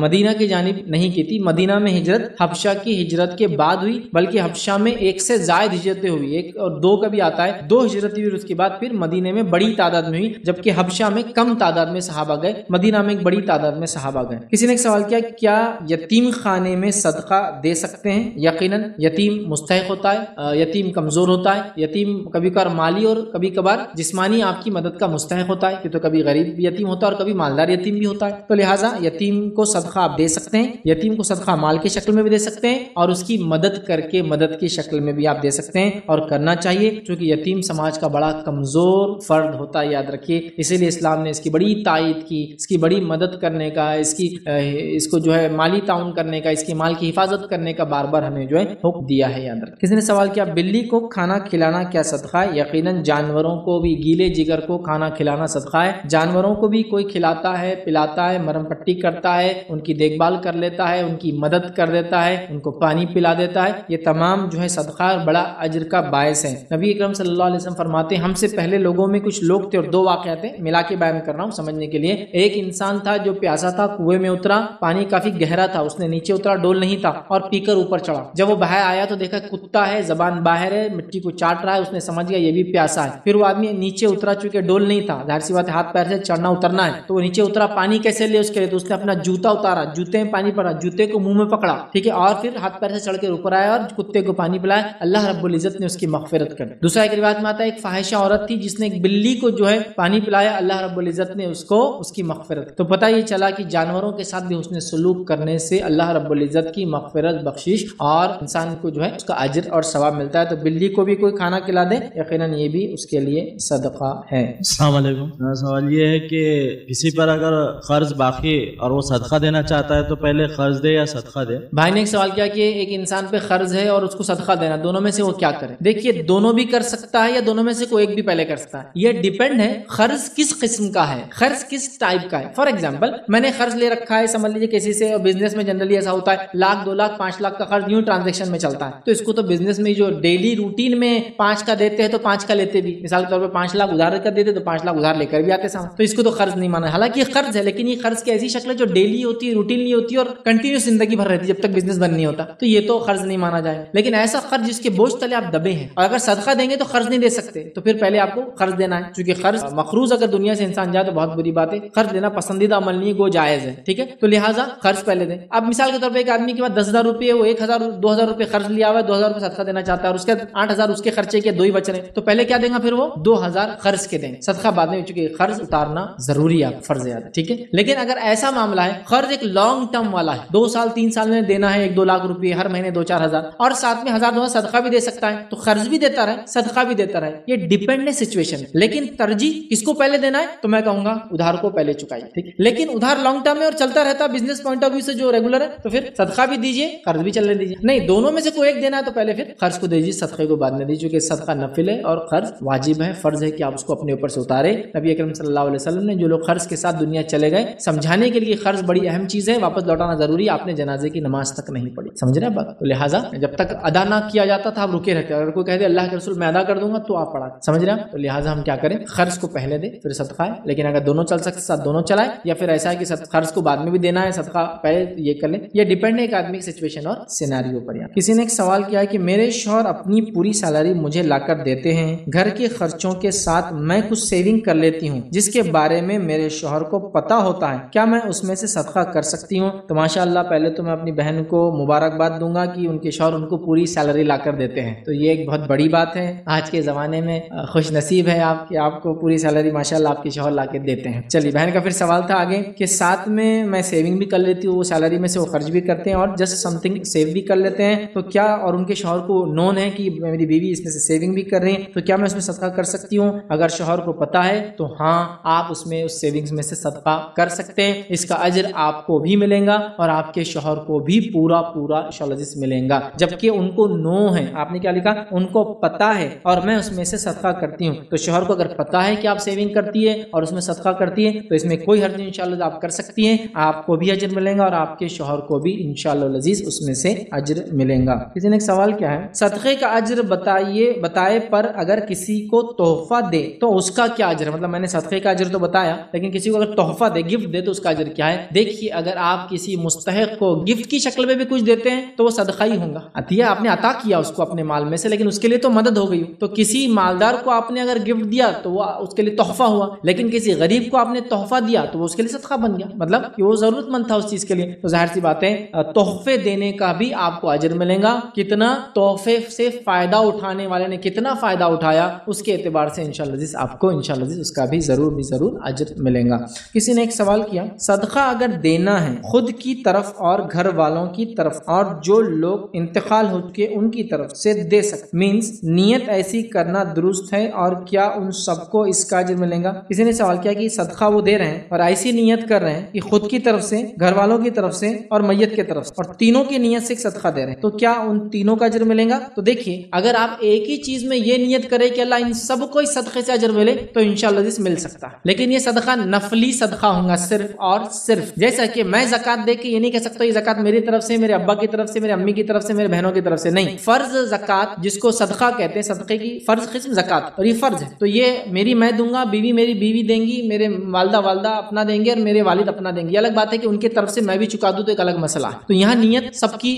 مدینہ کی جانب نہیں کی تھی۔ مدینہ میں ہجرت حبشہ کی ہجرت کے بعد ہوئی، بلکہ حبشہ میں 1 سے زائد ہجرتیں ہوئی، 1 اور 2 کا بھی آتا ہے، 2 ہجرتیں ہوئی، اس کے بعد پھر مدینے میں بڑی تعداد میں ہوئی، جبکہ حبشہ میں کم تعداد میں صحابہ گئے، مدینہ میں ایک بڑی تعداد میں صحابہ گئے۔ کسی نے ایک سوال کیا کیا یتیم خانے میں صدقہ دے سکتے ہیں؟ یقیناً یتیم مستحق ہوتا ہے، یتیم کمزور ہوتا ہے، یتیم کبھی کبھار مالی اور کبھی کبھار جسمانی آپ کی مدد کا مستحق ہوتا ہے، کہ تو کبھی غریب یتیم ہوتا ہے اور کبھی مالدار یتیم بھی ہوتا ہے، تو لہٰذا یتیم کو صدقہ آپ دے سکتے ہیں، یتیم کو صدقہ مال کی شکل میں بھی دے سکتے ہیں اور اس کی مدد کر کے مدد کی شکل میں بھی آپ دے سکتے ہیں، اور کرنا چاہیے، چونکہ یتیم سماج کا بڑا کمزور فرد ہوتا ہے، یاد رکھیے، اسی لیے اسلام نے اس کی بڑی تائید کی، اس کی بڑی مدد کرنے کا، اس کو جو ہے مالی تعاون کرنے کا، اس کی مال کی حفاظت کرنے کا بار بار ہمیں جو ہے حکم دیا ہے، یاد رکھیں۔ کسی نے سوال کیا بلی کو کھانا کھلانا کیا صدقہ ہے؟ یقیناً جانوروں کو بھی، گیلے جگر کو کھانا کھلانا صدقہ ہے۔ جانوروں کو بھی کوئی کھلاتا ہے، پلاتا ہے، مرم پٹی کرتا ہے، ان کی دیکھ بھال کر لیتا ہے، ان کی مدد کر دیتا ہے، ان کو پانی پلا دیتا ہے، یہ تمام جو ہے صدقہ اور بڑا اجر کا باعث ہے۔ نبی اکرم صلی اللہ علیہ وسلم فرماتے ہیں ہم سے پہلے لوگوں میں کچھ لوگ تھے، اور 2 واقعات ہیں ملا کے بیان کر رہا ہوں سمجھنے کے لیے۔ ایک انسان تھا جو پیاسا تھا، کنویں میں اترا، پانی کافی گہرا تھا، اس نے نیچے اترا، ڈول نہیں تھا، اور پی کر اوپر چڑھا۔ جب وہ باہر آیا تو دیکھا کتا ہے، زبان باہر ہے، مٹی کو چاٹ رہا ہے، اس نے سمجھ گیا یہ بھی پیاسا ہے۔ پھر وہ آدمی نیچے اترا، چونکہ ڈول نہیں تھا، ظاہر سی بات ہے ہاتھ پیر سے چڑھنا اترنا ہے، تو وہ نیچے اترا، پانی کیسے لے اس کے لیے، تو اس نے اپنا جوتا اتارا، جوتے میں پانی پڑا، جوتے کو منہ میں پکڑا، ٹھیک ہے، اور پھر ہاتھ پیر سے چڑھ کے اوپر آیا اور کتے کو پانی پلایا، اللہ رب العزت نے اس کی مغفرت کر دی۔ دوسرا ایک روایت میں آتا ہے ایک فاحشہ عورت تھی جس نے ایک بلی کو جو ہے پانی پلایا، اللہ رب العزت نے اس کو اس کی مغفرت۔ تو پتہ یہ چلا کہ جانوروں کے ساتھ بھی حسن سلوک کرنے سے اللہ رب العزت کی مغفرت، بخشش اور انسان کو جو ہے اس کا اجر اور ثواب ملتا ہے۔ تو بلی کو بھی کوئی کھانا کھلا دے، یقیناً یہ بھی اس کے لیے صدقہ صدقہ ہے۔ السلام علیکم، میرا سوال یہ ہے کہ کسی پر اگر قرض باقی اور وہ صدقہ دینا چاہتا ہے تو پہلے قرض دے یا صدقہ دے؟ بھائی نے ایک سوال کیا کہ ایک انسان پہ قرض ہے اور اس کو صدقہ دینا، دونوں میں سے وہ کیا کرے؟ دیکھیے دونوں بھی کر سکتا ہے یا دونوں میں سے کوئی ایک بھی پہلے کر سکتا ہے، یہ ڈیپینڈ ہے قرض کس قسم کا ہے، قرض کس ٹائپ کا ہے۔ فار ایگزامپل میں نے قرض لے رکھا ہے، سمجھ لیجیے کسی سے، اور بزنس میں جنرلی ایسا ہوتا ہے 1,00,000 2,00,000 5,00,000 کا قرض یوں ٹرانزیکشن میں چلتا ہے، تو اس کو تو بزنس میں جو ڈیلی روٹین میں 5 کا دیتے ہیں تو 5 کا لیتے بھی، مثال کے طور پہ 5,00,000 ادھار کر دیتے تو 5,00,000 ادھار لے کر بھی آتے سامنے، تو اس کو تو قرض نہیں مانا۔ حالانکہ یہ قرض ہے، لیکن یہ قرض کی ایسی شکل ہے جو ڈیلی ہوتی ہے، روٹین نہیں ہوتی اور کنٹینیوس زندگی بھر رہتی ہے جب تک بزنس بند نہیں ہوتا، تو یہ تو قرض نہیں مانا جائے۔ لیکن ایسا قرض جس کے بوجھ تلے آپ دبے ہیں، اور اگر صدقہ دیں گے تو قرض نہیں دے سکتے، تو پھر پہلے آپ کو قرض دینا ہے، چونکہ قرض مقروض اگر دنیا سے انسان جائے تو بہت بری بات ہے، قرض لینا پسندیدہ عمل نہیں ہے، وہ جائز ہے، ٹھیک ہے، تو لہٰذا قرض پہلے دیں۔ اب مثال کے طور پہ ایک آدمی کے پاس 10,000 روپے، وہ 1,000 2,000 روپے قرض لیا ہوا ہے، 2,000 روپے صدقہ دینا چاہتا ہے، اور اس کے 8,000 اس کے خرچے کے 2 ہی بچ رہے ہیں، تو پہلے کیا دیں گا؟ پھر وہ 2,000 قرض کے دیں، صدقہ بعد میں، چونکہ قرض اتارنا ضروری ہے، فرض ہے، ٹھیک ہے۔ لیکن اگر ایسا معاملہ ہے قرض ایک لانگ ٹرم والا ہے، 2 سال 3 سال میں دینا ہے، 1-2 لاکھ روپے ہر مہینے 2-4 ہزار، اور ساتھ میں 1,000-2,000 صدقہ بھی دے سکتا ہے، تو قرض بھی دیتا رہے صدقہ بھی دیتا رہے، یہ ڈیپینڈ ہے سچویشن۔ لیکن ترجیح کس کو پہلے دینا ہے؟ تو میں کہوں گا ادھار کو پہلے چکائیے، ٹھیک ہے، لیکن ادھار لانگ ٹرم میں اور چلتا رہتا بزنس پوائنٹ آف ویو سے جو ریگولر ہے، تو پھر صدقہ بھی دیجیے قرض بھی چلنے دیجیے۔ نہیں، دونوں میں سے کوئی ایک دینا ہے تو پہلے پھر قرض کو دیجیے، صدقے کو بعد میں دیجیے، کیونکہ صدقہ نفل ہے اور قرض واجب ہے، فرض ہے کہ آپ اس کو اپنے اوپر سے اتارے۔ نبی اکرم صلی اللہ علیہ وسلم نے جو لوگ قرض کے ساتھ دنیا چلے گئے، سمجھانے کے لیے قرض بڑی اہم چیز ہے، واپس لوٹانا ضروری ہے، آپ نے جنازے کی نماز تک نہیں پڑھی، سمجھ رہے ہیں بات؟ تو لہٰذا جب تک ادا نہ کیا جاتا تھا آپ رکے رہتے، اگر کوئی کہہ دے اللہ کے رسول میں ادا کر دوں گا تو آپ پڑھا، سمجھ رہے ہیں؟ تو لہٰذا ہم کیا کریں؟ قرض کو پہلے دیں پھر صدقہ ہے، لیکن اگر دونوں چل سکتے ساتھ دونوں چلائے، یا پھر ایسا ہے کہ قرض کو بعد میں بھی دینا ہے، صدقہ پہلے یہ کر لیں، یہ ڈیپینڈ ہے ایک آدمی کی سچویشن اور سیناریو پر۔ کسی نے ایک سوال کیا ہے کہ میرے شوہر اپنی پوری سیلری مجھے لا کر دیتے ہیں، گھر کے خرچوں کے ساتھ میں کچھ سیونگ کر لیتی ہوں جس کے بارے میں میرے شوہر کو پتا ہوتا ہے، کیا میں اس میں سے صدقہ کر سکتی ہوں؟ تو ماشاءاللہ پہلے تو میں اپنی بہن کو مبارکباد دوں گا کہ ان کے شوہر ان کو پوری سیلری لا کر دیتے ہیں، تو یہ ایک بہت بڑی بات ہے، آج کے زمانے میں خوش نصیب ہے آپ کہ آپ کو پوری سیلری ماشاءاللہ آپ کے شوہر لا کے دیتے ہیں۔ چلیے، بہن کا پھر سوال تھا آگے کہ ساتھ میں سیونگ بھی کر لیتی ہوں، وہ سیلری میں سے وہ خرچ بھی کرتے ہیں اور جسٹ سم تھنگ سیو بھی کر لیتے ہیں، تو کیا، اور ان کے شوہر کو نون ہے کہ میری بیوی اس میں سے سیونگ بھی کر رہی ہیں، تو کیا میں اس میں صدقہ کر سکتی ہوں؟ اگر شوہر کو پتا ہے تو ہاں، آپ اس میں اس سیونگز میں سے صدقہ کر سکتے ہیں، اس کا اجر آپ کو بھی ملے گا اور آپ کے شوہر کو بھی پورا انشاءاللہ ملے گا، جبکہ ان کو نو ہے، آپ نے کیا لکھا؟ ان کو پتا ہے اور میں اس میں سے صدقہ کرتی ہوں، تو شوہر کو اگر پتا ہے کہ آپ سیونگ کرتی ہے اور اس میں صدقہ کرتی ہے تو اس میں کوئی حرج نہیں، انشاءاللہ آپ کر سکتی ہیں، آپ کو بھی اجر ملے گا اور آپ کے شوہر کو بھی انشاءاللہ العزیز اس میں سے اجر ملے گا۔ کسی نے ایک سوال کیا ہے، صدقے کا اجر بتائے پر اگر کسی کو تحفہ دے تو اس کا کیا اجر ہے؟ مطلب میں نے صدقے کا اجر تو بتایا، لیکن کسی کو اگر تحفہ دے، گفٹ دے، تو اس کا اجر کیا ہے؟ دیکھیے، اگر آپ کسی مستحق کو گفٹ کی شکل میں بھی کچھ دیتے ہیں تو وہ صدقہ ہی ہوگا، عطیہ آپ نے عطا کیا اس کو اپنے مال میں سے، لیکن اس کے لیے تو مدد ہو گئی، تو کسی مالدار کو آپ نے اگر گفٹ دیا تو وہ اس کے لیے تحفہ ہوا، لیکن کسی غریب کو آپ نے تحفہ دیا تو وہ اس کے لیے صدقہ بن گیا، مطلب کہ وہ ضرورت مند تھا اس چیز کے لیے، تو ظاہر سی بات ہے تحفے دینے کا بھی آپ کو اجر ملے گا، کتنا تحفے سے فائدہ اٹھانے والے نے کتنا فائدہ اٹھایا اس کے اعتبار سے انشاءاللہ آپ کو انشاءاللہ اس کا بھی ضرور اجر ملے گا۔ کسی نے ایک سوال کیا، صدقہ اگر دینا ہے خود کی طرف اور گھر والوں کی طرف اور جو لوگ انتقال ہو چکے ان کی طرف سے دے سکتے، مینز نیت ایسی کرنا درست ہے اور کیا ان سب کو اس کا اجر ملے گا؟ کسی نے سوال کیا کہ صدقہ وہ دے رہے ہیں اور ایسی نیت کر رہے ہیں کہ خود کی طرف سے، گھر والوں کی طرف سے اور میت کی طرف سے، اور تینوں کی نیت سے صدقہ دے رہے ہیں، تو کیا ان تینوں کا اجر ملے گا؟ تو دیکھیے، اگر آپ ایک ہی چیز میں یہ نیت کرے کہ اللہ ان سب کو اس صدقے سے اجر ملے تو انشاءاللہ مل سکتا ہے، لیکن یہ صدقہ نفلی صدقہ ہوگا صرف اور صرف، جیسا کہ میں زکات دے کے یہ نہیں کہہ سکتا یہ زکات میری طرف سے، میرے ابا کی طرف سے، میرے امی کی طرف سے، میرے بہنوں کی طرف سے، نہیں، فرض زکات جس کو صدقہ کہتے ہیں، صدقے کی فرض قسم زکات، اور یہ فرض ہے، تو یہ میری میں دوں گا، میری بیوی دیں گی، میرے والدہ اپنا دیں گے اور میرے والد اپنا دیں گے، یہ الگ بات ہے کہ ان کی طرف سے میں بھی چکا دوں تو ایک الگ مسئلہ ہے، تو یہاں نیت سب کی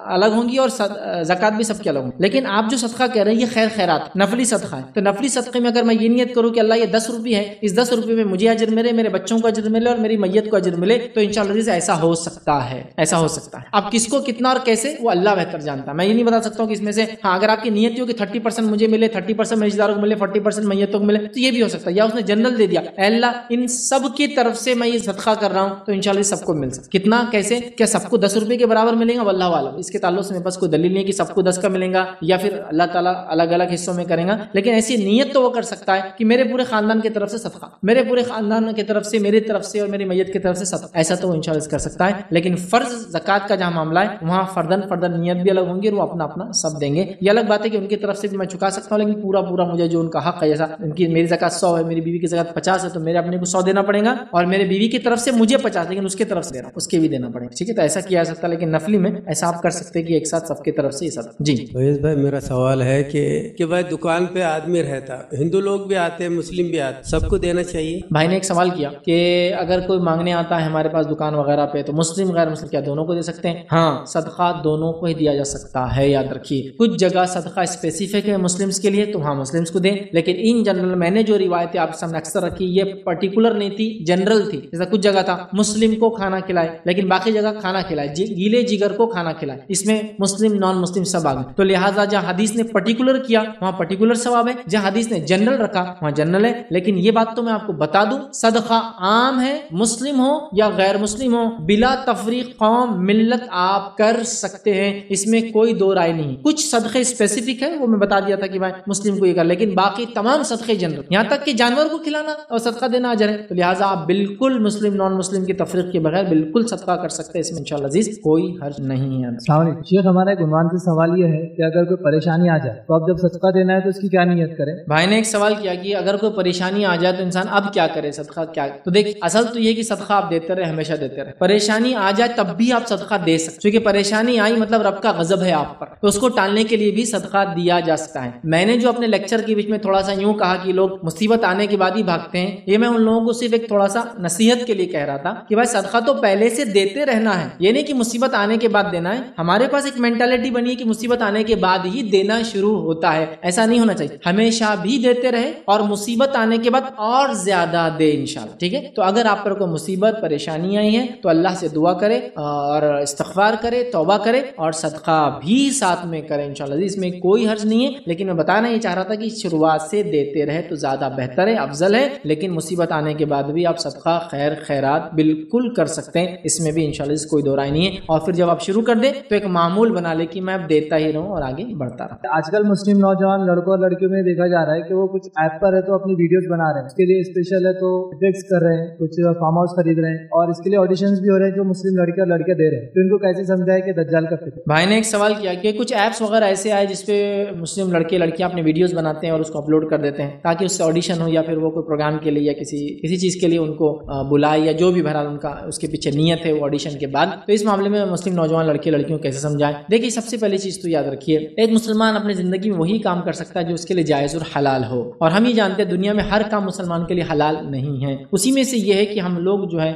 الگ ہوں گی اور زکات بھی سب کی الگ ہوں گی، لیکن آپ جو صدقہ کہہ رہے ہیں یہ خیرات نفلی صدقہ ہے، تو نفلی صدقے میں اگر میں یہ نیت کروں کہ اللہ یہ 10 روپے ہے، اس 10 روپے میں مجھے اجر ملے، میرے بچوں کو اجر ملے اور میری میت کو اجر ملے، تو انشاءاللہ ایسا ہو سکتا ہے، ایسا ہو سکتا ہے۔ اب کس کو کتنا اور کیسے وہ اللہ بہتر جانتا ہے، میں یہ نہیں بتا سکتا ہوں کہ اس میں سے، ہاں اگر آپ کی نیت ہو کہ 30% مجھے ملے، 30% میرے رشتہ داروں کو ملے، 40% میتوں کو ملے، تو یہ بھی ہو سکتا ہے، یا اس نے جنرل دے دیا، اے اللہ ان سب کی طرف سے میں یہ صدقہ کر رہا ہوں تو انشاءاللہ سب کو مل سکتا، کتنا کیسے، کیا سب کو 10 روپے کے برابر ملے گا؟ واللہ عالم، اس کے تعلق سے میرے پاس کوئی دلیل نہیں کہ سب کو 10 کا ملے گا یا پھر اللہ تعالیٰ الگ الگ حصوں میں کرے گا، لیکن ایسی نیت تو وہ کر سکتا ہے کہ میرے پورے خاندان کی طرف سے صدقہ، میرے پورے خاندان کی طرف سے، میری طرف سے اور میری میت کی طرف سے صدقہ، ایسا تو وہ انشاءاللہ کر سکتا ہے. لیکن فرض زکوٰۃ کا جہاں معاملہ ہے وہاں فردن نیت بھی الگ ہوں گی اور وہ اپنا اپنا سب دیں گے. یہ الگ بات ہے کہ ان کی طرف سے بھی میں چکا سکتا ہوں، لیکن پورا مجھے جو ان کا حق ہے، جیسا ان کی میری زکوٰۃ 100 ہے، میری بیوی کی زکوٰۃ 50 ہے، تو میرے اپنے کو 100 دینا پڑے گا، اور میرے بیوی کی طرف سے مجھے 50، لیکن اس کی طرف سے دینا، اس کے بھی دینا پڑے گا. ٹھیک ہے، تو ایسا کیا جا سکتا ہے. لیکن نفلی میں ایسا آپ کر سکتے کہ ایک ساتھ سب کی طرف سے یہ سب. جی فیض بھائی، میرا سوال ہے کہ بھائی دکان پہ آدمی رہتا، ہندو لوگ بھی آتے ہیں، مسلم بھی آتے، سب کو دینا چاہیے؟ بھائی نے ایک سوال کیا کہ اگر کوئی مانگنے آتا ہے ہمارے پاس دکان وغیرہ پہ، تو مسلم غیر مسلم کیا دونوں کو دے سکتے ہیں؟ ہاں، صدقہ دونوں کو ہی دیا جا سکتا ہے. یاد رکھیے، کچھ جگہ صدقہ اسپیسیفک ہے مسلمس کے لیے تو وہاں مسلمس کو دیں، لیکن ان جنرل میں نے جو روایتیں آپ کے سامنے اکثر رکھی یہ پرٹیکولر نہیں تھی، جنرل تھی. جیسا کچھ جگہ تھا مسلم کو کھانا کھلائے، لیکن باقی جگہ کھانا کھلائے، گیلے جگر کو کھانا کھلائے، اس میں مسلم نان مسلم سب آ گئے. تو لہٰذا جہاں حدیث نے پرٹیکولر کیا وہاں پرٹیکولر ثواب ہے، جہاں حدیث نے جنرل رکھا وہاں جنرل ہے. لیکن یہ بات تو میں آپ کو بتا دوں، صدقہ عام ہے، مسلم ہو یا غیر مسلم ہو، بلا تفریق قوم ملت آپ کر سکتے ہیں، اس میں کوئی دو رائے نہیں. کچھ صدقے اسپیسیفک ہے، وہ میں بتا دیا تھا کہ بھائی مسلم کو یہ کر، لیکن باقی تمام صدقے جنرل، یہاں تک کہ جانور کو کھلانا اور صدقہ دینا اجر ہے. تو لہٰذا آپ بالکل مسلم نان مسلم کی تفریق کے بغیر بالکل صدقہ کر سکتے ہیں، اس میں انشاءاللہ عزیز کوئی حرج نہیں ہے. السلام علیکم شیخ، ہمارا ایک عنوان سے سوال یہ ہے کہ اگر کوئی پریشانی آ جائے تو اب جب صدقہ دینا ہے تو اس کی کیا نیت کریں؟ بھائی نے ایک سوال کیا کہ اگر کوئی پریشانی آ جائے تو انسان اب کیا کرے، صدقہ کیا؟ تو دیکھ، اصل تو یہ کہ صدقہ آپ دیتے رہے، ہمیشہ دیتے رہے. پریشانی آ جائے تب بھی آپ صدقہ دے سکتے، کیونکہ پریشانی آئی مطلب رب کا غضب ہے آپ پر، تو اس کو ٹالنے کے لیے بھی صدقہ دیا جا سکتا ہے. میں نے جو اپنے لیکچر کے بیچ میں تھوڑا سا یوں کہا کہ لوگ مصیبت آنے کے بعد ہی بھاگتے ہیں، یہ میں ان لوگوں کو صرف ایک تھوڑا سا نصیحت کے لیے کہہ رہا تھا کہ بھائی صدقہ تو پہلے سے دیتے رہنا ہے، یہ نہیں کہ مصیبت آنے کے بعد دینا ہے. ہمارے پاس ایک مینٹالٹی بنی ہے کہ مصیبت آنے کے بعد ہی دینا شروع ہوتا ہے، ایسا نہیں ہونا چاہیے. ہمیشہ بھی دیتے رہے اور مصیبت آنے کے بعد اور زیادہ دے انشاءاللہ. ٹھیک ہے، تو اگر آپ پر کوئی مصیبت پریشانی آئی ہے تو اللہ سے دعا کرے اور استغفار کرے، توبہ کرے اور صدقہ بھی ساتھ میں کرے انشاءاللہ. اس میں کوئی حرج نہیں ہے، لیکن میں بتانا یہ چاہ رہا تھا کہ شروعات سے دیتے رہے تو زیادہ بہتر ہے، افضل ہے. لیکن مصیبت آنے کے بعد بھی آپ صدقہ خیر خیرات بالکل کر سکتے ہیں، اس میں بھی انشاءاللہ کوئی دو رائے نہیں ہے. اور پھر جب آپ شروع کر دیں تو ایک معمول بنا لے کہ میں اب دیتا ہی رہوں اور آگے بڑھتا رہوں. آج کل مسلم نوجوان لڑکوں اور لڑکیوں میں دیکھا جا رہا ہے کہ وہ کچھ ایپ پر ہے تو اپنی ویڈیوز بنا رہے ہیں، اس کے لیے اسپیشل ہے تو افیکٹس کر رہے ہیں، کچھ فارم ہاؤس خرید رہے ہیں اور اس کے لیے آڈیشنز بھی ہو رہے ہیں جو مسلم لڑکے اور لڑکے دے رہے ہیں. تو ان کو کیسے سمجھائے کہ دجال کا فکر؟ بھائی نے ایک سوال کیا کہ کچھ ایپس وغیرہ ایسے آئے جس پہ مسلم لڑکے لڑکیاں اپنے ویڈیوز بناتے ہیں اور اس کو اپلوڈ کر دیتے ہیں تاکہ اس سے آڈیشن ہو یا پھر وہ کوئی پروگرام کے لیے یا کسی چیز کے لیے ان کو بلائے یا جو بھی بہرحال ان کا اس کے پیچھے نیت ہے وہ آڈیشن کے بعد. تو اس معاملے میں مسلم نوجوان لڑکے لڑکیوں کیسے سمجھائیں؟ دیکھیے، سب سے پہلی چیز تو یاد رکھیے، ایک مسلمان اپنی زندگی میں وہی کام کر سکتا ہے جو اس کے لیے جائز اور حلال ہو، اور ہم یہ جانتے ہیں دنیا میں ہر کام مسلمان کے لیے حلال نہیں ہے. اسی میں سے یہ ہے کہ ہم لوگ جو ہے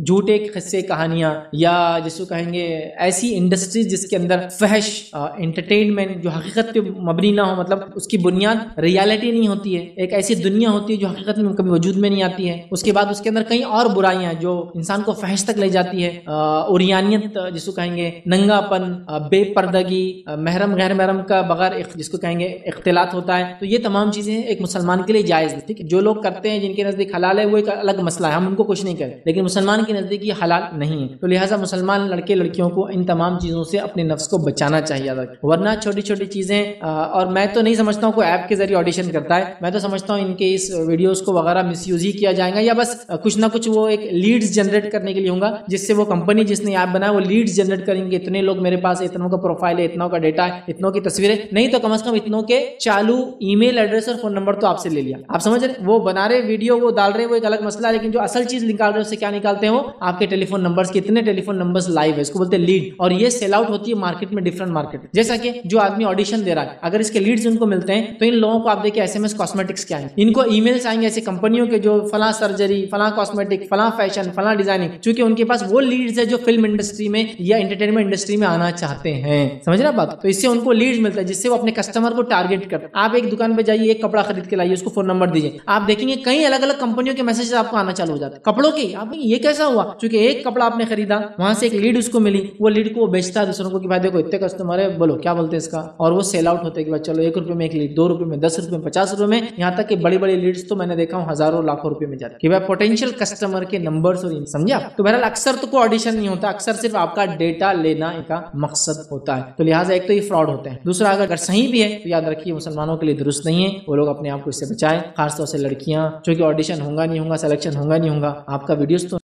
جھوٹے قصے کہانیاں یا جس کو کہیں گے ایسی انڈسٹریز جس کے اندر فحش انٹرٹینمنٹ جو حقیقت پہ مبنی نہ ہو، مطلب اس کی بنیاد ریالٹی نہیں ہوتی ہے، ایک ایسی دنیا ہوتی ہے جو حقیقت میں کبھی وجود میں نہیں آتی ہے. اس کے بعد اس کے اندر کئی اور برائیاں ہیں جو انسان کو فحش تک لے جاتی ہے، اوریانیت جس کو کہیں گے، ننگا پن، بے پردگی، محرم غیر محرم کا بغیر جس کو کہیں گے اختلاط ہوتا ہے. تو یہ تمام چیزیں ایک مسلمان کے لیے جائز نہیں. ٹھیک ہے، جو لوگ کرتے ہیں جن کے نزدیک حلال ہے وہ ایک الگ مسئلہ ہے، ہم ان کو کچھ نہیں کریں، لیکن مسلمان کے نزدیک یہ حلال نہیں ہے. تو لہٰذا مسلمان لڑکے لڑکیوں کو ان تمام چیزوں سے اپنے نفس کو بچانا چاہیے، ورنہ چھوٹی چھوٹی چیزیں اور میں تو نہیں سمجھتا ہوں کوئی ایپ کے ذریعے آڈیشن کرتا ہے، میں تو سمجھتا ہوں ان کے اس ویڈیوز کو وغیرہ مس یوز ہی کیا جائے گا، یا بس کچھ نہ کچھ وہ ایک لیڈز جنریٹ کرنے کے لیے ہوگا جس سے وہ کمپنی جس نے ایپ بنایا وہ لیڈز جنریٹ کریں گے، اتنے لوگ میرے پاس، اتنوں کا پروفائل ہے، اتنوں کا ڈیٹا ہے، اتنوں کی تصویریں، نہیں تو کم از کم اتنوں کے چالو ای میل ایڈریس اور فون نمبر تو آپ سے لے لیا. آپ سمجھ رہے، وہ بنا رہے ویڈیو وہ ڈال رہے وہ ایک الگ مسئلہ ہے، لیکن جو اصل چیز نکال رہے ہیں اس سے کیا نکالتے ہیں وہ آپ کے ٹیلی فون نمبرز، کتنے ٹیلی فون نمبرز لائیو ہے، اس کو بولتے ہیں لیڈ. اور یہ سیل آؤٹ ہوتی ہے مارکیٹ میں، ڈفرنٹ مارکیٹ. جیسا کہ جو آدمی آڈیشن دے رہا ہے اگر اس کے لیڈز ان کو ملتے ہیں تو ان لوگوں کو آپ دیکھیں ایس ایم ایس کاسمیٹکس کے آئیں گے، ان کو ای میلس آئیں گے ایسے کمپنیوں کے جو فلاں سرجری، فلاں کاسمیٹک، فلاں فیشن، فلاں ڈیزائننگ، چونکہ ان کے پاس وہ لیڈز ہے جو فلم انڈسٹری میں یا انٹرٹینمنٹ انڈسٹری میں آنا چاہتے ہیں. سمجھ رہے بات؟ تو اس سے ان کو لیڈز ملتا ہے جس سے وہ اپنے کسٹمر کو ٹارگیٹ کرتے. آپ ایک دکان پہ جائیے، ایک کپڑا خرید کے لائیے، اس کو فون نمبر دیجیے، آپ دیکھیں گے کئی الگ الگ کمپنیوں کے میسجز آپ کو آنا چالو ہو جاتے ہیں کپڑوں کے. آپ یہ کیسا ہوا؟ چونکہ ایک کپڑا آپ نے خریدا، وہاں سے ایک لیڈ اس کو ملی، وہ لیڈ کو وہ بیچتا ہے دوسروں کو کہ بھائی دیکھو اتنے کسٹمر ہے، بولو کیا بولتے ہیں اس کا، اور وہ سیل آؤٹ ہوتے ہیں کہ بھائی چلو 1 روپے میں ایک لیڈ، 2 روپے میں، 10 روپے میں، 50 روپے میں، یہاں تک کہ بڑی بڑی لیڈز تو میں نے دیکھا ہوں ہزاروں لاکھوں روپے میں جاتے کہ بھائی پوٹینشیل کسٹمر کے نمبرز اور سمجھا. تو بہرحال اکثر تو کوئی آڈیشن نہیں ہوتا، اکثر صرف آپ کا ڈیٹا لینا کا مقصد ہوتا ہے. تو لہٰذا ایک تو یہ فراڈ ہوتے ہیں، دوسرا اگر صحیح بھی ہے تو یاد رکھیے مسلمانوں کے لیے درست نہیں ہے، وہ لوگ اپنے آپ کو اس سے بچائیں، خاص طور سے لڑکیاں، چونکہ آڈیشن ہوگا نہیں ہوگا، سلیکشن ہوگا نہیں ہوگا، آپ کا ویڈیوز تو